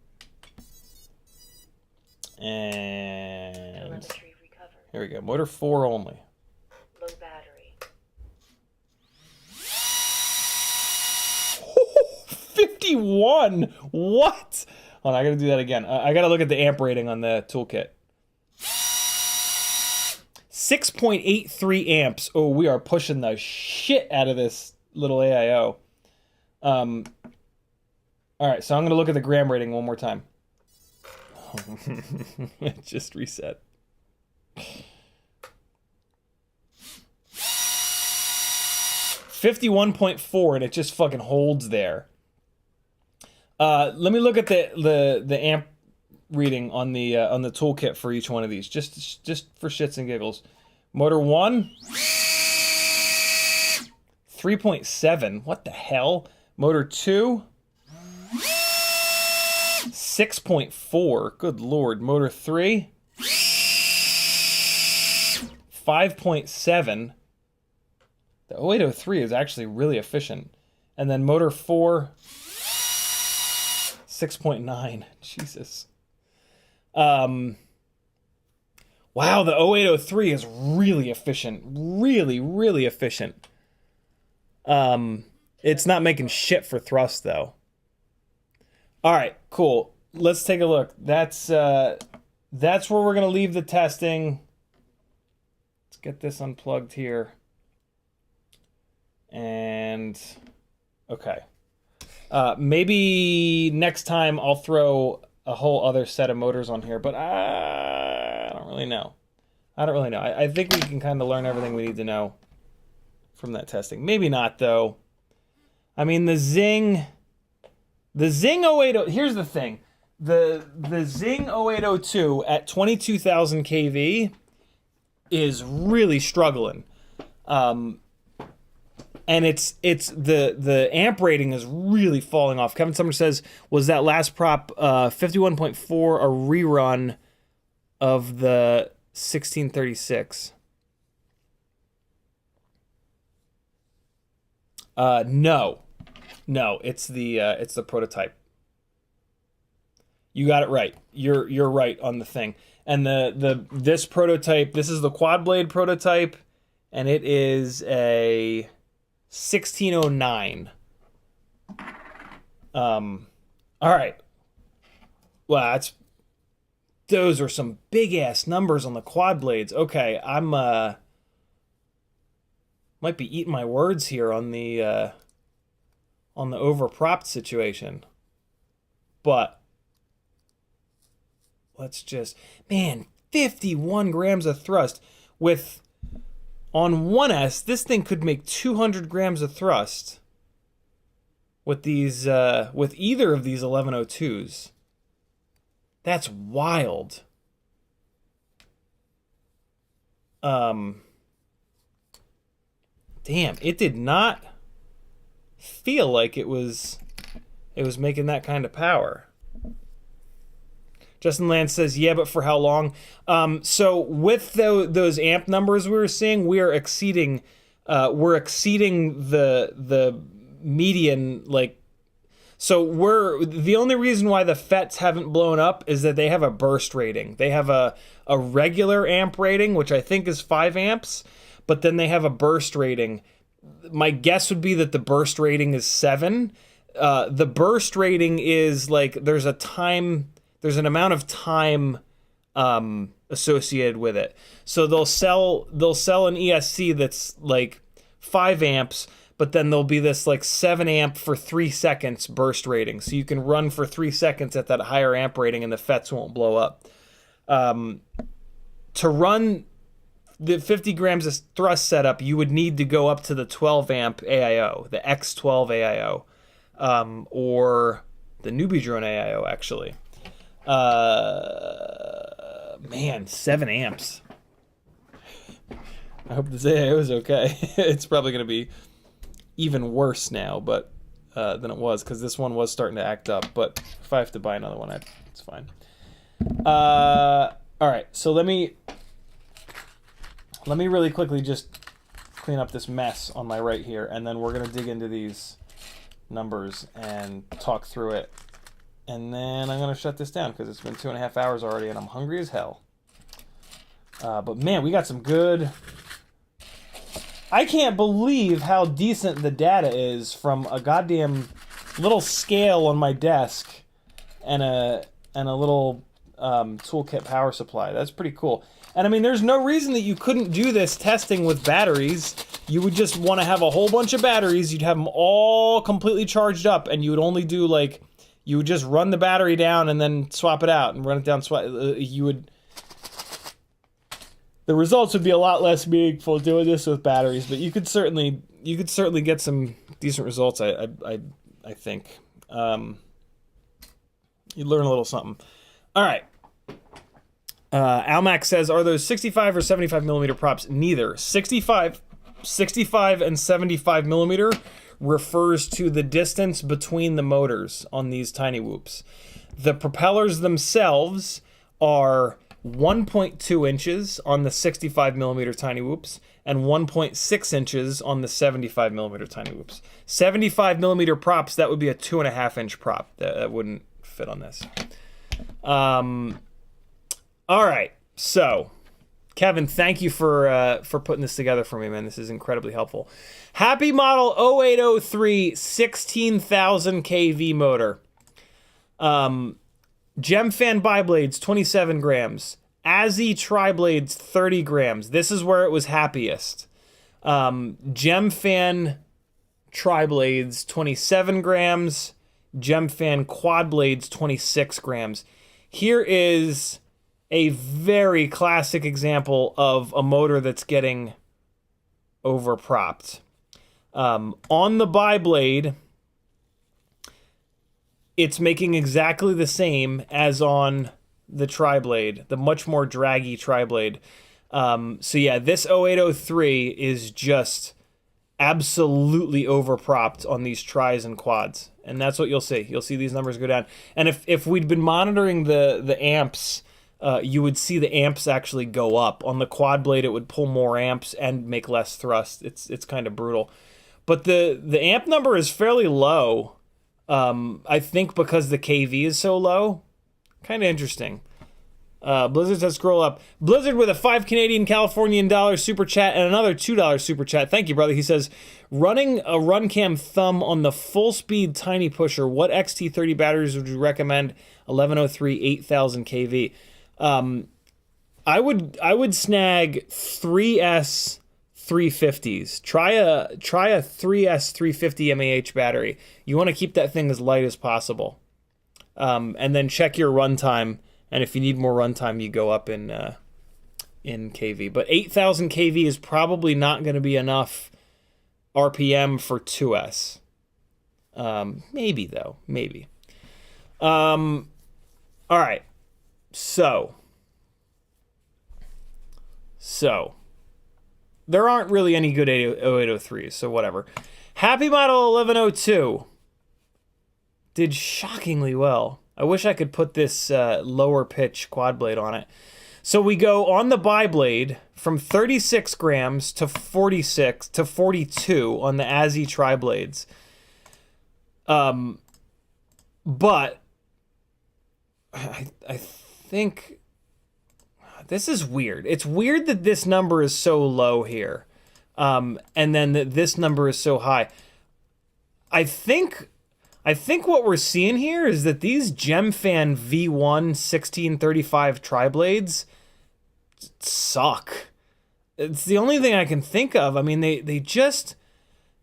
And Telemetry recovered. here we go. Motor 4 only. Low battery. 51. What? Hold on, I gotta do that again. I gotta look at the amp rating on the toolkit. 6.83 amps. Oh, we are pushing the shit out of this little AIO. All right, so I'm gonna look at the gram rating one more time. It just reset. 51.4, and it just fucking holds there. Let me look at the amp reading on the toolkit for each one of these, just for shits and giggles. Motor 1, 3.7. What the hell? Motor 2, 6.4. Good lord. Motor 3, 5.7. The 0803 is actually really efficient. And then motor 4, 6.9. Jesus. Wow, the 0803 is really efficient. Really, really efficient. It's not making shit for thrust, though. All right, cool. Let's take a look. That's where we're going to leave the testing. Let's get this unplugged here. And, okay. Maybe next time I'll throw a whole other set of motors on here, but I don't really know. I think we can kind of learn everything we need to know from that testing. Maybe not, though. I mean, the Zing 08, here's the thing. The Zing 0802 at 22,000 kV is really struggling. And it's the amp rating is really falling off. Kevin Summer says, was that last prop 51.4 a rerun of the 1636? No, it's the Prototype. You got it right. You're right on the thing. And this Prototype, this is the quadblade Prototype, and it is a 1609. All right. Well, those are some big ass numbers on the quad blades. Okay, I'm might be eating my words here on the overpropped situation. But let's just, man, 51 grams of thrust with, on 1S, this thing could make 200 grams of thrust with these, with either of these 1102s. That's wild. Damn, it did not feel like it was making that kind of power. Justin Land says, yeah, but for how long? So with those amp numbers we were seeing, we're exceeding the median, like, so the only reason why the FETs haven't blown up is that they have a burst rating. They have a regular amp rating, which I think is 5 amps, but then they have a burst rating. My guess would be that the burst rating is 7. The burst rating is like, there's an amount of time associated with it. So they'll sell an ESC that's like 5 amps, but then there'll be this like 7 amp for 3 seconds burst rating. So you can run for 3 seconds at that higher amp rating and the FETs won't blow up. To run the 50 grams of thrust setup, you would need to go up to the 12 amp AIO, the X12 AIO, or the Newbie Drone AIO, actually. Man, 7 amps. I hope this AIO is okay. It's probably going to be even worse now, but than it was, because this one was starting to act up. But if I have to buy another one, it's fine. All right, so let me really quickly just clean up this mess on my right here, and then we're gonna dig into these numbers and talk through it. And then I'm going to shut this down because it's been 2.5 hours already and I'm hungry as hell. But man, we got some good... I can't believe how decent the data is from a goddamn little scale on my desk and a little toolkit power supply. That's pretty cool. And I mean, there's no reason that you couldn't do this testing with batteries. You would just want to have a whole bunch of batteries. You'd have them all completely charged up, and you would only do like, you would just run the battery down and then swap it out and run it down. The results would be a lot less meaningful doing this with batteries, but you could certainly get some decent results. I think you'd learn a little something. All right. Almac says, are those 65 or 75 millimeter props? Neither. 65 and 75 millimeter refers to the distance between the motors on these tiny whoops. The propellers themselves are 1.2 inches on the 65 millimeter tiny whoops and 1.6 inches on the 75 millimeter tiny whoops. 75 millimeter props, that would be a 2.5 inch prop. That wouldn't fit on this. All right, so Kevin, thank you for putting this together for me, man. This is incredibly helpful. Happy model 0803 16,000 kV motor. Gemfan biblades 27 grams. Azi triblades 30 grams. This is where it was happiest. Gemfan triblades 27 grams. Gemfan quadblades 26 grams. Here is a very classic example of a motor that's getting overpropped. On the biblade, it's making exactly the same as on the triblade, the much more draggy triblade. So yeah, this 0803 is just absolutely overpropped on these tris and quads. And that's what you'll see. You'll see these numbers go down. And if we'd been monitoring the amps, you would see the amps actually go up. On the quad blade, it would pull more amps and make less thrust. It's kind of brutal. But the amp number is fairly low. I think because the KV is so low. Kind of interesting. Blizzard says scroll up. Blizzard with a 5 Canadian Californian dollar super chat and another $2 super chat. Thank you, brother. He says, running a RunCam thumb on the full speed tiny pusher, what XT30 batteries would you recommend? 1103 8000 kV. I would snag 3S 350s. Try a 3S 350 mAh battery. You want to keep that thing as light as possible. And then check your runtime. And if you need more runtime, you go up in kV. But 8000 kV is probably not going to be enough RPM for 2S. Maybe though, maybe. All right. So there aren't really any good 0803s, so whatever. Happy model 1102 did shockingly well. I wish I could put this lower pitch quad blade on it. So we go on the biblade from 36 grams to 46 to 42 on the Azi triblades. But I think this is weird. It's weird that this number is so low here, and then that this number is so high. I think what we're seeing here is that these Gemfan V1 1635 triblades suck. It's the only thing I can think of. I mean,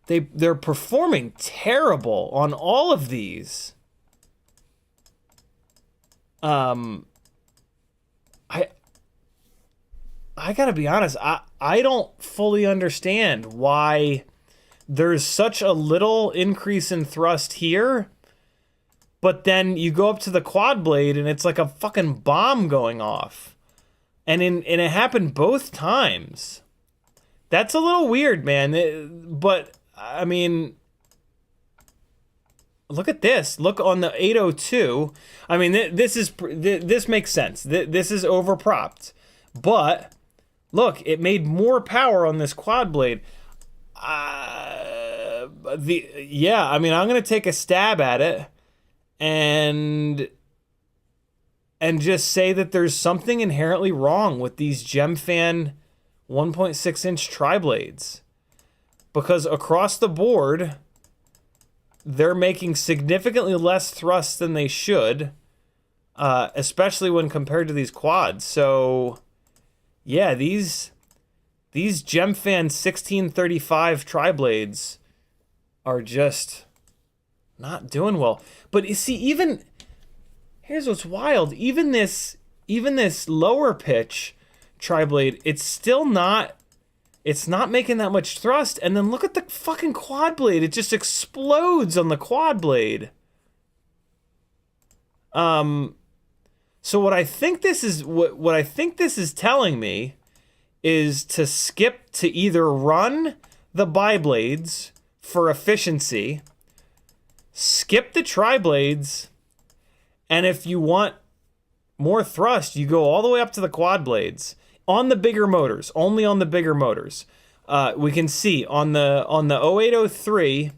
they're performing terrible on all of these. I gotta be honest, I don't fully understand why there's such a little increase in thrust here, but then you go up to the quad blade and it's like a fucking bomb going off. And it happened both times. That's a little weird, man. But I mean, look at this. Look on the 802. I mean, this makes sense. This is overpropped. But look, it made more power on this quad blade. I mean, I'm gonna take a stab at it, and just say that there's something inherently wrong with these Gemfan 1.6-inch triblades, because across the board, they're making significantly less thrust than they should, especially when compared to these quads. So, yeah, these Gemfan 1635 triblades are just not doing well. But you see, even here's what's wild: even this lower pitch triblade, it's not making that much thrust. And then look at the fucking quad blade; it just explodes on the quad blade. So what I think this is telling me is to skip to either run the biblades for efficiency, skip the triblades, and if you want more thrust, you go all the way up to the quad blades on the bigger motors, only on the bigger motors. We can see on the 0803,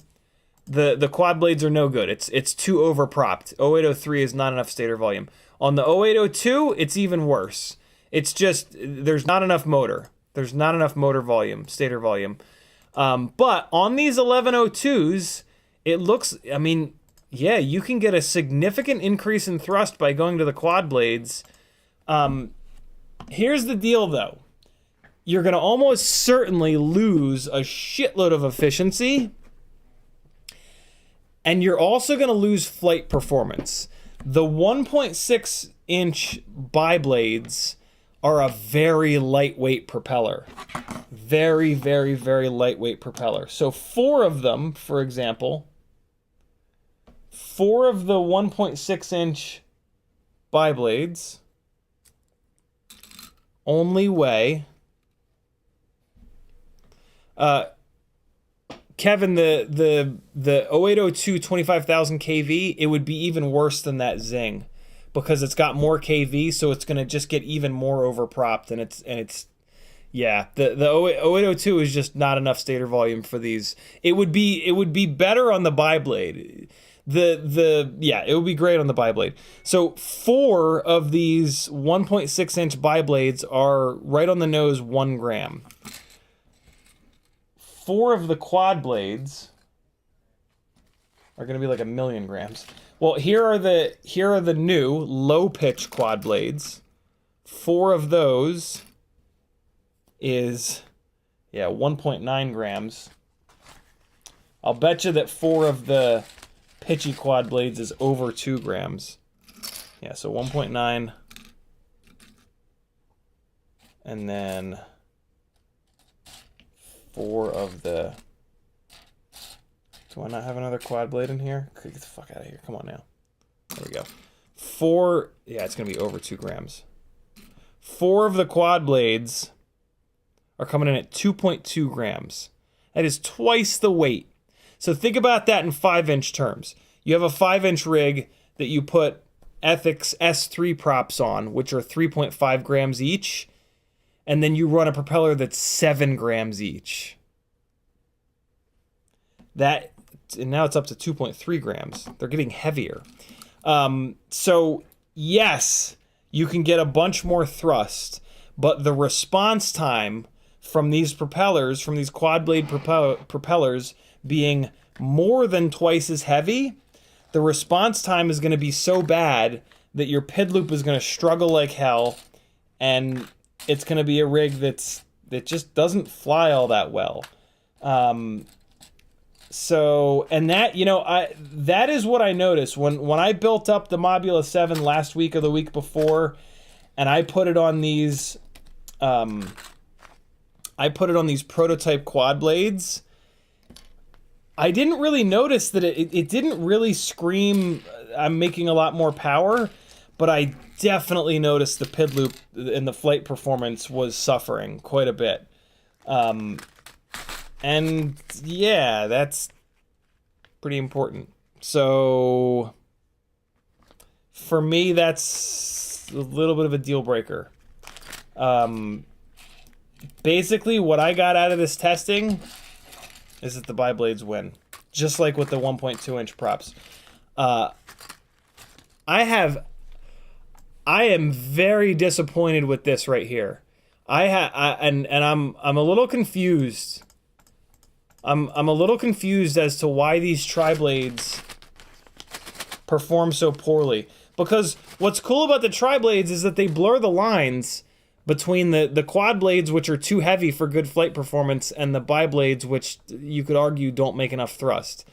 the quad blades are no good. It's too overpropped. 0803 is not enough stator volume. On the 0802, it's even worse. It's just, there's not enough motor. There's not enough motor volume, stator volume. But on these 1102s, it looks, I mean, yeah, you can get a significant increase in thrust by going to the quad blades. Here's the deal, though. You're going to almost certainly lose a shitload of efficiency, and you're also going to lose flight performance. The 1.6-inch biblades are a very lightweight propeller. Very, very, very lightweight propeller. So 4 of them, for example, 4 of the 1.6-inch biblades only weigh... Kevin, the 0802 25,000 kV, it would be even worse than that Zing, because it's got more kV, so it's gonna just get even more overpropped, and it's yeah, the 0802 is just not enough stator volume for these. It would be better on the biblade. It would be great on the biblade. So 4 of these 1.6-inch biblades are right on the nose 1 gram. 4 of the quad blades are going to be like 1,000,000 grams. Well, here are the new low pitch quad blades. 4 of those is 1.9 grams. I'll bet you that 4 of the pitchy quad blades is over 2 grams. Yeah, so 1.9, and then 4 of the... Do I not have another quad blade in here? Get the fuck out of here. Come on now. There we go. 4... Yeah, it's going to be over 2 grams. 4 of the quad blades are coming in at 2.2 grams. That is twice the weight. So think about that in 5-inch terms. You have a 5-inch rig that you put Ethics S3 props on, which are 3.5 grams each, and then you run a propeller that's 7 grams each. And now it's up to 2.3 grams. They're getting heavier. So yes, you can get a bunch more thrust, but the response time from these propellers, from these quad blade propellers being more than twice as heavy, the response time is going to be so bad that your PID loop is going to struggle like hell, and it's going to be a rig that just doesn't fly all that well. So, and that, that is what I noticed when I built up the Mobula 7 last week or the week before, and I put it on these Protoype quad blades. I didn't really notice that it didn't really scream, I'm making a lot more power, but I definitely noticed the PID loop and the flight performance was suffering quite a bit. And yeah, that's pretty important. So for me, that's a little bit of a deal breaker. Basically, what I got out of this testing is that the biblades win. just like with the 1.2 inch props. I am very disappointed with this right here. I'm a little confused. I'm a little confused as to why these triblades perform so poorly. Because what's cool about the triblades is that they blur the lines between the quad blades, which are too heavy for good flight performance, and the biblades, which you could argue don't make enough thrust.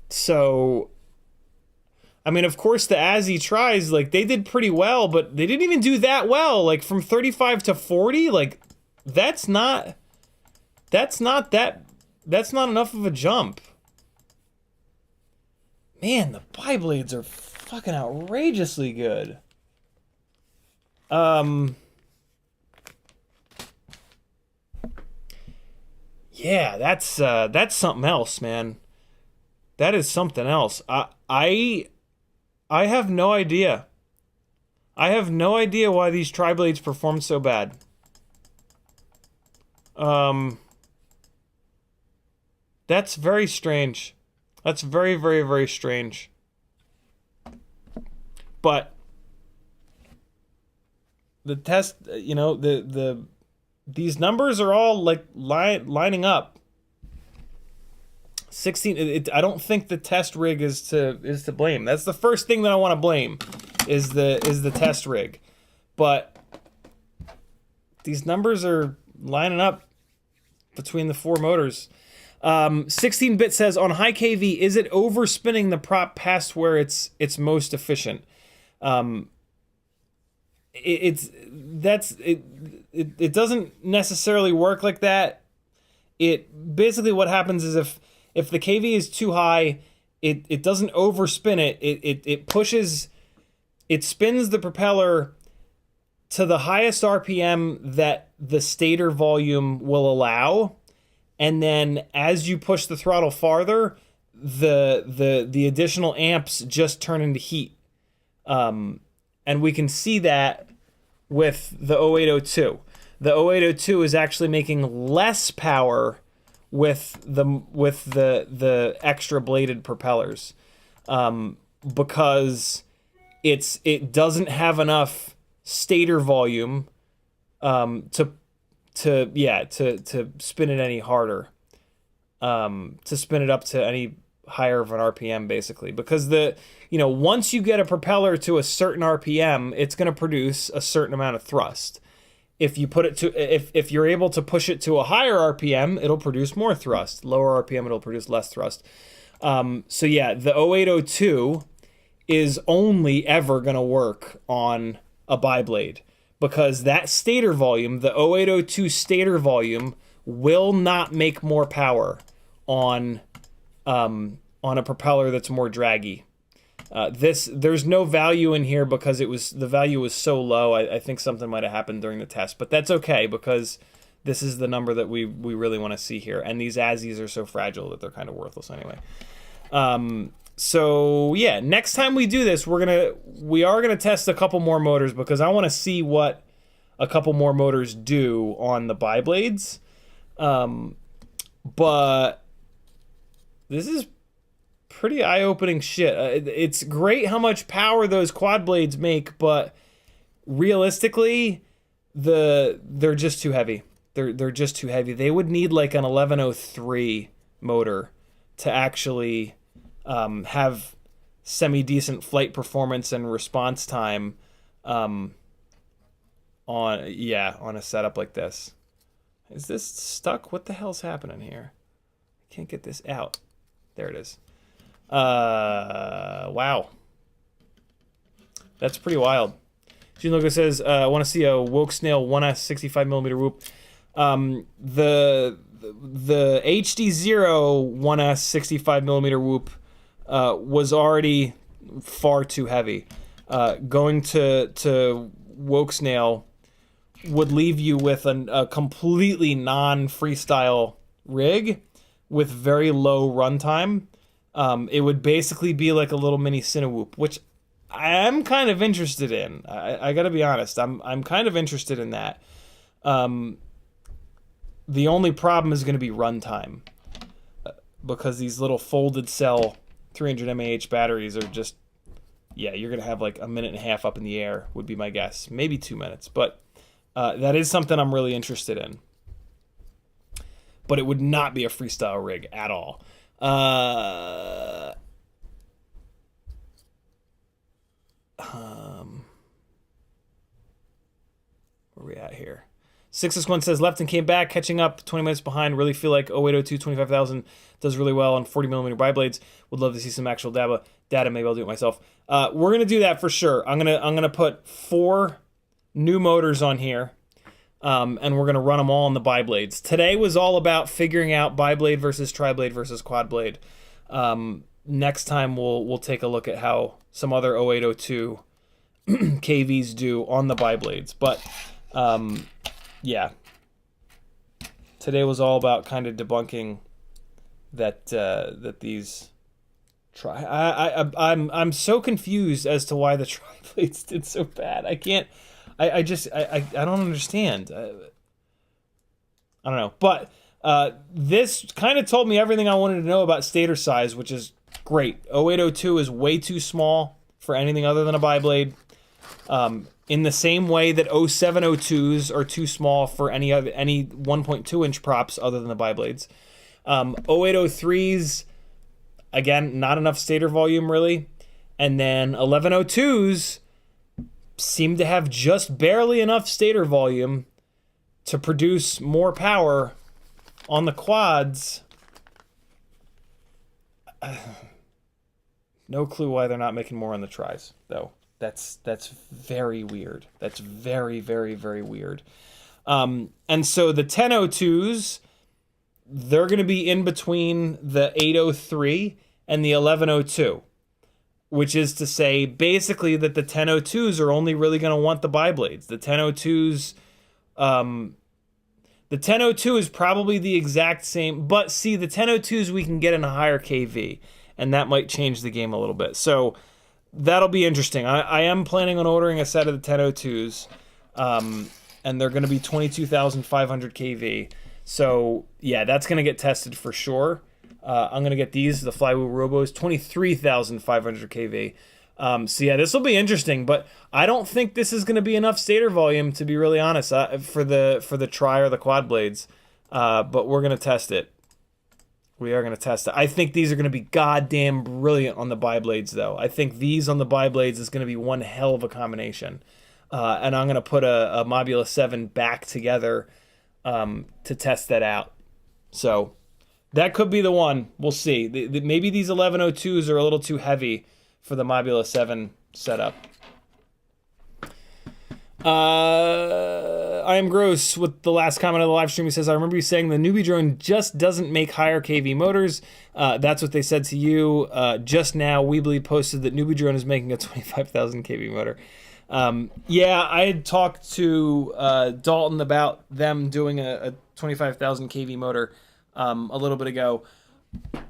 So, I mean, of course, the Azi tries, like, they did pretty well, but they didn't even do that well. Like, from 35 to 40, like, that's not enough of a jump. Man, the biblades are fucking outrageously good. Yeah, that's something else, man. That is something else. I have no idea. I have no idea why these triblades perform so bad. That's very strange. That's very, very, very strange. But the test, you know, these numbers are all like lining up. 16. I don't think the test rig is to blame. That's the first thing that I want to blame, is the test rig. But these numbers are lining up between the four motors. 16-bit says, on high KV, is it overspinning the prop past where it's most efficient? It doesn't necessarily work like that. It basically, what happens is if the KV is too high, it doesn't overspin it. It spins the propeller to the highest RPM that the stator volume will allow. And then as you push the throttle farther, the additional amps just turn into heat. And we can see that with the 0802. The 0802 is actually making less power with the extra bladed propellers, because it doesn't have enough stator volume to spin it any harder, to spin it up to any higher of an RPM, basically, because once you get a propeller to a certain RPM, it's going to produce a certain amount of thrust. If you put it to, if you're able to push it to a higher RPM, it'll produce more thrust. Lower RPM, it'll produce less thrust. So yeah, the 0802 is only ever going to work on a biblade, because that stator volume, the 0802 stator volume, will not make more power on a propeller that's more draggy. There's no value in here because the value was so low. I think something might have happened during the test, but that's okay, because this is the number that we really want to see here. And these Azis are so fragile that they're kind of worthless anyway. So yeah, next time we do this, we are gonna test a couple more motors, because I want to see what a couple more motors do on the biblades. But this is pretty eye-opening shit. It's great how much power those quad blades make, but realistically, they're just too heavy. They're just too heavy. They would need like an 1103 motor to actually have semi-decent flight performance and response time on a setup like this. Is this stuck? What the hell's happening here? I can't get this out. There it is. Wow. That's pretty wild. Gene Logo says, I want to see a woke snail 1S 65mm whoop. The HD0 1S 65mm whoop was already far too heavy. Going to woke snail would leave you with a completely non-freestyle rig with very low runtime. It would basically be like a little mini Cinewhoop, which I'm kind of interested in. I gotta be honest. I'm kind of interested in that. The only problem is going to be runtime. because these little folded cell 300 mAh batteries are just, yeah, you're going to have like a minute and a half up in the air would be my guess. Maybe 2 minutes, but that is something I'm really interested in. But it would not be a freestyle rig at all. Where are we at here? 661 says, left and came back, catching up, 20 minutes behind. Really feel like 0802 25,000 does really well on 40mm biblades. Would love to see some actual data. Maybe I'll do it myself. We're gonna do that for sure. I'm gonna put 4 new motors on here, and we're gonna run them all on the biblades. Today was all about figuring out biblade versus triblade versus quadblade. Next time we'll take a look at how some other 0802 KVs do on the biblades, but. Yeah. Today was all about kind of debunking that that these I'm so confused as to why the triblades did so bad. I don't understand. I don't know. But this kind of told me everything I wanted to know about stator size, which is great. 0802 is way too small for anything other than a biblade. In the same way that 0702s are too small for any 1.2 inch props other than the biblades. 0803s, again, not enough stator volume really. And then 1102s seem to have just barely enough stator volume to produce more power on the quads. No clue why they're not making more on the tris, though. That's very weird. That's very, very, very weird. And so the 1002s, they're going to be in between the 803 and the 1102, which is to say basically that the 1002s are only really going to want the biblades. The 1002s, the 1002 is probably the exact same, but see, the 1002s we can get in a higher KV, and that might change the game a little bit. So that'll be interesting. I am planning on ordering a set of the 1002s, and they're going to be 22,500 kV. So yeah, that's going to get tested for sure. I'm going to get these, the Flywheel Robos, 23,500 kV. So yeah, this will be interesting, but I don't think this is going to be enough stator volume, to be really honest, for the tri or the quad blades. But we're going to test it. We are going to test it. I think these are going to be goddamn brilliant on the biblades, though. I think these on the biblades is going to be one hell of a combination. And I'm going to put a Mobula 7 back together to test that out. So that could be the one. We'll see. Maybe these 1102s are a little too heavy for the Mobula 7 setup. I am gross with the last comment of the live stream. He says, I remember you saying the newbie drone just doesn't make higher KV motors. That's what they said to you. Just now, Weebly posted that newbie drone is making a 25,000 KV motor. Yeah, I had talked to Dalton about them doing a 25,000 KV motor a little bit ago.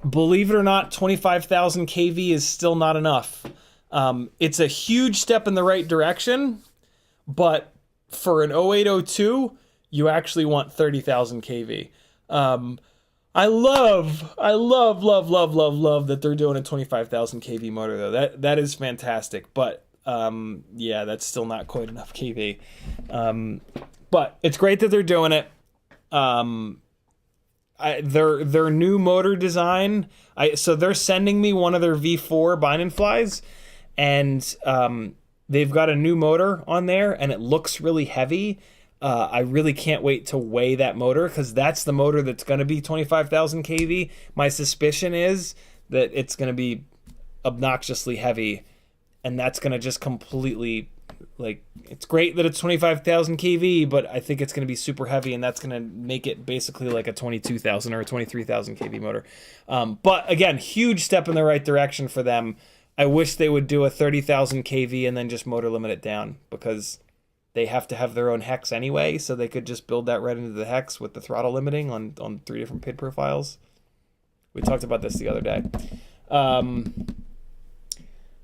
Believe it or not, 25,000 KV is still not enough. It's a huge step in the right direction, but for an 0802, you actually want 30,000 KV. I love that they're doing a 25,000 KV motor though. That is fantastic, but yeah, that's still not quite enough KV. But it's great that they're doing it. Their new motor design, so they're sending me one of their V4 bind flies, and they've got a new motor on there, and it looks really heavy. I really can't wait to weigh that motor, because that's the motor that's going to be 25,000 kV. My suspicion is that it's going to be obnoxiously heavy, and that's going to just completely, like, it's great that it's 25,000 kV, but I think it's going to be super heavy, and that's going to make it basically like a 22,000 or a 23,000 kV motor. But again, huge step in the right direction for them. I wish they would do a 30,000 kV and then just motor limit it down, because they have to have their own hex anyway, so they could just build that right into the hex with the throttle limiting on 3 different PID profiles. We talked about this the other day.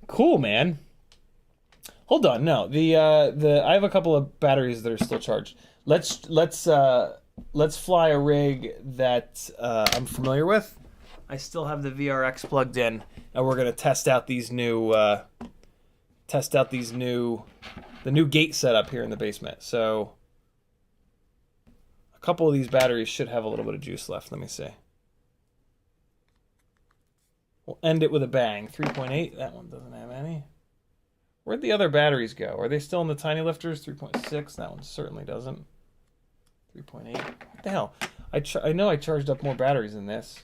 Cool, man. Hold on, no. I have a couple of batteries that are still charged. Let's fly a rig that I'm familiar with. I still have the VRX plugged in, and we're gonna test out these new the new gate setup here in the basement. So a couple of these batteries should have a little bit of juice left. Let me see. We'll end it with a bang. 3.8. That one doesn't have any. Where'd the other batteries go? Are they still in the Tinylifters? 3.6. That one certainly doesn't. 3.8. What the hell? I know I charged up more batteries than this.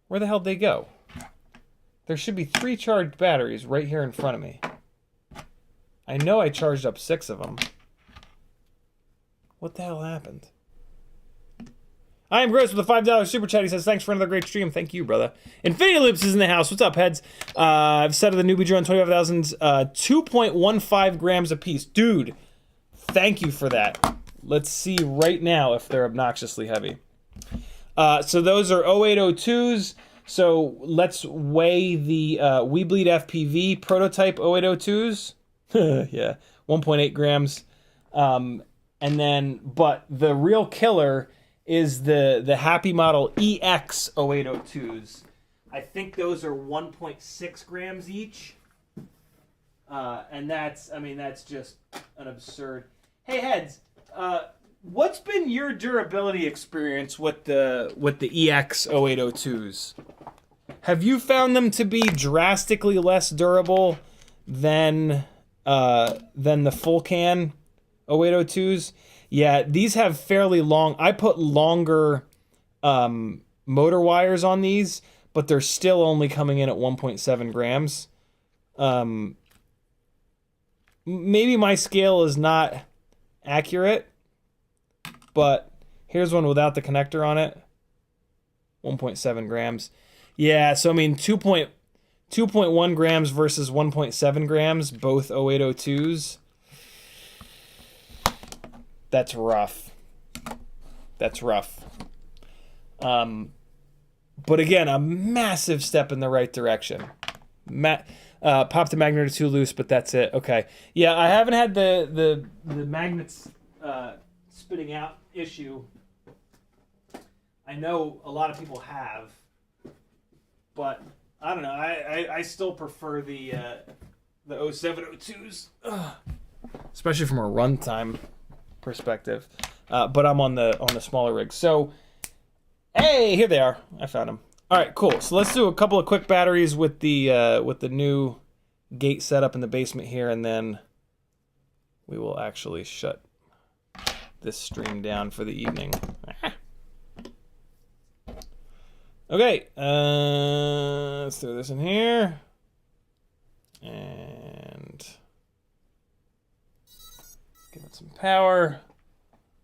Where the hell did they go? There should be 3 charged batteries right here in front of me. I know I charged up 6 of them. What the hell happened? I am Gross with a $5 super chat. He says, thanks for another great stream. Thank you, brother. Infinity Loops is in the house. What's up, heads? I've set of the newbie drone 25,000s, 2.15 grams a piece. Dude, thank you for that. Let's see right now if they're obnoxiously heavy. So those are 0802s. So let's weigh the biblades Protoype 0802s. Yeah, 1.8 grams. And then, but the real killer is the Happy Model EX 0802s. I think those are 1.6 grams each. And that's, I mean, that's just an absurd. Hey, heads, what's been your durability experience with the EX 0802s? Have you found them to be drastically less durable than the full can 0802s? Yeah, these have fairly long. I put longer motor wires on these, but they're still only coming in at 1.7 grams. Maybe my scale is not accurate, but here's one without the connector on it. 1.7 grams. Yeah, so I mean 2.1 grams versus 1.7 grams, both 0802s. That's rough. That's rough. But again, a massive step in the right direction. Pop the magnet or 2 loose, but that's it. Okay. Yeah, I haven't had the magnets spitting out issue. I know a lot of people have, but I don't know. I still prefer the 0702s, especially from a runtime perspective. But I'm on the smaller rig. So, hey, here they are. I found them. All right, cool. So let's do a couple of quick batteries with the new gate setup in the basement here, and then we will actually shut this stream down for the evening. Okay, let's throw this in here, and give it some power.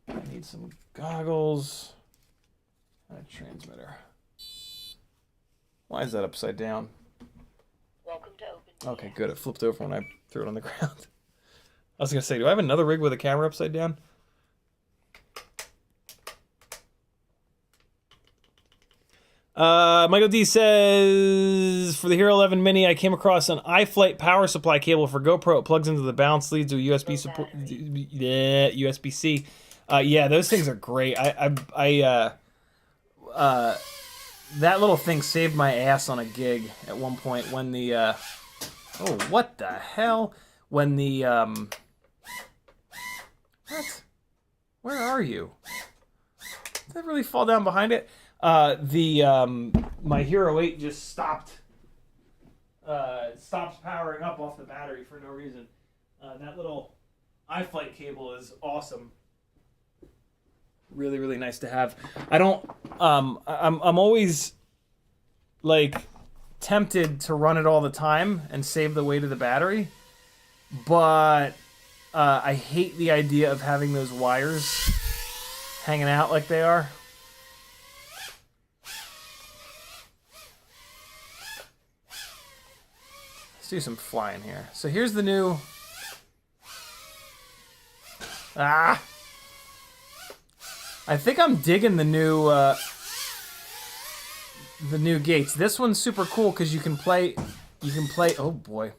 I need some goggles and a transmitter. Why is that upside down? Welcome to Open. Okay, good. It flipped over when I threw it on the ground. I was going to say, do I have another rig with a camera upside down? Michael D says, for the Hero 11 Mini, I came across an iFlight power supply cable for GoPro. It plugs into the balance leads to a USB support. Yeah, USB-C. Yeah, those things are great. That little thing saved my ass on a gig at one point when the, oh, what the hell? When the, what? Where are you? Did that really fall down behind it? My Hero 8 just stops powering up off the battery for no reason. That little iFlight cable is awesome. Really, really nice to have. I don't, I'm always like tempted to run it all the time and save the weight of the battery, but I hate the idea of having those wires hanging out like they are. Let's do some flying here. So here's the new... I think I'm digging the new gates. This one's super cool because you can play, oh boy.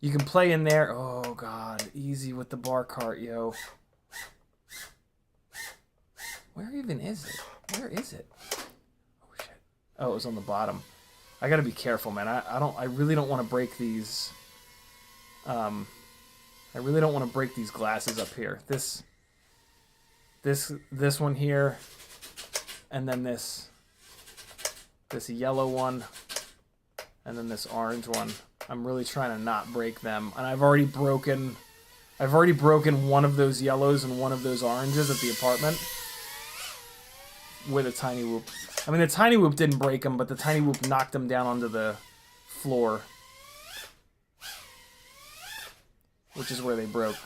You can play in there. Oh god, easy with the bar cart, yo. Where even is it? Where is it? Oh shit. Oh, it was on the bottom. I gotta be careful, man. I really don't want to break these. I really don't want to break these glasses up here. This one here, and then this yellow one, and then this orange one. I'm really trying to not break them, and I've already broken one of those yellows and one of those oranges at the apartment with a tiny whoop. I mean, the tiny whoop didn't break them, but the tiny whoop knocked them down onto the floor, which is where they broke.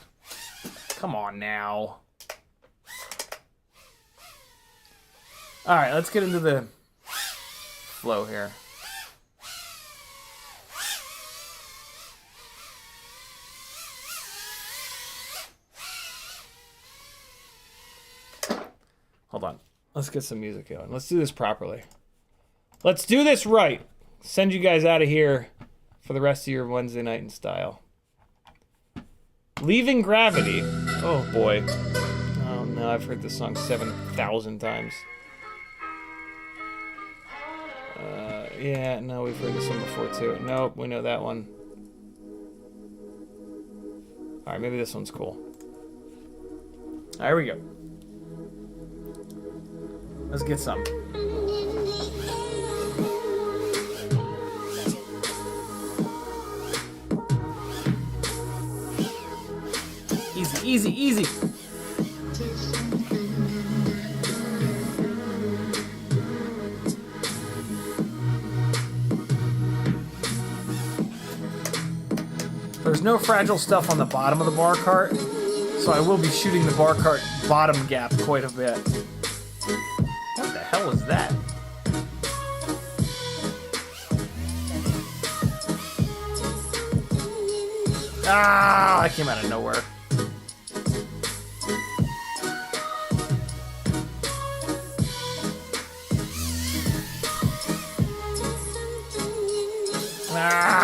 Come on now. All right, let's get into the flow here. Hold on. Let's get some music going. Let's do this properly. Let's do this right. Send you guys out of here for the rest of your Wednesday night in style. Leaving Gravity. Oh boy. Oh no, I've heard this song 7,000 times. Yeah, no, we've heard this one before too. Nope, we know that one. Alright, maybe this one's cool. Alright, here we go. Let's get some. Easy, easy, easy. There's no fragile stuff on the bottom of the bar cart, so I will be shooting the bar cart bottom gap quite a bit. What the hell is that? Ah, that came out of nowhere. Ah!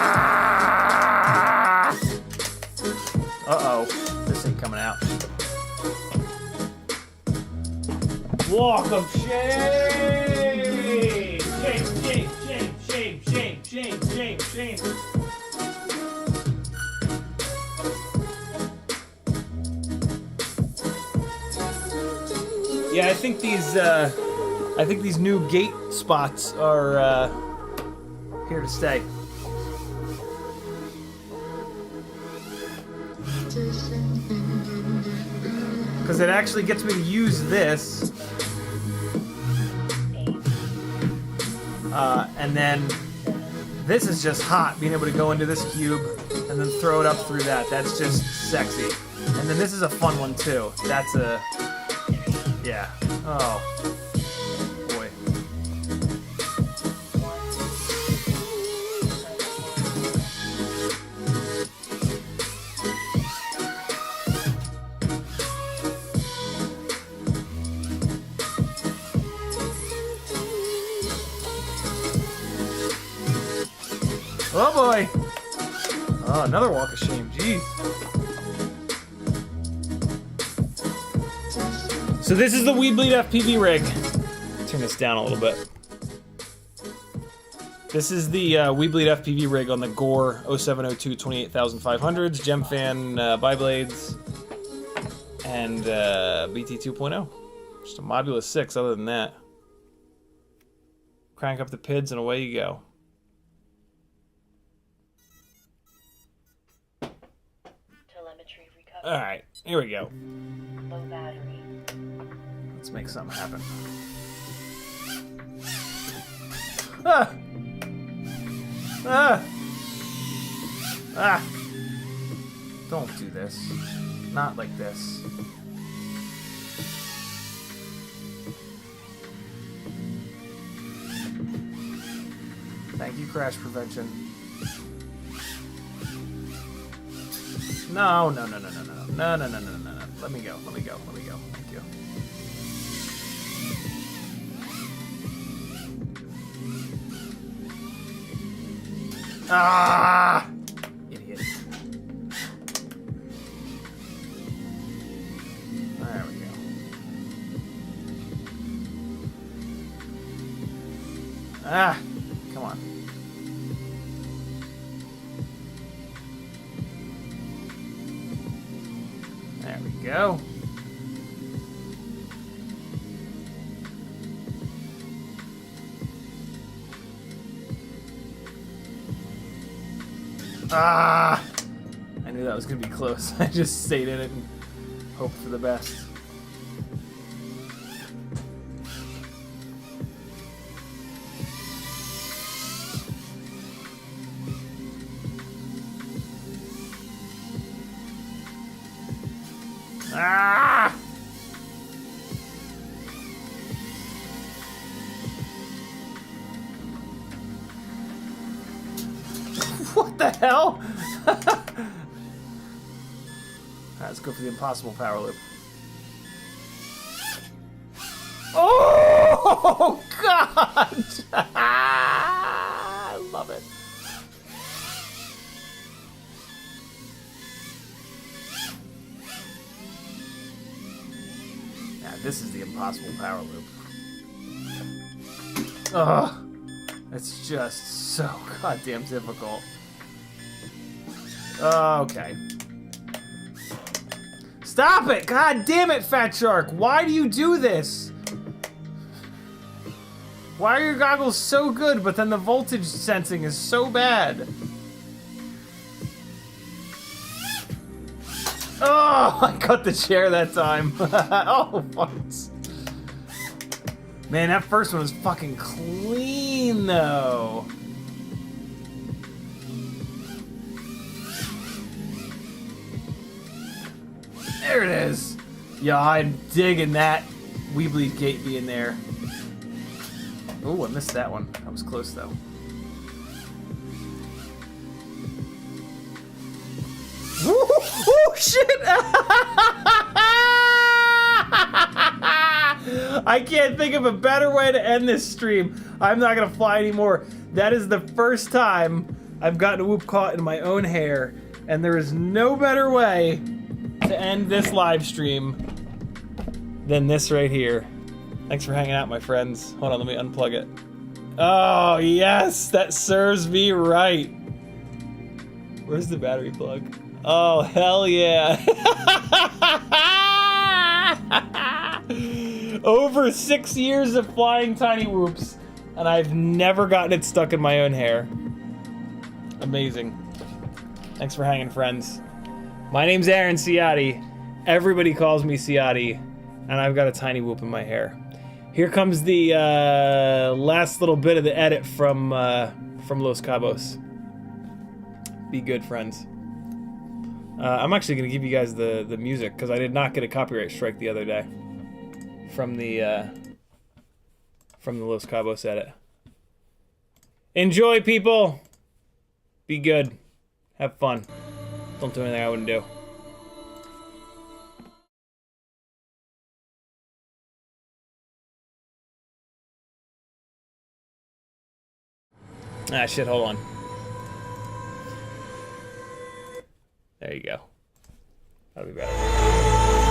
Uh-oh, this ain't coming out. Walk of shame! Shame, shame, shame, shame, shame, shame, shame, shame. Yeah, I think these new gate spots are here to stay. Because it actually gets me to use this. And then this is just hot, being able to go into this cube and then throw it up through that. That's just sexy. And then this is a fun one too. That's a... yeah. Oh. Boy. Oh boy! Oh, another walk of shame. Jeez. So this is the BetaFPV rig. Turn this down a little bit. This is the BetaFPV rig on the Gore 0702 28500s, Gemfan biblades, and BT 2.0. Just a Modulus 6 other than that. Crank up the PIDs and away you go. Alright, here we go. Low battery. Let's make something happen. Ah! Ah! Ah! Don't do this. Not like this. Thank you, crash prevention. No, no, no, no, no, no, no, no, no, no, no, no. Let me go, let me go, let me go. Thank you. Ah! Idiot. There we go. Ah, come on. There we go. Ah! I knew that was gonna be close. I just stayed in it and hoped for the best. Ah! What the hell? Let's go for the impossible power loop. Oh God! I love it. Now this is the impossible power loop. Ugh. It's just so goddamn difficult. Okay. Stop it! God damn it, Fat Shark! Why do you do this? Why are your goggles so good, but then the voltage sensing is so bad? Oh, I cut the chair that time. Oh, fuck. Man, that first one was fucking clean, though. There it is. Yeah, I'm digging that Weebly gate being there. Oh, I missed that one. That was close, though. Oh, shit! I can't think of a better way to end this stream. I'm not gonna fly anymore. That is the first time I've gotten a whoop caught in my own hair, and there is no better way to end this live stream than this right here. Thanks for hanging out, my friends. Hold on, let me unplug it. Oh, yes, that serves me right. Where's the battery plug? Oh, hell yeah. Over 6 years of flying tiny whoops, and I've never gotten it stuck in my own hair. Amazing. Thanks for hanging, friends. My name's Aaron Ciotti. Everybody calls me Ciotti, and I've got a tiny whoop in my hair. Here comes the last little bit of the edit from Los Cabos. Be good, friends. I'm actually going to give you guys the music, because I did not get a copyright strike the other day from the Los Cabos edit. Enjoy, people! Be good. Have fun. Don't do anything I wouldn't do. Ah, shit, hold on. There you go. That'll be better.